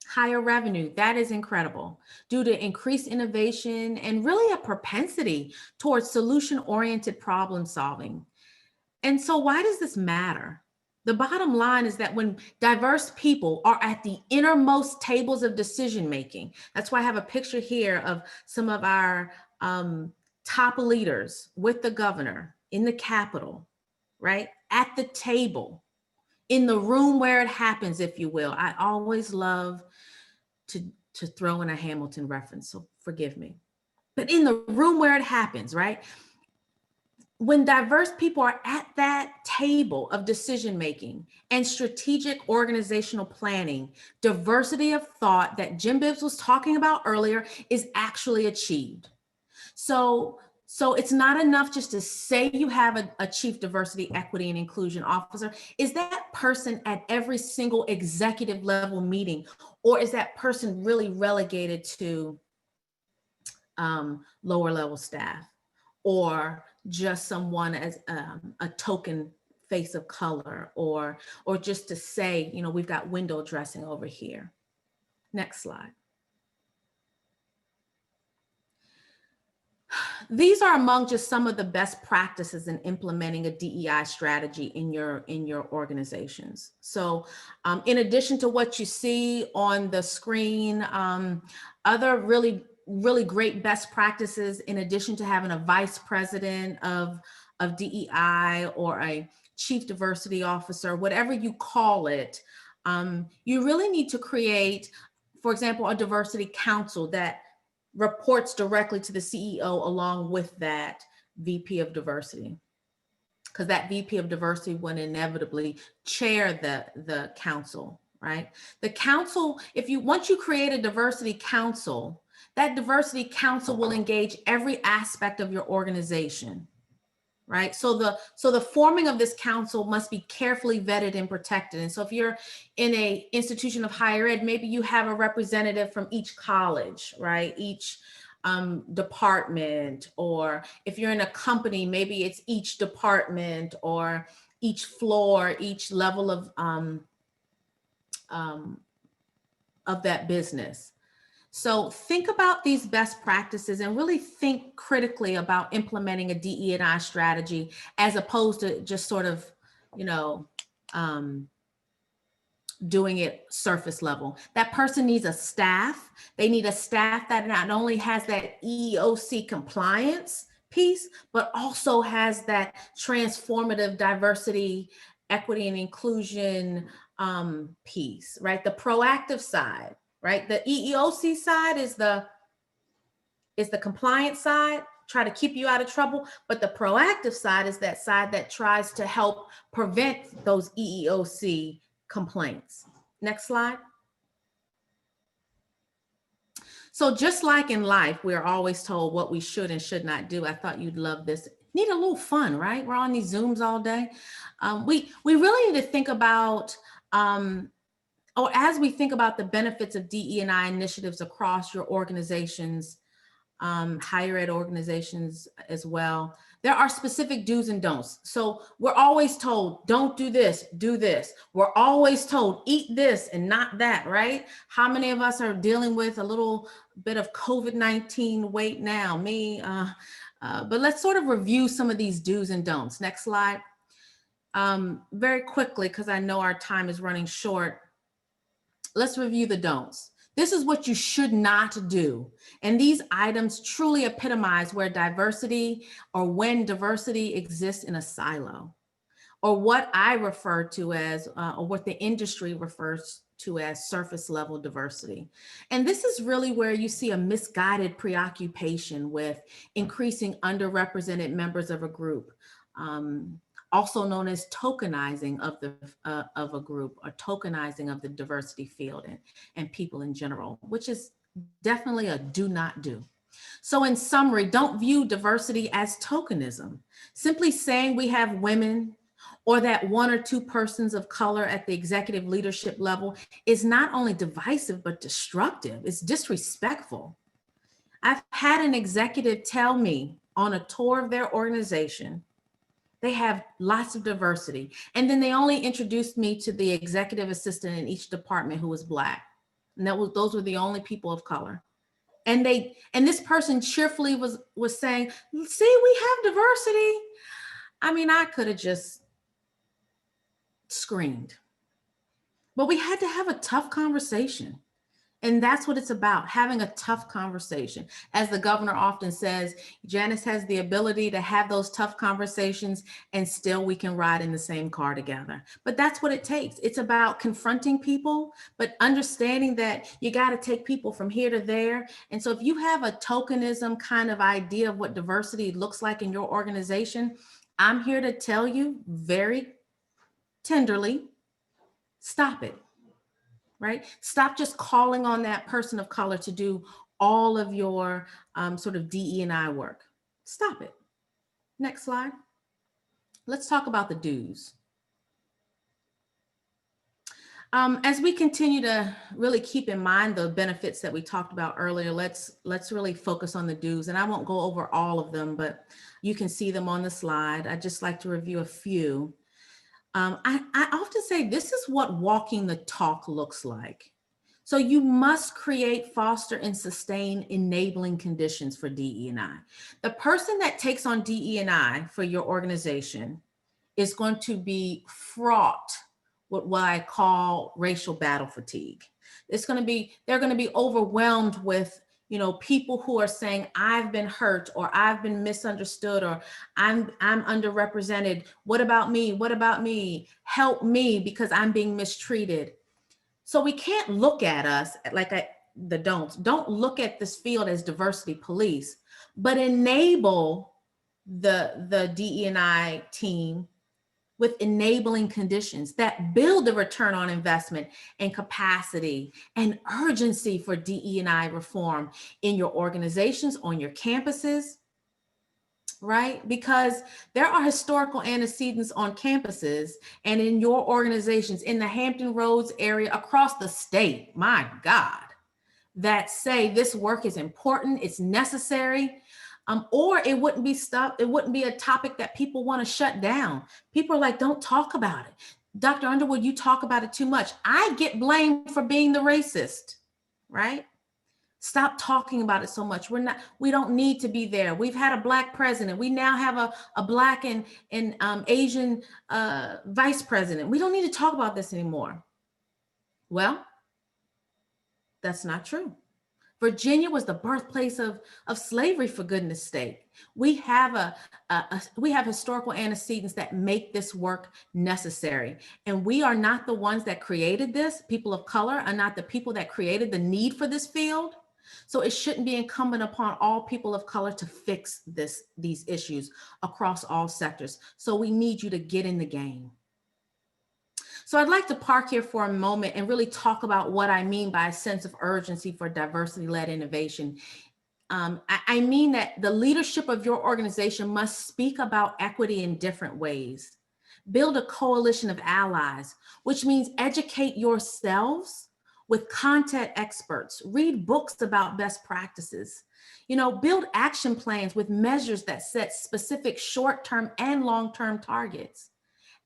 Higher revenue. That is incredible due to increased innovation and really a propensity towards solution-oriented problem solving. And so why does this matter? The bottom line is that when diverse people are at the innermost tables of decision-making, that's why I have a picture here of some of our top leaders with the governor in the Capitol, right? At the table, in the room where it happens, if you will. I always love to throw in a Hamilton reference, so forgive me. But in the room where it happens, right? When diverse people are at that table of decision-making and strategic organizational planning, diversity of thought that Jim Bibbs was talking about earlier is actually achieved. So it's not enough just to say you have a chief diversity, equity, and inclusion officer. Is that person at every single executive level meeting, or is that person really relegated to lower level staff, or just someone as a token face of color, or just to say, you know, we've got window dressing over here. Next slide. These are among just some of the best practices in implementing a DEI strategy in your organizations. So in addition to what you see on the screen, other really great best practices, in addition to having a vice president of DEI or a chief diversity officer, whatever you call it, you really need to create, for example, a diversity council that reports directly to the CEO along with that VP of diversity, because that VP of diversity would inevitably chair the council, right? The council, once you create a diversity council, that diversity council will engage every aspect of your organization, right? So the forming of this council must be carefully vetted and protected. And so if you're in a institution of higher ed, maybe you have a representative from each college, right? Each department, or if you're in a company, maybe it's each department or each floor, each level of that business. So think about these best practices and really think critically about implementing a DE&I strategy, as opposed to just sort of, you know, doing it surface level. That person needs a staff. They need a staff that not only has that EEOC compliance piece, but also has that transformative diversity, equity, and inclusion piece, right? The proactive side. Right? The EEOC side is the compliance side, try to keep you out of trouble. But the proactive side is that side that tries to help prevent those EEOC complaints. Next slide. So just like in life, we're always told what we should and should not do. I thought you'd love this. Need a little fun, right? We're on these Zooms all day. We really need to think about or as we think about the benefits of DE&I initiatives across your organizations, higher ed organizations as well, there are specific do's and don'ts. So we're always told, don't do this, do this. We're always told, eat this and not that, right? How many of us are dealing with a little bit of COVID-19 weight now? Me, but let's sort of review some of these do's and don'ts. Next slide. Very quickly, because I know our time is running short. Let's review the don'ts. This is what you should not do. And these items truly epitomize where diversity, or when diversity exists in a silo. or what I refer to as, or what the industry refers to as surface level diversity. And this is really where you see a misguided preoccupation with increasing underrepresented members of a group, also known as tokenizing of a group, or tokenizing of the diversity field and people in general, which is definitely a do not do. So in summary, don't view diversity as tokenism. Simply saying we have women or that one or two persons of color at the executive leadership level is not only divisive, but destructive. It's disrespectful. I've had an executive tell me on a tour of their organization, they have lots of diversity. And then they only introduced me to the executive assistant in each department who was Black. And those were the only people of color. And this person cheerfully was saying, see, we have diversity. I mean, I could have just screamed. But we had to have a tough conversation. And that's what it's about, having a tough conversation. As the governor often says, Janice has the ability to have those tough conversations and still we can ride in the same car together. But that's what it takes. It's about confronting people, but understanding that you got to take people from here to there. And so if you have a tokenism kind of idea of what diversity looks like in your organization, I'm here to tell you very tenderly, stop it. Right? Stop just calling on that person of color to do all of your sort of DE&I work. Stop it. Next slide. Let's talk about the do's. As we continue to really keep in mind the benefits that we talked about earlier, let's really focus on the do's. And I won't go over all of them, but you can see them on the slide. I'd just like to review a few. I often say this is what walking the talk looks like. So you must create, foster, and sustain enabling conditions for DE&I. The person that takes on DE&I for your organization is going to be fraught with what I call racial battle fatigue. They're going to be overwhelmed with people who are saying, I've been hurt, or I've been misunderstood, or I'm underrepresented. What about me? What about me? Help me because I'm being mistreated. So we can't look at us like the don'ts. Don't look at this field as diversity police, but enable the DE&I team with enabling conditions that build the return on investment and capacity and urgency for DE&I reform in your organizations, on your campuses, right? Because there are historical antecedents on campuses and in your organizations in the Hampton Roads area across the state, my God, that say this work is important, it's necessary, or it wouldn't be stopped. It wouldn't be a topic that people want to shut down. People are like, don't talk about it. Dr. Underwood, you talk about it too much. I get blamed for being the racist, right? Stop talking about it so much. We don't need to be there. We've had a Black president. We now have a Black and Asian vice president. We don't need to talk about this anymore. Well, that's not true. Virginia was the birthplace of slavery, for goodness sake. We have we have historical antecedents that make this work necessary. And we are not the ones that created this. People of color are not the people that created the need for this field. So it shouldn't be incumbent upon all people of color to fix these issues across all sectors. So we need you to get in the game. So I'd like to park here for a moment and really talk about what I mean by a sense of urgency for diversity-led innovation. I mean that the leadership of your organization must speak about equity in different ways. Build a coalition of allies, which means educate yourselves with content experts, read books about best practices, build action plans with measures that set specific short-term and long-term targets,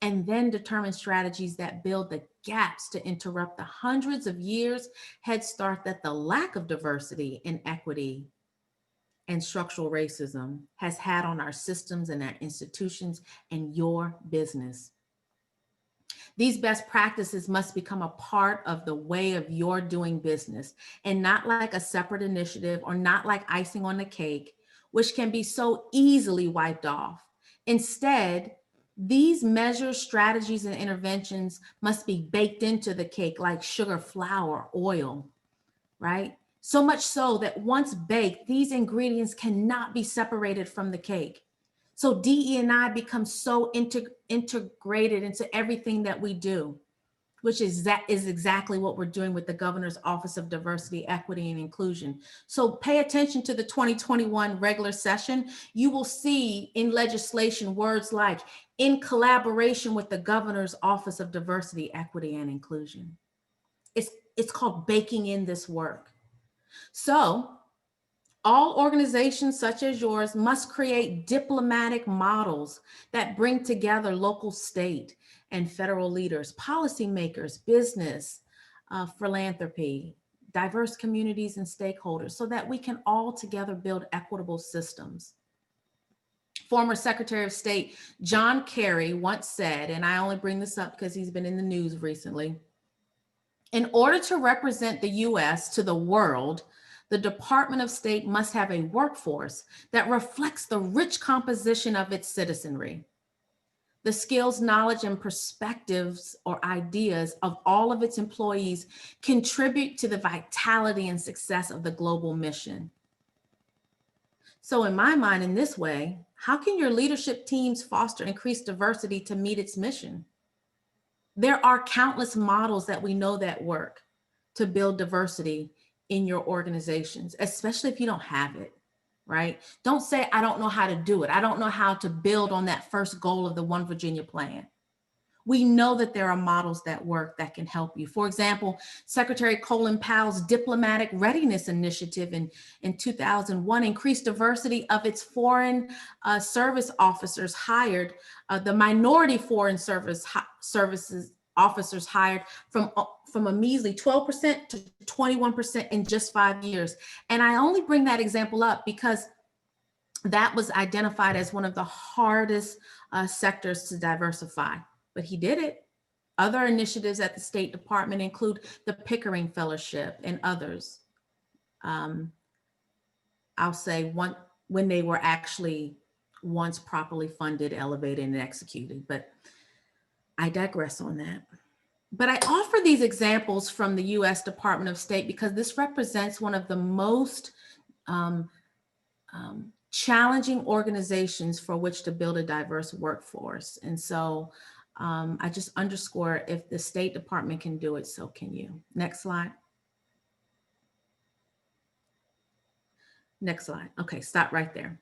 and then determine strategies that build the gaps to interrupt the hundreds of years head start that the lack of diversity and equity and structural racism has had on our systems and our institutions and your business. These best practices must become a part of the way of your doing business and not like a separate initiative or not like icing on the cake, which can be so easily wiped off. Instead, These measures, strategies, and interventions must be baked into the cake like sugar, flour, oil, right? So much so that once baked, these ingredients cannot be separated from the cake. So DE&I becomes so integrated into everything that we do, which is exactly what we're doing with the Governor's Office of Diversity, Equity, and Inclusion. So pay attention to the 2021 regular session. You will see in legislation words like in collaboration with the Governor's Office of Diversity, Equity, and Inclusion. It's called baking in this work. So all organizations such as yours must create diplomatic models that bring together local, state, and federal leaders, policymakers, business, philanthropy, diverse communities and stakeholders, so that we can all together build equitable systems. Former Secretary of State John Kerry once said, and I only bring this up because he's been in the news recently, in order to represent the US to the world, the Department of State must have a workforce that reflects the rich composition of its citizenry. The skills, knowledge, and perspectives or ideas of all of its employees contribute to the vitality and success of the global mission. So in my mind, in this way, how can your leadership teams foster increased diversity to meet its mission? There are countless models that we know that work to build diversity in your organizations, especially if you don't have it, right? Don't say, I don't know how to do it. I don't know how to build on that first goal of the One Virginia plan. We know that there are models that work that can help you. For example, Secretary Colin Powell's Diplomatic Readiness Initiative in 2001 increased diversity of its foreign service officers hired, the minority foreign services officers hired from a measly 12% to 21% in just 5 years. And I only bring that example up because that was identified as one of the hardest sectors to diversify. But he did it. Other initiatives at the State Department include the Pickering Fellowship and others. I'll say when they were actually once properly funded, elevated, and executed, but I digress on that. But I offer these examples from the US Department of State because this represents one of the most challenging organizations for which to build a diverse workforce. And so I just underscore, if the State Department can do it, so can you. Next slide. Next slide. Okay, stop right there.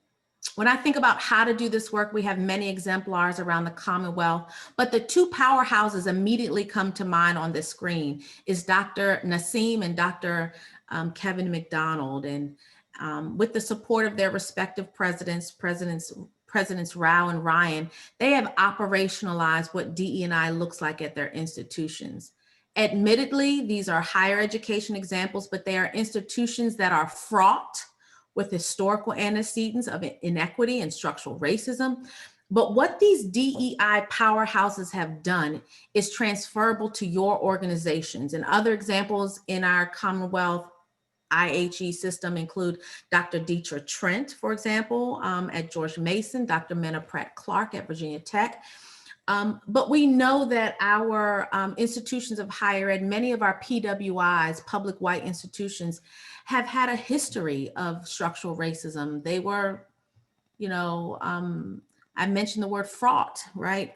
When I think about how to do this work, we have many exemplars around the Commonwealth, but the two powerhouses immediately come to mind on this screen is Dr. Nassim and Dr. Kevin McDonald. And with the support of their respective Presidents Rao and Ryan, they have operationalized what DE&I looks like at their institutions. Admittedly, these are higher education examples, but they are institutions that are fraught with historical antecedents of inequity and structural racism. But what these DEI powerhouses have done is transferable to your organizations. And other examples in our Commonwealth IHE system include Dr. Dietra Trent, for example, at George Mason, Dr. Mena Pratt-Clark at Virginia Tech. But we know that our institutions of higher ed, many of our PWIs, public white institutions, have had a history of structural racism. They were, you know, I mentioned the word fraught, right?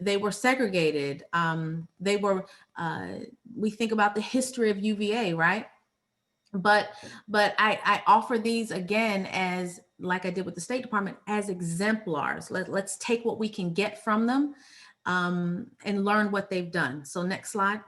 They were segregated. They were, we think about the history of UVA, right? But I offer these again as, like I did with the State Department, as exemplars. Let's take what we can get from them and learn what they've done. So next slide.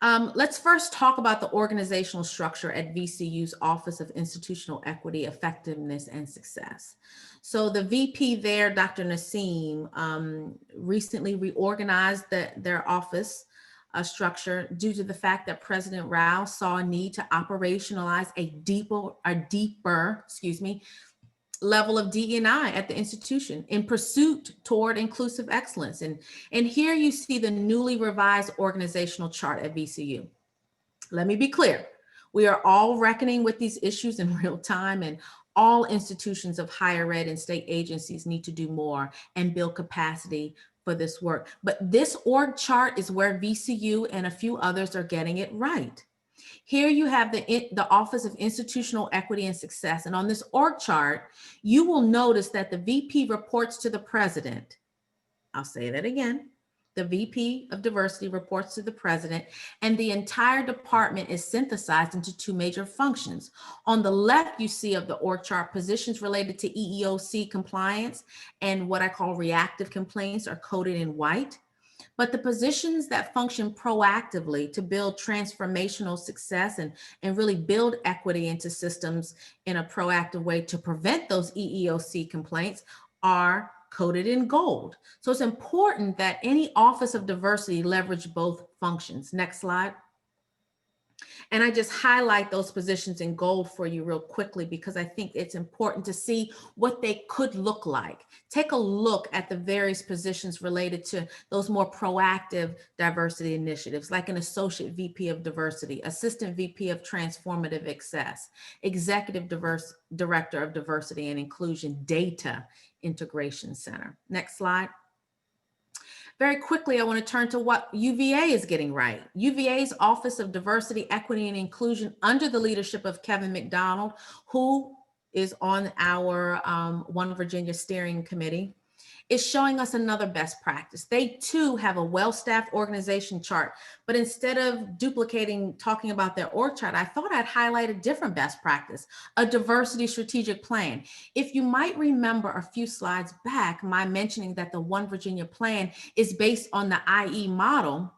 Let's first talk about the organizational structure at VCU's Office of Institutional Equity, Effectiveness, and Success. So the VP there, Dr. Nassim, recently reorganized their office structure due to the fact that President Rao saw a need to operationalize a deeper level of DE&I at the institution in pursuit toward inclusive excellence. And here you see the newly revised organizational chart at VCU. Let me be clear. We are all reckoning with these issues in real time, and all institutions of higher ed and state agencies need to do more and build capacity for this work. But this org chart is where VCU and a few others are getting it right. Here you have the Office of Institutional Equity and Success. And on this org chart, you will notice that the VP reports to the president. I'll say that again. The VP of Diversity reports to the president, and the entire department is synthesized into two major functions. On the left, you see of the org chart, positions related to EEOC compliance and what I call reactive complaints are coded in white. But the positions that function proactively to build transformational success and really build equity into systems in a proactive way to prevent those EEOC complaints are coded in gold. So it's important that any Office of Diversity leverage both functions. Next slide. And I just highlight those positions in gold for you real quickly because I think it's important to see what they could look like. Take a look at the various positions related to those more proactive diversity initiatives, like an Associate VP of Diversity, Assistant VP of Transformative Access, Executive Director of Diversity and Inclusion, Data Integration Center. Next slide. Very quickly, I want to turn to what UVA is getting right. UVA's Office of Diversity, Equity, and Inclusion under the leadership of Kevin McDonald, who is on our One Virginia Steering Committee, is showing us another best practice. They too have a well-staffed organization chart, but instead of duplicating, talking about their org chart, I thought I'd highlight a different best practice, a diversity strategic plan. If you might remember a few slides back, my mentioning that the One Virginia plan is based on the IE model,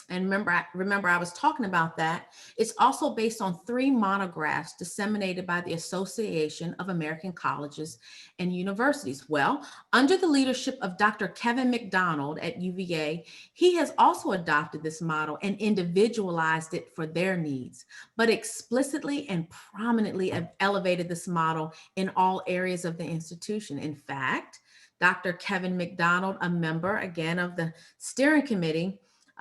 and remember I was talking about that. It's also based on 3 monographs disseminated by the Association of American Colleges and Universities. Well, under the leadership of Dr. Kevin McDonald at UVA, he has also adopted this model and individualized it for their needs, but explicitly and prominently elevated this model in all areas of the institution. In fact, Dr. Kevin McDonald, a member again of the steering committee,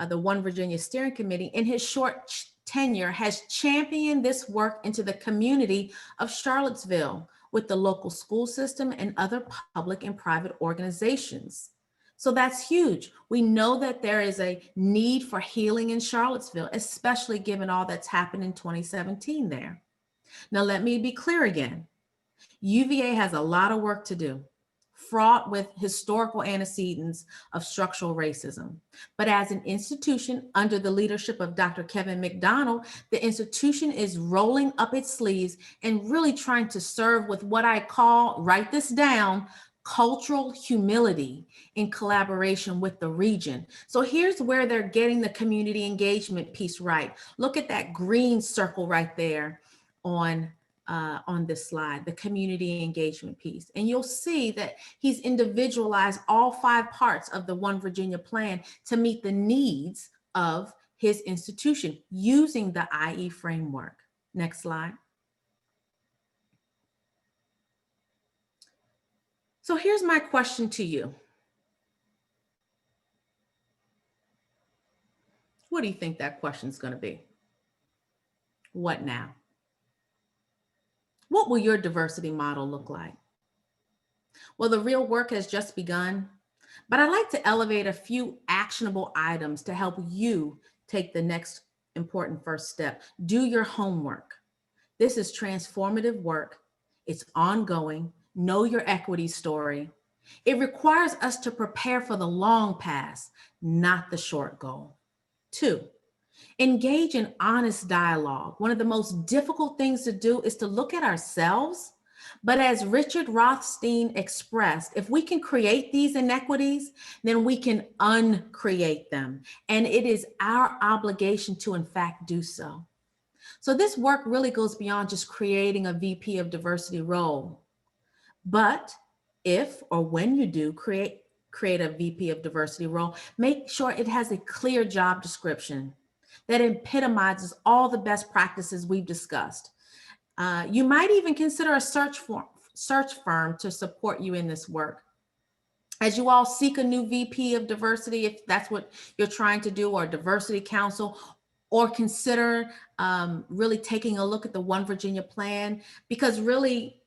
the One Virginia Steering Committee, in his short tenure has championed this work into the community of Charlottesville with the local school system and other public and private organizations. So that's huge. We know that there is a need for healing in Charlottesville, especially given all that's happened in 2017 there. Now, let me be clear again. UVA has a lot of work to do, fraught with historical antecedents of structural racism. But as an institution under the leadership of Dr. Kevin McDonald, the institution is rolling up its sleeves and really trying to serve with what I call, write this down, cultural humility in collaboration with the region. So here's where they're getting the community engagement piece right. Look at that green circle right there on this slide, the community engagement piece. And you'll see that he's individualized all 5 parts of the One Virginia plan to meet the needs of his institution using the IE framework. Next slide. So here's my question to you. What do you think that question's going to be? What now? What will your diversity model look like? Well, the real work has just begun, but I'd like to elevate a few actionable items to help you take the next important first step. Do your homework. This is transformative work. It's ongoing. Know your equity story. It requires us to prepare for the long pass, not the short goal. 2, engage in honest dialogue. One of the most difficult things to do is to look at ourselves. But as Richard Rothstein expressed, if we can create these inequities, then we can uncreate them. And it is our obligation to, in fact, do so. So this work really goes beyond just creating a VP of diversity role. But if or when you do create a VP of diversity role, make sure it has a clear job description that epitomizes all the best practices we've discussed. You might even consider a search firm to support you in this work. As you all seek a new VP of diversity, if that's what you're trying to do, or diversity council, or consider really taking a look at the One Virginia plan, because really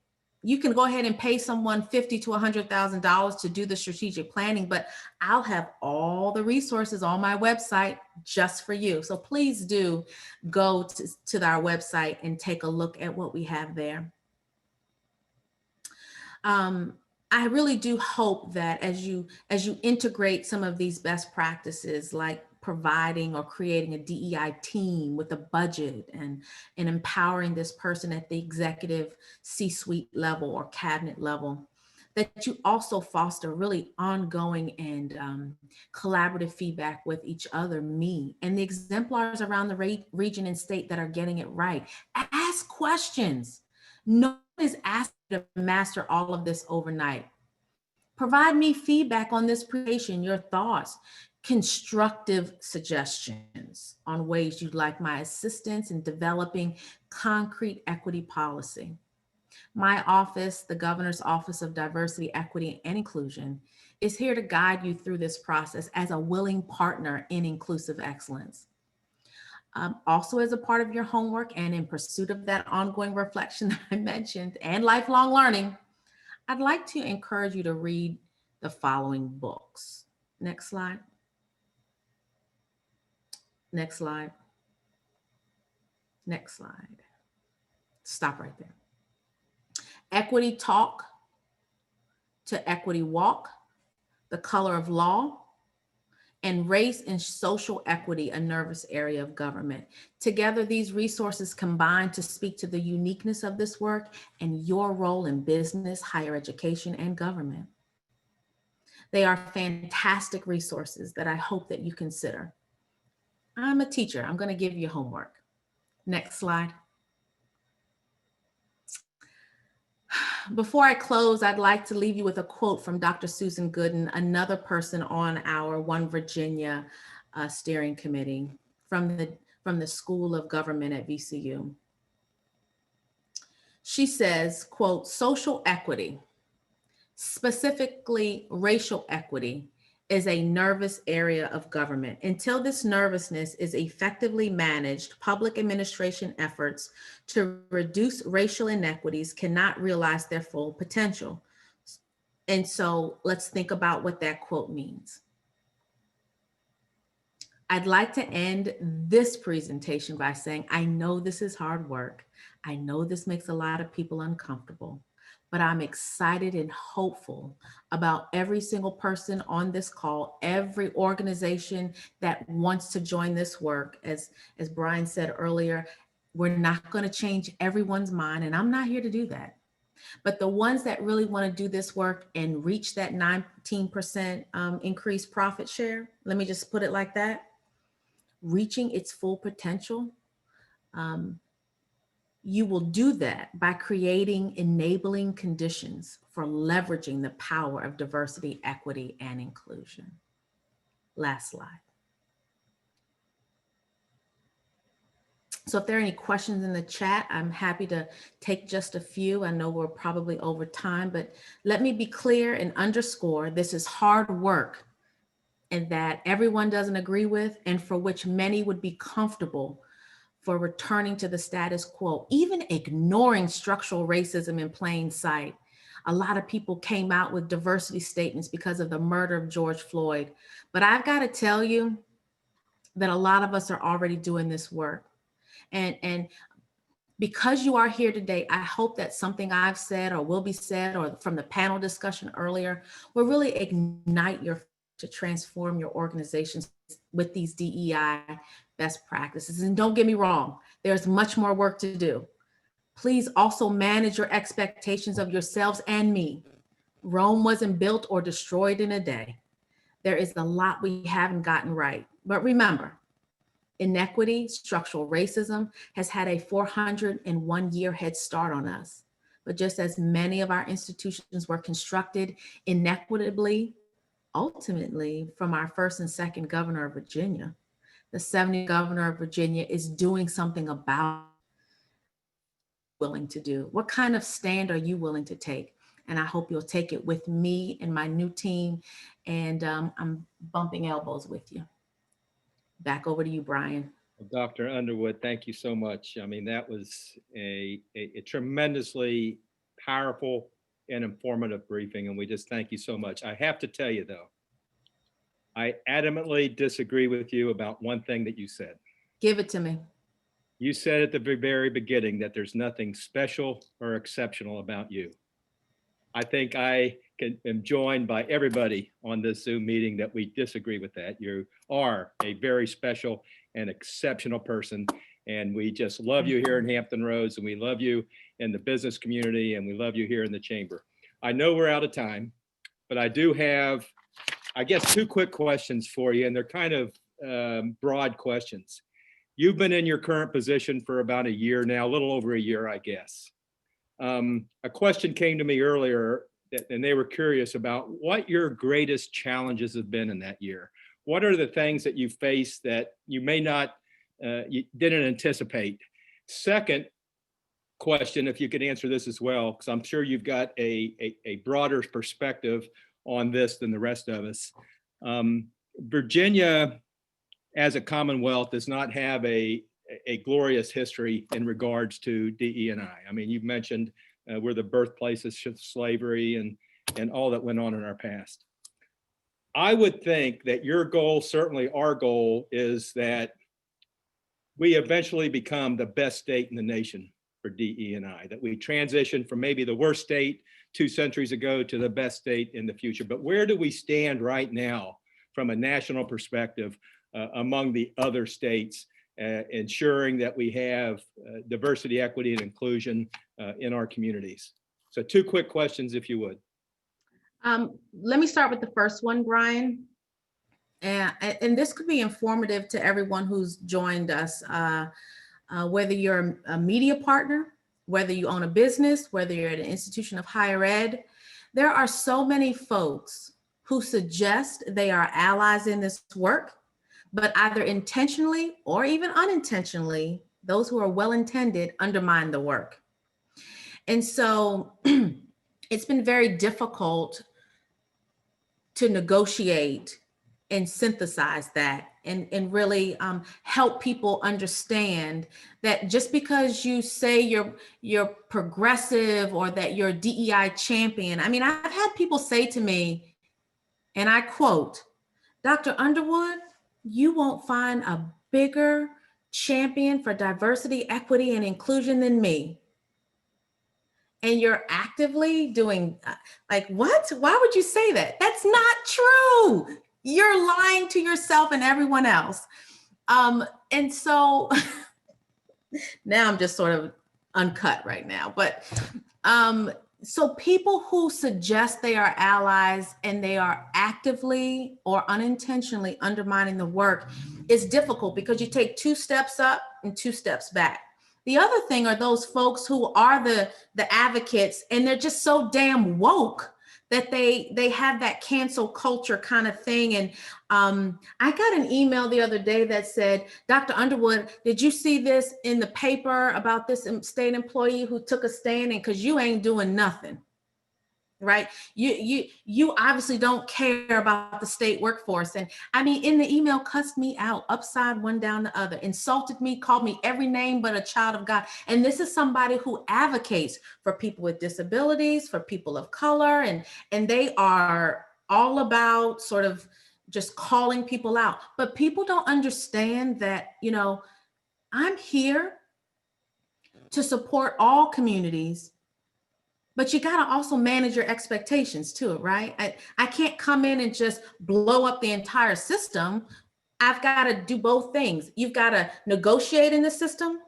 you can go ahead and pay someone $50,000 to $100,000 to do the strategic planning, but I'll have all the resources on my website just for you. So please do go to our website and take a look at what we have there. I really do hope that as you integrate some of these best practices, like providing or creating a DEI team with a budget and empowering this person at the executive C-suite level or cabinet level, that you also foster really ongoing and collaborative feedback with each other, me, and the exemplars around the region and state that are getting it right. Ask questions. No one is asked to master all of this overnight. Provide me feedback on this presentation, your thoughts, constructive suggestions on ways you'd like my assistance in developing concrete equity policy. My office, the Governor's Office of Diversity, Equity, and Inclusion, is here to guide you through this process as a willing partner in inclusive excellence. Also, as a part of your homework and in pursuit of that ongoing reflection that I mentioned and lifelong learning, I'd like to encourage you to read the following books. Next slide. Next slide. Next slide. Stop right there. Equity Talk to Equity Walk, The Color of Law, and Race and Social Equity, a Nervous Area of Government. Together, these resources combine to speak to the uniqueness of this work and your role in business, higher education, and government. They are fantastic resources that I hope that you consider. I'm a teacher. I'm going to give you homework. Next slide. Before I close, I'd like to leave you with a quote from Dr. Susan Gooden, another person on our One Virginia steering committee from the School of Government at VCU. She says, quote, "Social equity, specifically racial equity, is a nervous area of government. Until this nervousness is effectively managed, public administration efforts to reduce racial inequities cannot realize their full potential." And so let's think about what that quote means. I'd like to end this presentation by saying, I know this is hard work. I know this makes a lot of people uncomfortable, but I'm excited and hopeful about every single person on this call, every organization that wants to join this work. As Brian said earlier, we're not going to change everyone's mind, and I'm not here to do that. But the ones that really want to do this work and reach that 19% increased profit share, let me just put it like that, reaching its full potential, you will do that by creating enabling conditions for leveraging the power of diversity, equity, and inclusion. Last slide. So if there are any questions in the chat, I'm happy to take just a few. I know we're probably over time, but let me be clear and underscore this is hard work and that everyone doesn't agree with, and for which many would be comfortable for returning to the status quo, even ignoring structural racism in plain sight. A lot of people came out with diversity statements because of the murder of George Floyd. But I've got to tell you that a lot of us are already doing this work. And because you are here today, I hope that something I've said or will be said or from the panel discussion earlier will really ignite your to transform your organizations with these DEI best practices. And don't get me wrong, there's much more work to do. Please also manage your expectations of yourselves and me. Rome wasn't built or destroyed in a day. There is a lot we haven't gotten right. But remember, inequity, structural racism has had a 401-year head start on us. But just as many of our institutions were constructed inequitably, ultimately from our first and second governor of Virginia, the 70th governor of Virginia is doing something about willing to do. What kind of stand are you willing to take? And I hope you'll take it with me and my new team. And I'm bumping elbows with you. Back over to you, Brian. Dr. Underwood, thank you so much. I mean, that was a tremendously powerful and informative briefing, and we just thank you so much. I have to tell you, though, I adamantly disagree with you about one thing that you said. Give it to me. You said at the very beginning that there's nothing special or exceptional about you. I think I am joined by everybody on this Zoom meeting that we disagree with that. You are a very special and exceptional person, and we just love you here in Hampton Roads, and we love you in the business community, and we love you here in the chamber. I know we're out of time, but I do have, I guess, two quick questions for you, and they're kind of broad questions. You've been in your current position for about a year now, a little over a year, I guess. A question came to me earlier, and they were curious about what your greatest challenges have been in that year. What are the things that you faced that you may not, you didn't anticipate? Second question, if you could answer this as well, because I'm sure you've got a broader perspective on this than the rest of us. Virginia, as a Commonwealth, does not have a glorious history in regards to DE&I. I mean, you've mentioned we're the birthplaces of slavery and all that went on in our past. I would think that your goal, certainly our goal, is that we eventually become the best state in the nation for DE&I, that we transition from maybe the worst state 2 centuries ago to the best state in the future. But where do we stand right now from a national perspective among the other states, ensuring that we have diversity, equity, and inclusion in our communities? So 2 quick questions, if you would. Let me start with the first one, Brian. And this could be informative to everyone who's joined us, whether you're a media partner, whether you own a business, whether you're at an institution of higher ed. There are so many folks who suggest they are allies in this work, but either intentionally or even unintentionally, those who are well-intended undermine the work. And so it's been very difficult to negotiate and synthesize that and really help people understand that just because you say you're progressive or that you're a DEI champion. I mean, I've had people say to me, and I quote, "Dr. Underwood, you won't find a bigger champion for diversity, equity, and inclusion than me. And you're actively doing, like, what? Why would you say that? That's not true. You're lying to yourself and everyone else." And so now I'm just sort of uncut right now. But so people who suggest they are allies and they are actively or unintentionally undermining the work is difficult because you take 2 steps up and 2 steps back. The other thing are those folks who are the advocates and they're just so damn woke that they have that cancel culture kind of thing. And I got an email the other day that said, "Dr. Underwood, did you see this in the paper about this state employee who took a stand? And because you ain't doing nothing, right? You obviously don't care about the state workforce." And I mean, in the email, cussed me out, upside one down the other, insulted me, called me every name but a child of God. And this is somebody who advocates for people with disabilities, for people of color, and they are all about sort of just calling people out. But people don't understand that, you know, I'm here to support all communities, but you got to also manage your expectations too, right? I can't come in and just blow up the entire system. I've got to do both things. You've got to negotiate in the system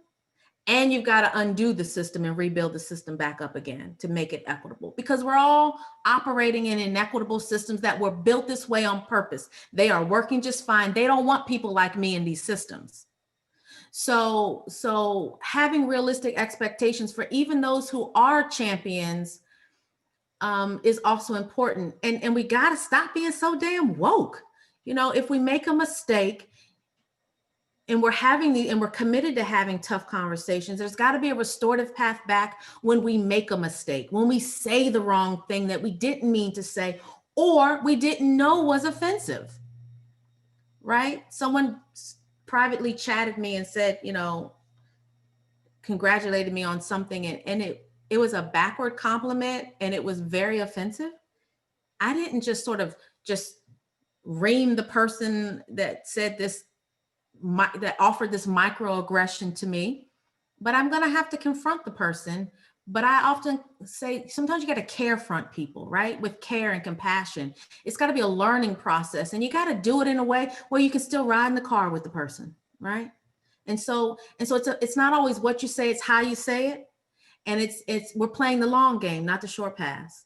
and you've got to undo the system and rebuild the system back up again to make it equitable, because we're all operating in inequitable systems that were built this way on purpose. They are working just fine. They don't want people like me in these systems. So having realistic expectations for even those who are champions is also important. And we got to stop being so damn woke. You know, if we make a mistake and we're committed to having tough conversations, there's got to be a restorative path back when we make a mistake, when we say the wrong thing that we didn't mean to say, or we didn't know was offensive, right? Someone privately chatted me and said, you know, congratulated me on something, and it was a backward compliment and it was very offensive. I didn't just sort of just ream the person that said this, that offered this microaggression to me, but I'm going to have to confront the person. But I often say, sometimes you got to carefront people, right? With care and compassion. It's got to be a learning process, and you got to do it in a way where you can still ride in the car with the person, right? And so it's not always what you say, it's how you say it. And we're playing the long game, not the short pass.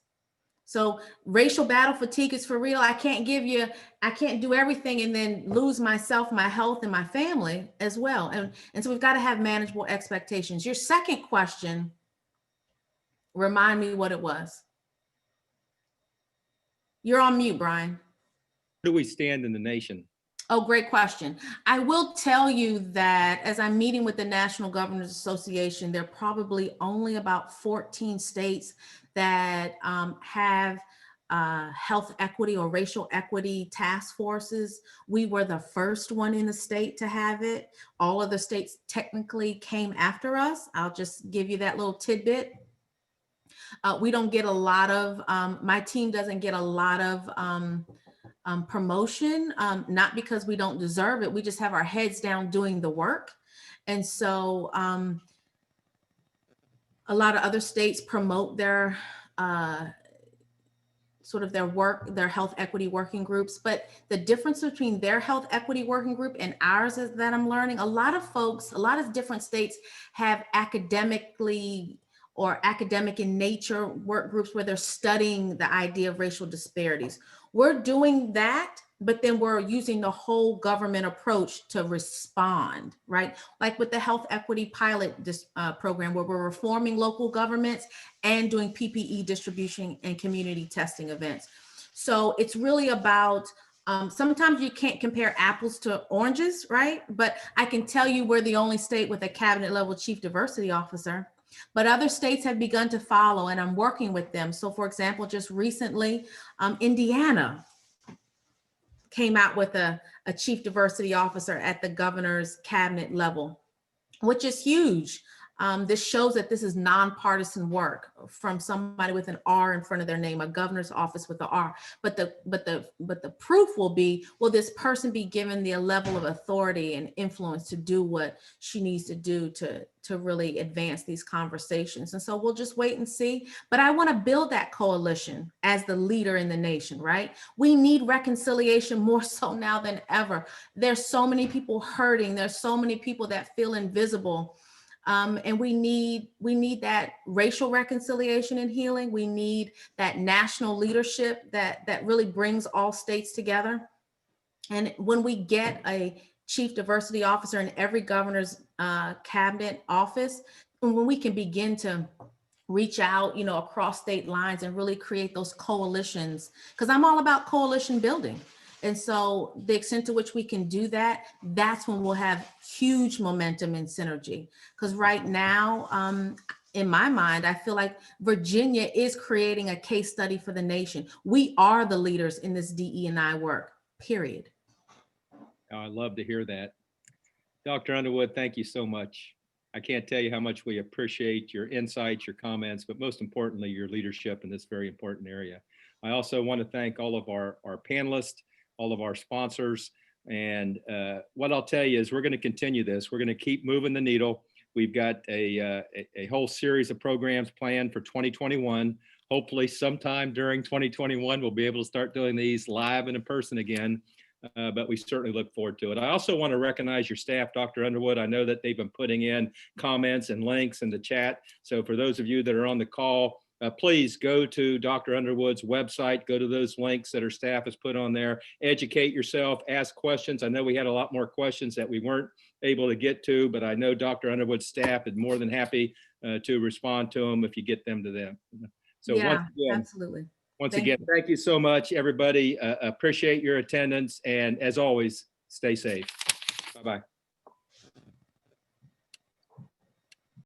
So racial battle fatigue is for real. I can't do everything and then lose myself, my health, and my family as well. And so we've got to have manageable expectations. Your second question, remind me what it was. You're on mute, Brian. Where do we stand in the nation? Oh, great question. I will tell you that as I'm meeting with the National Governors Association, there are probably only about 14 states that have health equity or racial equity task forces. We were the first one in the state to have it. All of the states technically came after us. I'll just give you that little tidbit. We don't get a lot of, my team doesn't get a lot of promotion, not because we don't deserve it. We just have our heads down doing the work. And so a lot of other states promote their sort of their work, their health equity working groups. But the difference between their health equity working group and ours is that I'm learning a lot of folks, a lot of different states have academically or academic in nature work groups where they're studying the idea of racial disparities. We're doing that, but then we're using the whole government approach to respond, right? Like with the health equity pilot program, where we're reforming local governments and doing PPE distribution and community testing events. So it's really about, sometimes you can't compare apples to oranges, right? But I can tell you we're the only state with a cabinet level chief diversity officer. But other states have begun to follow, and I'm working with them. So for example, just recently, Indiana came out with a chief diversity officer at the governor's cabinet level, which is huge. This shows that this is nonpartisan work from somebody with an R in front of their name, a governor's office with the R. But the proof will be, will this person be given the level of authority and influence to do what she needs to do to really advance these conversations? And so we'll just wait and see. But I want to build that coalition as the leader in the nation, right? We need reconciliation more so now than ever. There's so many people hurting. There's so many people that feel invisible. And we need that racial reconciliation and healing. We need that national leadership that really brings all states together. And when we get a chief diversity officer in every governor's cabinet office, when we can begin to reach out, across state lines and really create those coalitions, because I'm all about coalition building. And so the extent to which we can do that, that's when we'll have huge momentum and synergy. Because right now, in my mind, I feel like Virginia is creating a case study for the nation. We are the leaders in this DE&I work, period. Oh, I love to hear that. Dr. Underwood, thank you so much. I can't tell you how much we appreciate your insights, your comments, but most importantly, your leadership in this very important area. I also want to thank all of our panelists, all of our sponsors. And what I'll tell you is we're going to continue this. We're going to keep moving the needle. We've got a whole series of programs planned for 2021. Hopefully sometime during 2021, we'll be able to start doing these live and in person again. But we certainly look forward to it. I also want to recognize your staff, Dr. Underwood. I know that they've been putting in comments and links in the chat. So for those of you that are on the call, please go to Dr. Underwood's website, go to those links that our staff has put on there, educate yourself, ask questions. I know we had a lot more questions that we weren't able to get to, but I know Dr. Underwood's staff is more than happy to respond to them if you get them to them. So yeah, once again, absolutely. Thank you so much, everybody. Appreciate your attendance. And as always, stay safe. Bye-bye.